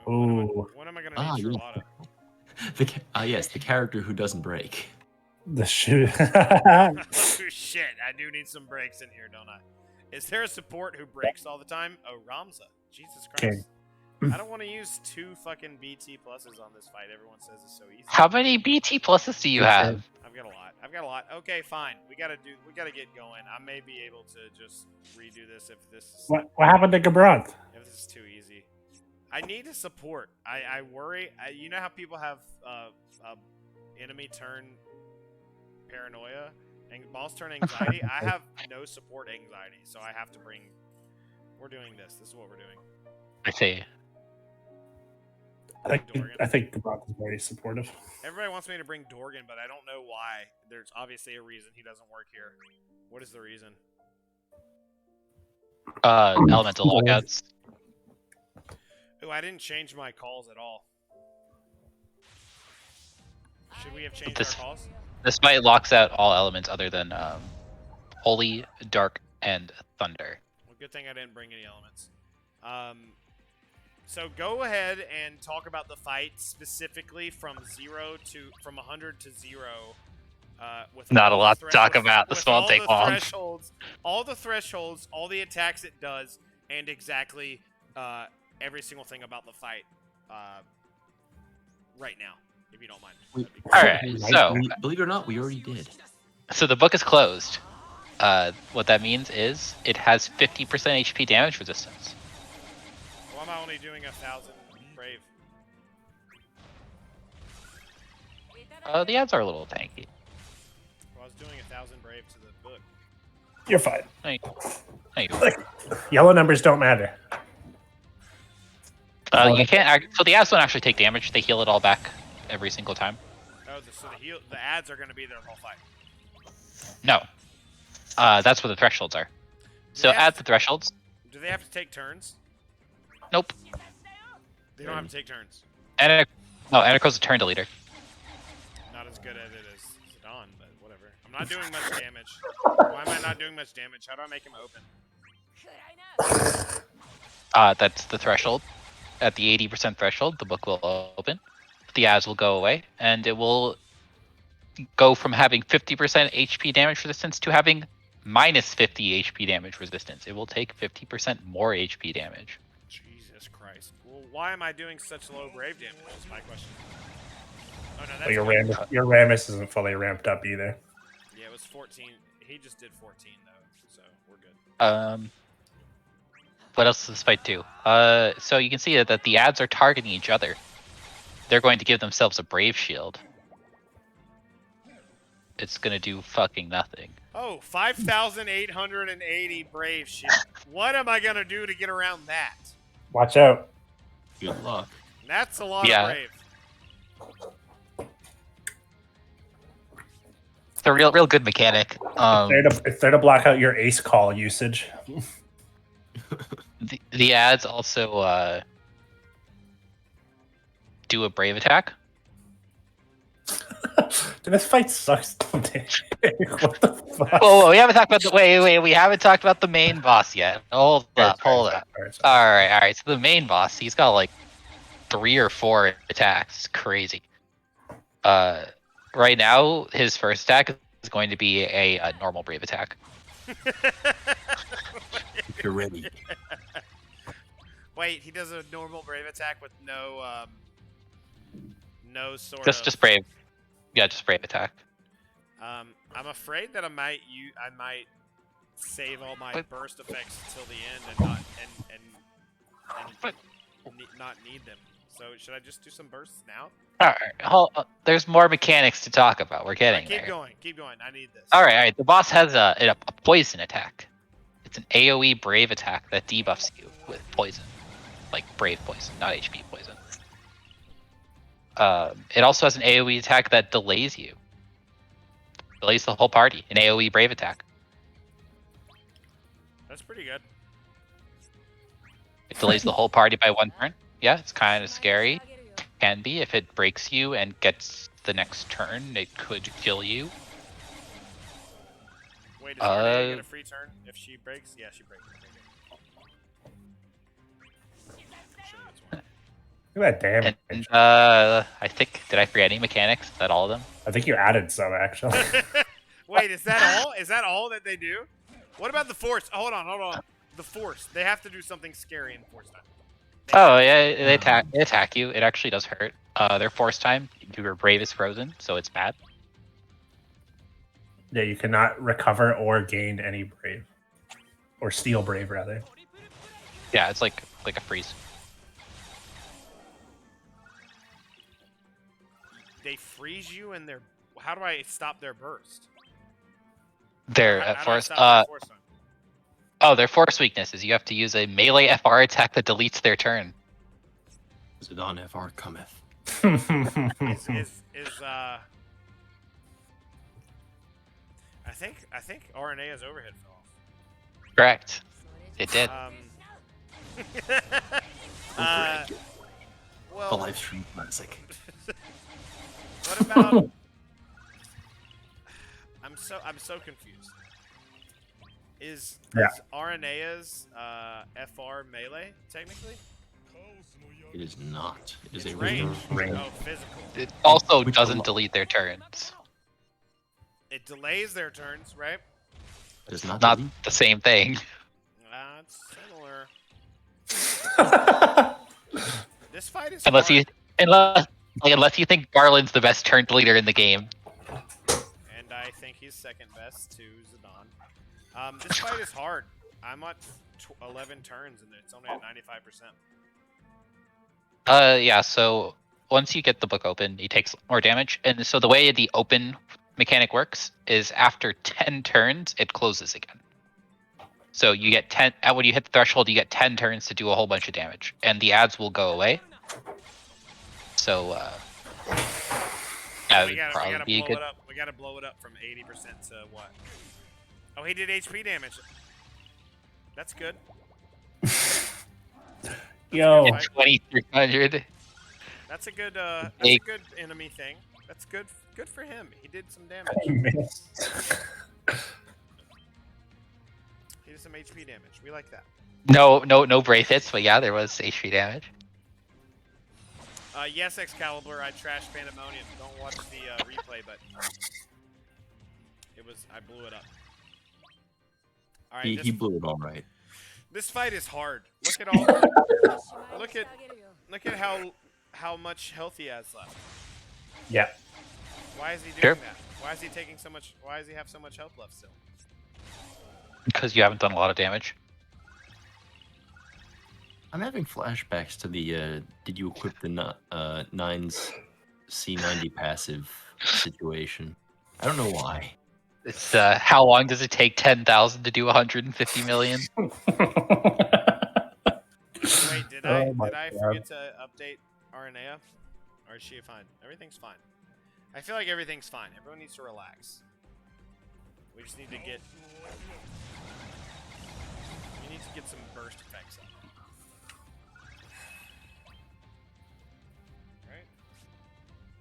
Ooh. When am I gonna Ah, need yeah. Charlotta? Yes, the character who doesn't break. The shoe. Oh, shit, I do need some breaks in here, don't I? Is there a support who breaks all the time? Oh, Ramza. Jesus Christ. I don't want to use 2 fucking BT pluses on this fight. Everyone says it's so easy. How many BT pluses do you have? I've got a lot. I've got a lot. Okay, fine. We gotta get going. I may be able to just redo this if this is What happened to Gabranth? if this is too easy. I need a support. I worry. You know how people have enemy turn paranoia and boss turn anxiety? I have no support anxiety, so I have to bring. We're doing this. This is what we're doing. I see. I think Gabranth is very supportive. Everybody wants me to bring Dorgan, but I don't know why. There's obviously a reason he doesn't work here. What is the reason? Elemental lockouts. Oh, I didn't change my calls at all. Should we have changed This- our calls? This fight locks out all elements other than Holy, Dark, and Thunder. Well, good thing I didn't bring any elements. So go ahead and talk about the fight specifically from 100 to 0. With Not all a lot the to talk about. This with won't all take the long. thresholds, all the attacks it does, and exactly every single thing about the fight right now, if you don't mind. That'd be great. Alright, so Believe it or not, we already did. so the book is closed. What that means is it has 50% HP damage resistance. Why am I only doing 1,000 brave? The ads are a little tanky. Well, I was doing 1,000 brave to the book. You're fine. Thank you. Like, yellow numbers don't matter. You can't. So the ads don't actually take damage. They heal it all back every single time. Oh, so the ads are going to be there the whole fight. No. That's what the thresholds are. So Yeah. at the thresholds. Do they have to take turns? Nope. They don't have to take turns. Anarcho's a turn deleter. Not as good at it as Zidane, but whatever. I'm not doing much damage. Why am I not doing much damage? How do I make him open? That's the threshold. At the 80% threshold, the book will open. The ads will go away, and it will go from having 50% HP damage resistance to having minus 50 HP damage resistance. It will take 50% more HP damage. Jesus Christ. Well, why am I doing such low brave damage? That's my question. Oh, no, that's But good. your Ramus isn't fully ramped up either. Yeah, it was 14. He just did 14, though, so we're good. What else does this fight do? So you can see that the ads are targeting each other. They're going to give themselves a brave shield. It's gonna do fucking nothing. Oh, 5,880 brave shit. What am I going to do to get around that? Watch out. Good luck. That's a lot Yeah. of brave. It's a real good mechanic. It's there to block out your ace call usage. The ads also do a brave attack. Dude, this fight sucks. What the fuck? Whoa, we haven't talked about we haven't talked about the main boss yet. Hold up. All right. So the main boss, he's got like 3 or 4 attacks. It's crazy. Right now, his first attack is is going to be a normal brave attack. If you're ready. Wait, he does a normal brave attack with no sort of. Just brave. Yeah, just brave attack. I'm afraid that I might save all my burst effects until the end and not need them. So should I just do some bursts now? Alright, there's more mechanics to talk about. We're getting keep there. Keep going. I need this. Alright, the boss has a poison attack. It's an AoE brave attack that debuffs you with poison. Like brave poison, not HP poison. It also has an AoE attack that delays you. Delays the whole party. An AoE brave attack. That's pretty good. It delays the whole party by 1 turn. Yeah, it's kind of scary. Can be if it breaks you and gets the next turn, it could kill you. Wait, does Arne get a free turn if she breaks? Yeah, she breaks. Look at that damage. And I think, did I forget any mechanics? Is that all of them? I think you added some, actually. Wait, is that all? Is that all that they do? What about the force? Oh, hold on. The force. They have to do something scary in force time. Oh yeah, they attack you. It actually does hurt. Their force time, your brave is frozen, so it's bad. Yeah, you cannot recover or gain any brave. Or steal brave, rather. Yeah, it's like a freeze. They freeze you and they're... How do I stop their burst? Their force... Oh, their force weakness is you have to use a melee FR attack that deletes their turn. Zidane FR cometh. I think RNA's overhead fell off. Correct. It did. Well, the Lifestream classic. What about? I'm so confused. Is RNA's FR melee technically? It is not. It is It's a range. range. Oh, physical. It also doesn't delete their turns. It delays their turns, right? It is not the same thing. It's similar. This fight is Unless hard. unless you think Garland's the best turn deleter in the game. And I think he's second best to Zidane. This fight is hard. I'm at 11 turns and it's only at 95%. Yeah, so once you get the book open, he takes more damage. And so the way the open mechanic works is after 10 turns, it closes again. So you get 10, when you hit the threshold, you get 10 turns to do a whole bunch of damage. And the ads will go away. So, that would probably be good. We gotta blow it up from 80% to what? Oh, he did HP damage. That's good. Yo. 2300. That's a good enemy thing. That's good for him. He did some damage. He did some HP damage. We like that. No brave hits, but yeah, there was HP damage. Yes, Excalibur, I trashed Pandemonium. Don't watch the replay, but I blew it up. All right, he blew it all right. This fight is hard. Look at look at how much health he has left. Yeah. Why is he doing that? Why is he taking so much? Why does he have so much health left still? Because you haven't done a lot of damage. I'm having flashbacks to the did you equip the Nine's C90 passive situation. I don't know why. It's how long does it take 10,000 to do 150 million? Wait, did I forget to update Aranea? Or is she fine? Everything's fine. I feel like everything's fine. Everyone needs to relax. We just need to get... We need to get some burst effects up. Right?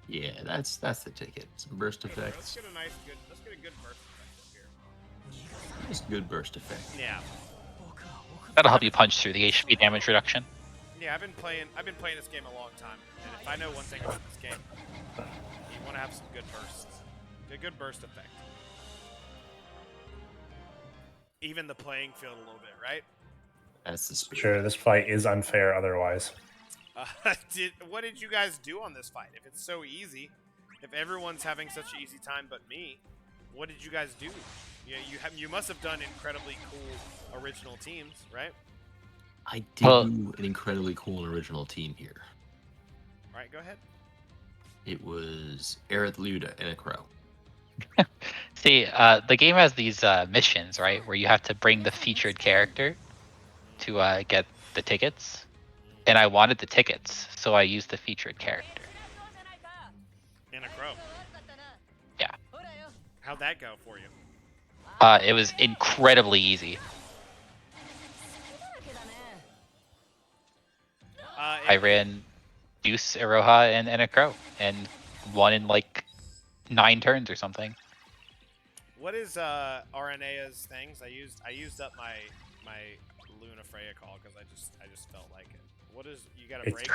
Yeah, that's the ticket. Some burst effects. Let's get a good burst effect up here. Just good burst effect. Yeah. That'll help you punch through the HP damage reduction. Yeah, I've been playing this game a long time, and if I know one thing about this game, you want to have some good bursts. A good burst effect. even the playing field a little bit, right? That's the spirit. Sure, this fight is unfair otherwise. What did you guys do on this fight? If it's so easy, if everyone's having such an easy time but me, what did you guys do? You must have done incredibly cool original teams, right? I did do an incredibly cool and original team here. All right, go ahead. It was Aerith Luda and a crow. See, the game has these missions, right, where you have to bring the featured character to get the tickets, and I wanted the tickets, so I used the featured character. And a crow. Yeah. How'd that go for you? It was incredibly easy. I ran Deuce, Iroha, and a crow, and won in like 9 turns or something. What is RNA's things? I used up my Luna Freya call because I just felt like it. What is you got to break?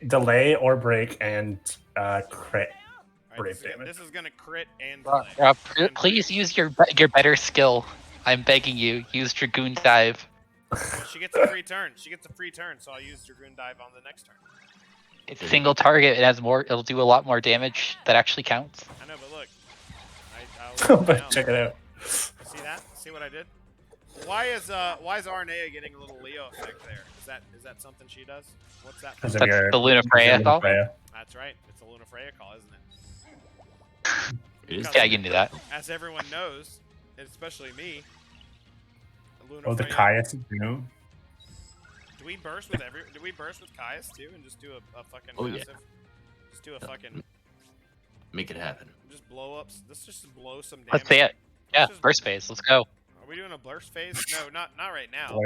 Delay or break and crit. Right, Brave damage. this is gonna crit and delay. Please use your better skill. I'm begging you. Use Dragoon Dive. She gets a free turn. She gets a free turn, so I'll use Dragoon Dive on the next turn. It's single target. It has more. It'll do a lot more damage. That actually counts. I know, but look. I'll But check it out. See that? See what I did? Why is RNA getting a little Leo effect there? Is that something she does? What's that? Because That's the Luna Freya call. That's right. It's a Luna Freya call, isn't it? It is. Yeah, I can do that. As everyone knows, especially me. Luna Oh, the Freya, Caius is new. Do we burst with Caius too, and just do a fucking massive? Just do a fucking. Make it happen. Just blow up. Let's just blow some damage. Let's see it. Yeah, burst phase. Let's go. Are we doing a burst phase? No, not right now.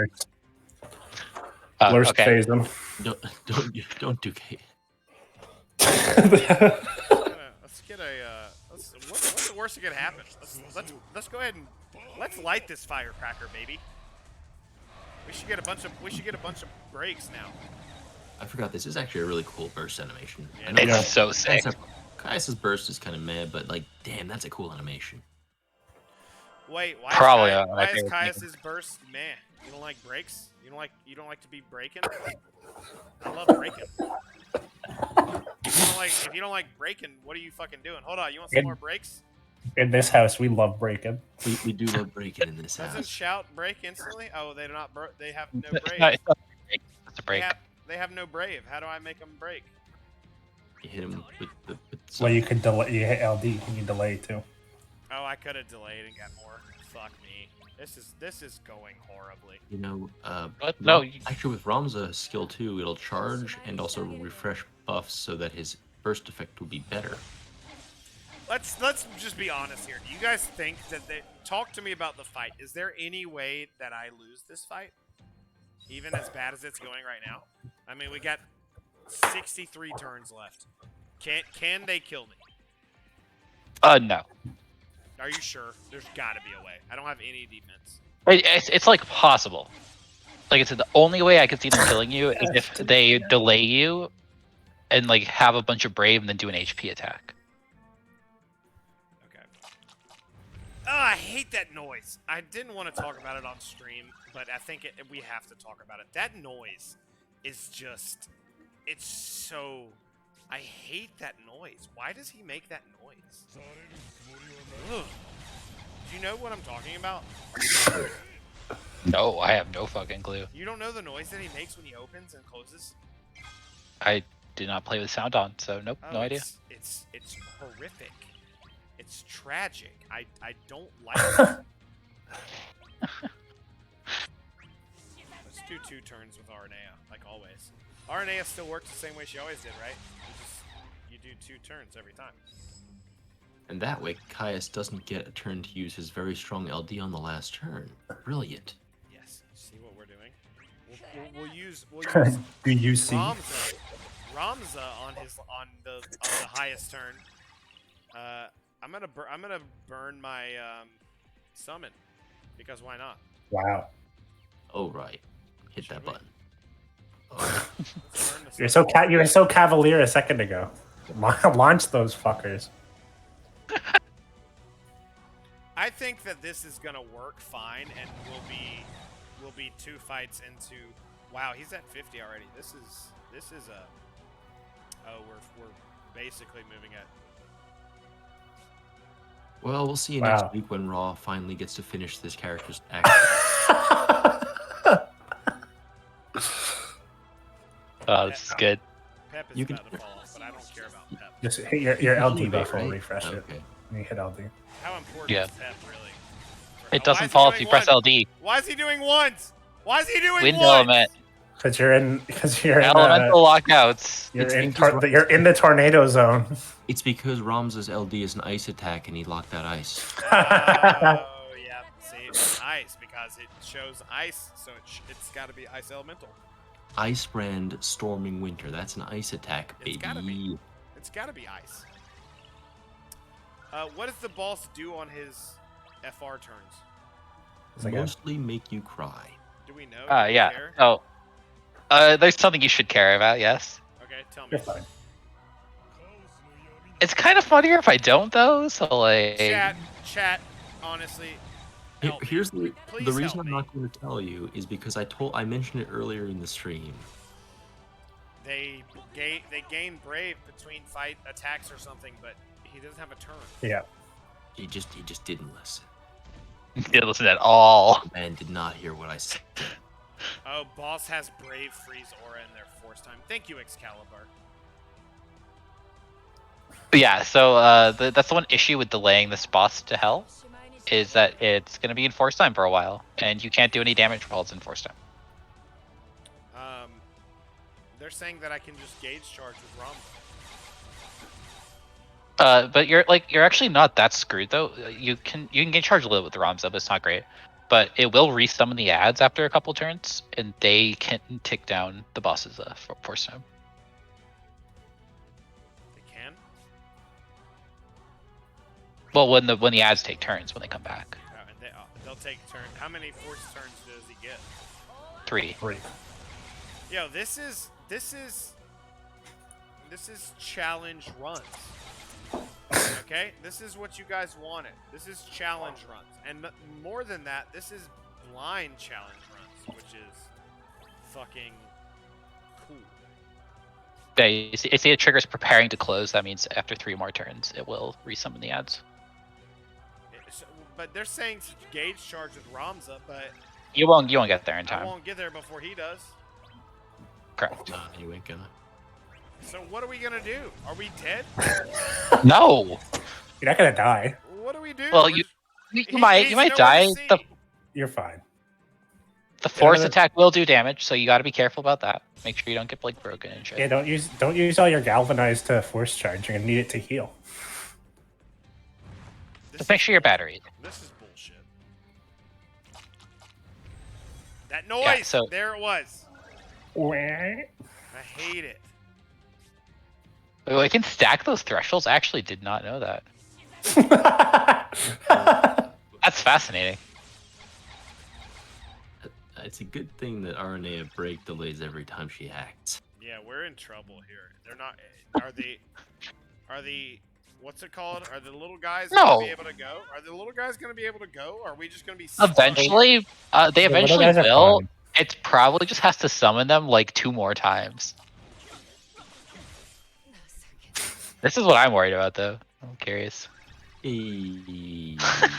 Blurst Okay. phase them. Don't do Kate. Let's get a. What's the worst that could happen? Let's go ahead and let's light this firecracker, baby. We should get a bunch of breaks now. I forgot this is actually a really cool burst animation. Yeah. I know It's so sick. Caius's burst is kind of meh, but like, damn, that's a cool animation. Wait, why Probably is, my why is favorite Caius's burst man? You don't like breaks? You don't like to be breaking? I love breaking. If you don't like breaking, what are you fucking doing? Hold on, you want some more breaks? In this house, we love breaking. We do love breaking in this Doesn't house. shout break instantly? Oh, they're not. They have no It's brave. not a break. It's a break. They have no brave. How do I make them break? You hit him with the. Well, you could delay. You hit LD. You can delay too. Oh, I could have delayed and got more. Fuck me. This is going horribly. You know, No, actually with Ramza's skill too, it'll charge and also refresh buffs so that his burst effect will be better. Let's just be honest here. Do you guys think that talk to me about the fight? Is there any way that I lose this fight? Even as bad as it's going right now? I mean, we got 63 turns left. Can they kill me? No. Are you sure? There's got to be a way. I don't have any defense. It's like possible. Like I said, the only way I could see them killing you is if they delay you and like have a bunch of brave and then do an HP attack. Okay. Oh, I hate that noise. I didn't want to talk about it on stream, but I think we have to talk about it. That noise is just... It's so... I hate that noise. Why does he make that noise? Ugh. Do you know what I'm talking about? No, I have no fucking clue. You don't know the noise that he makes when he opens and closes? I did not play with sound on, so nope, Oh, no idea. It's horrific. It's tragic. I don't like it. Let's do 2 turns with Arnea, like always. Arnea still works the same way she always did, right? You do 2 turns every time. And that way, Caius doesn't get a turn to use his very strong LD on the last turn. Brilliant. Yes. See what we're doing? We'll use Do you see? Ramza on the highest turn. I'm gonna burn my summon because why not? Wow. Oh right, hit that Should we? button. Let's burn the You summon. were so cavalier a second ago. Launch those fuckers. think that this is gonna work fine, and will be 2 fights into. Wow, he's at 50 already. This is a. Oh, we're basically moving at. Well, we'll see you Wow. next week when Raw finally gets to finish this character's act. Oh, this is good. Pep is You can- about to fall off, but I don't care about Pep. Just hit your LD Right, buff will right? refresh it. Okay. And you hit LD. How important Yeah. is Pep really? It Why doesn't is he fall if doing you press one? LD. Why is he doing ones? Why is he doing Wind ones? element. Because you're in Elemental lockouts. you're It's in because- you're in the tornado zone. It's because Ramza's LD is an ice attack and he locked that ice. Oh, yeah. See, it's ice because it shows ice, so it's got to be ice elemental. Ice Brand Storming Winter. That's an ice attack, baby. It's gotta be. It's got to be ice. What does the boss do on his FR turns? It's like Mostly make you cry. Do we know? Do we Yeah. care? Oh. There's something you should care about, yes. Okay, tell me. you're fine. It's kind of funnier if I don't, though, so, like... Chat, honestly. help me. Here's the Please reason help I'm me. not going to tell you is because I mentioned it earlier in the stream. They gain brave between fight attacks or something, but he doesn't have a turn. Yeah. He just didn't listen. Didn't listen at all. The man did not hear what I said. Oh, boss has brave freeze aura in their force time. Thank you, Excalibur. But yeah, so that's the one issue with delaying this boss to hell, is that it's going to be in force time for a while, and you can't do any damage while it's in force time. They're saying that I can just gauge charge with Rom. But you're actually not that screwed though. You can get charged a little with the ROMs up. It's not great, but it will resummon the ads after a couple turns, and they can tick down the boss's force time. They can? Well, when the ads take turns when they come back. Oh, and they'll take turn. How many force turns does he get? 3. Yo, this is challenge runs. Okay, this is what you guys wanted. This is challenge runs, and more than that, this is blind challenge runs, which is fucking cool. Yeah, you see it triggers preparing to close. That means after 3 more turns, it will resummon the ads. But they're saying to gauge charge with Ramza, but You won't get there in I time. won't get there before he does. Correct. You ain't gonna. So what are we gonna do? Are we dead? No. You're not gonna die. What do we do? Well, We're- you might he's nowhere to die. see. You're fine. The force another- attack will do damage, so you got to be careful about that. Make sure you don't get like broken and shit. Yeah, don't use all your galvanized to force charge. You're gonna need it to heal. This Just make is- sure your battery. This is bullshit. That noise! so- There it was. I hate it. Oh, I can stack those thresholds. I actually did not know that. That's fascinating. It's a good thing that RNA break delays every time she acts. Yeah, we're in trouble here. They're not. Are the what's it called? Are the little guys No. gonna be able to go? Are the little guys gonna be able to go? Or are we just gonna be stuck? Eventually, they The little eventually guys are will. fine. It probably just has to summon them like 2 more times. This is what I'm worried about, though. I'm curious.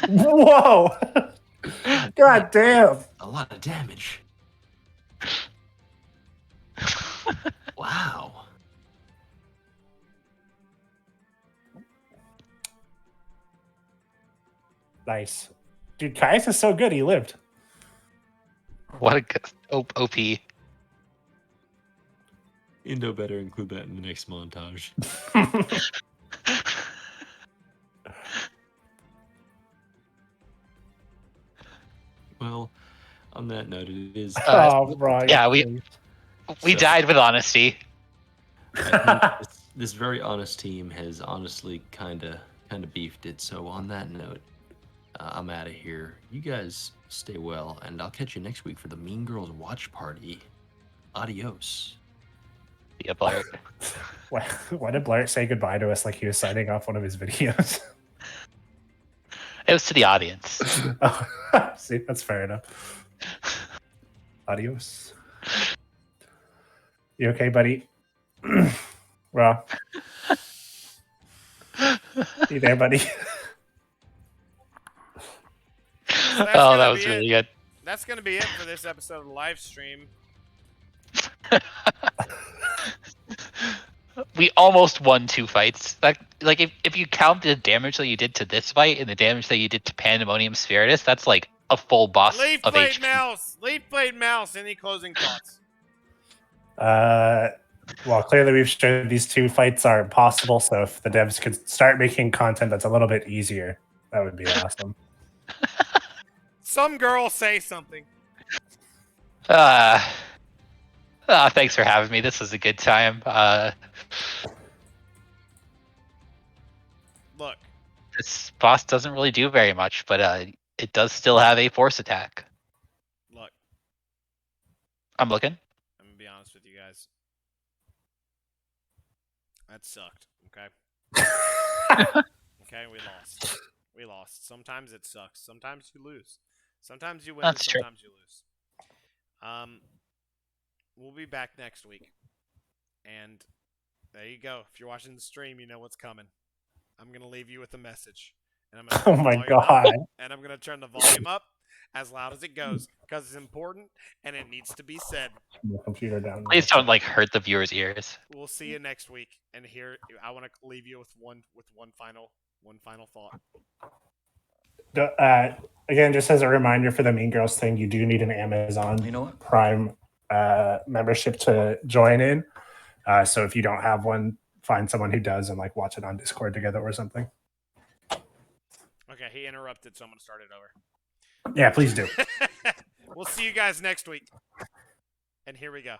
Whoa! God damn! A lot of damage. Wow. Nice, dude. Caius is so good. He lived. What a good OP. Indo better include that in the next montage. Well, on that note, it is. Oh, right. yeah, we So- died with honesty. I think this very honest team has honestly kind of beefed it. So on that note, I'm out of here. You guys stay well, and I'll catch you next week for the Mean Girls watch party. Adios. Yeah, Bl'Art. Why did Bl'Art say goodbye to us like he was signing off one of his videos? It was to the audience. Oh, see, that's fair enough. Adios. You okay, buddy? Well, you there, buddy? Oh, that was really good. That's gonna be it for this episode of Livestream. We almost won 2 fights. Like if you count the damage that you did to this fight and the damage that you did to Pandemonium Spiritus, that's like a full boss Leaf of Blade HP. Mouse! Leaf Blade Mouse! Any closing thoughts? Well, clearly we've shown these 2 fights are possible, so if the devs could start making content that's a little bit easier, that would be awesome. Some girl say something. Thanks for having me. This was a good time. Look. This boss doesn't really do very much, but it does still have a force attack. Look. I'm looking. I'm gonna be honest with you guys. That sucked. Okay. Okay, we lost. We lost. Sometimes it sucks. Sometimes you lose. Sometimes you win. That's true. Sometimes you lose. We'll be back next week. And there you go. If you're watching the stream, you know what's coming. I'm going to leave you with a message. And I'm gonna Oh my god. And I'm going to turn the volume up as loud as it goes because it's important and it needs to be said. The computer down. Please don't like hurt the viewers' ears. We'll see you next week. And here I want to leave you with one final thought. Again, just as a reminder for the Mean Girls thing, you do need an Amazon Prime membership to join in. So if you don't have one, find someone who does and like watch it on Discord together or something. Okay, he interrupted, so I'm gonna start it over. Yeah, please do. We'll see you guys next week. And here we go.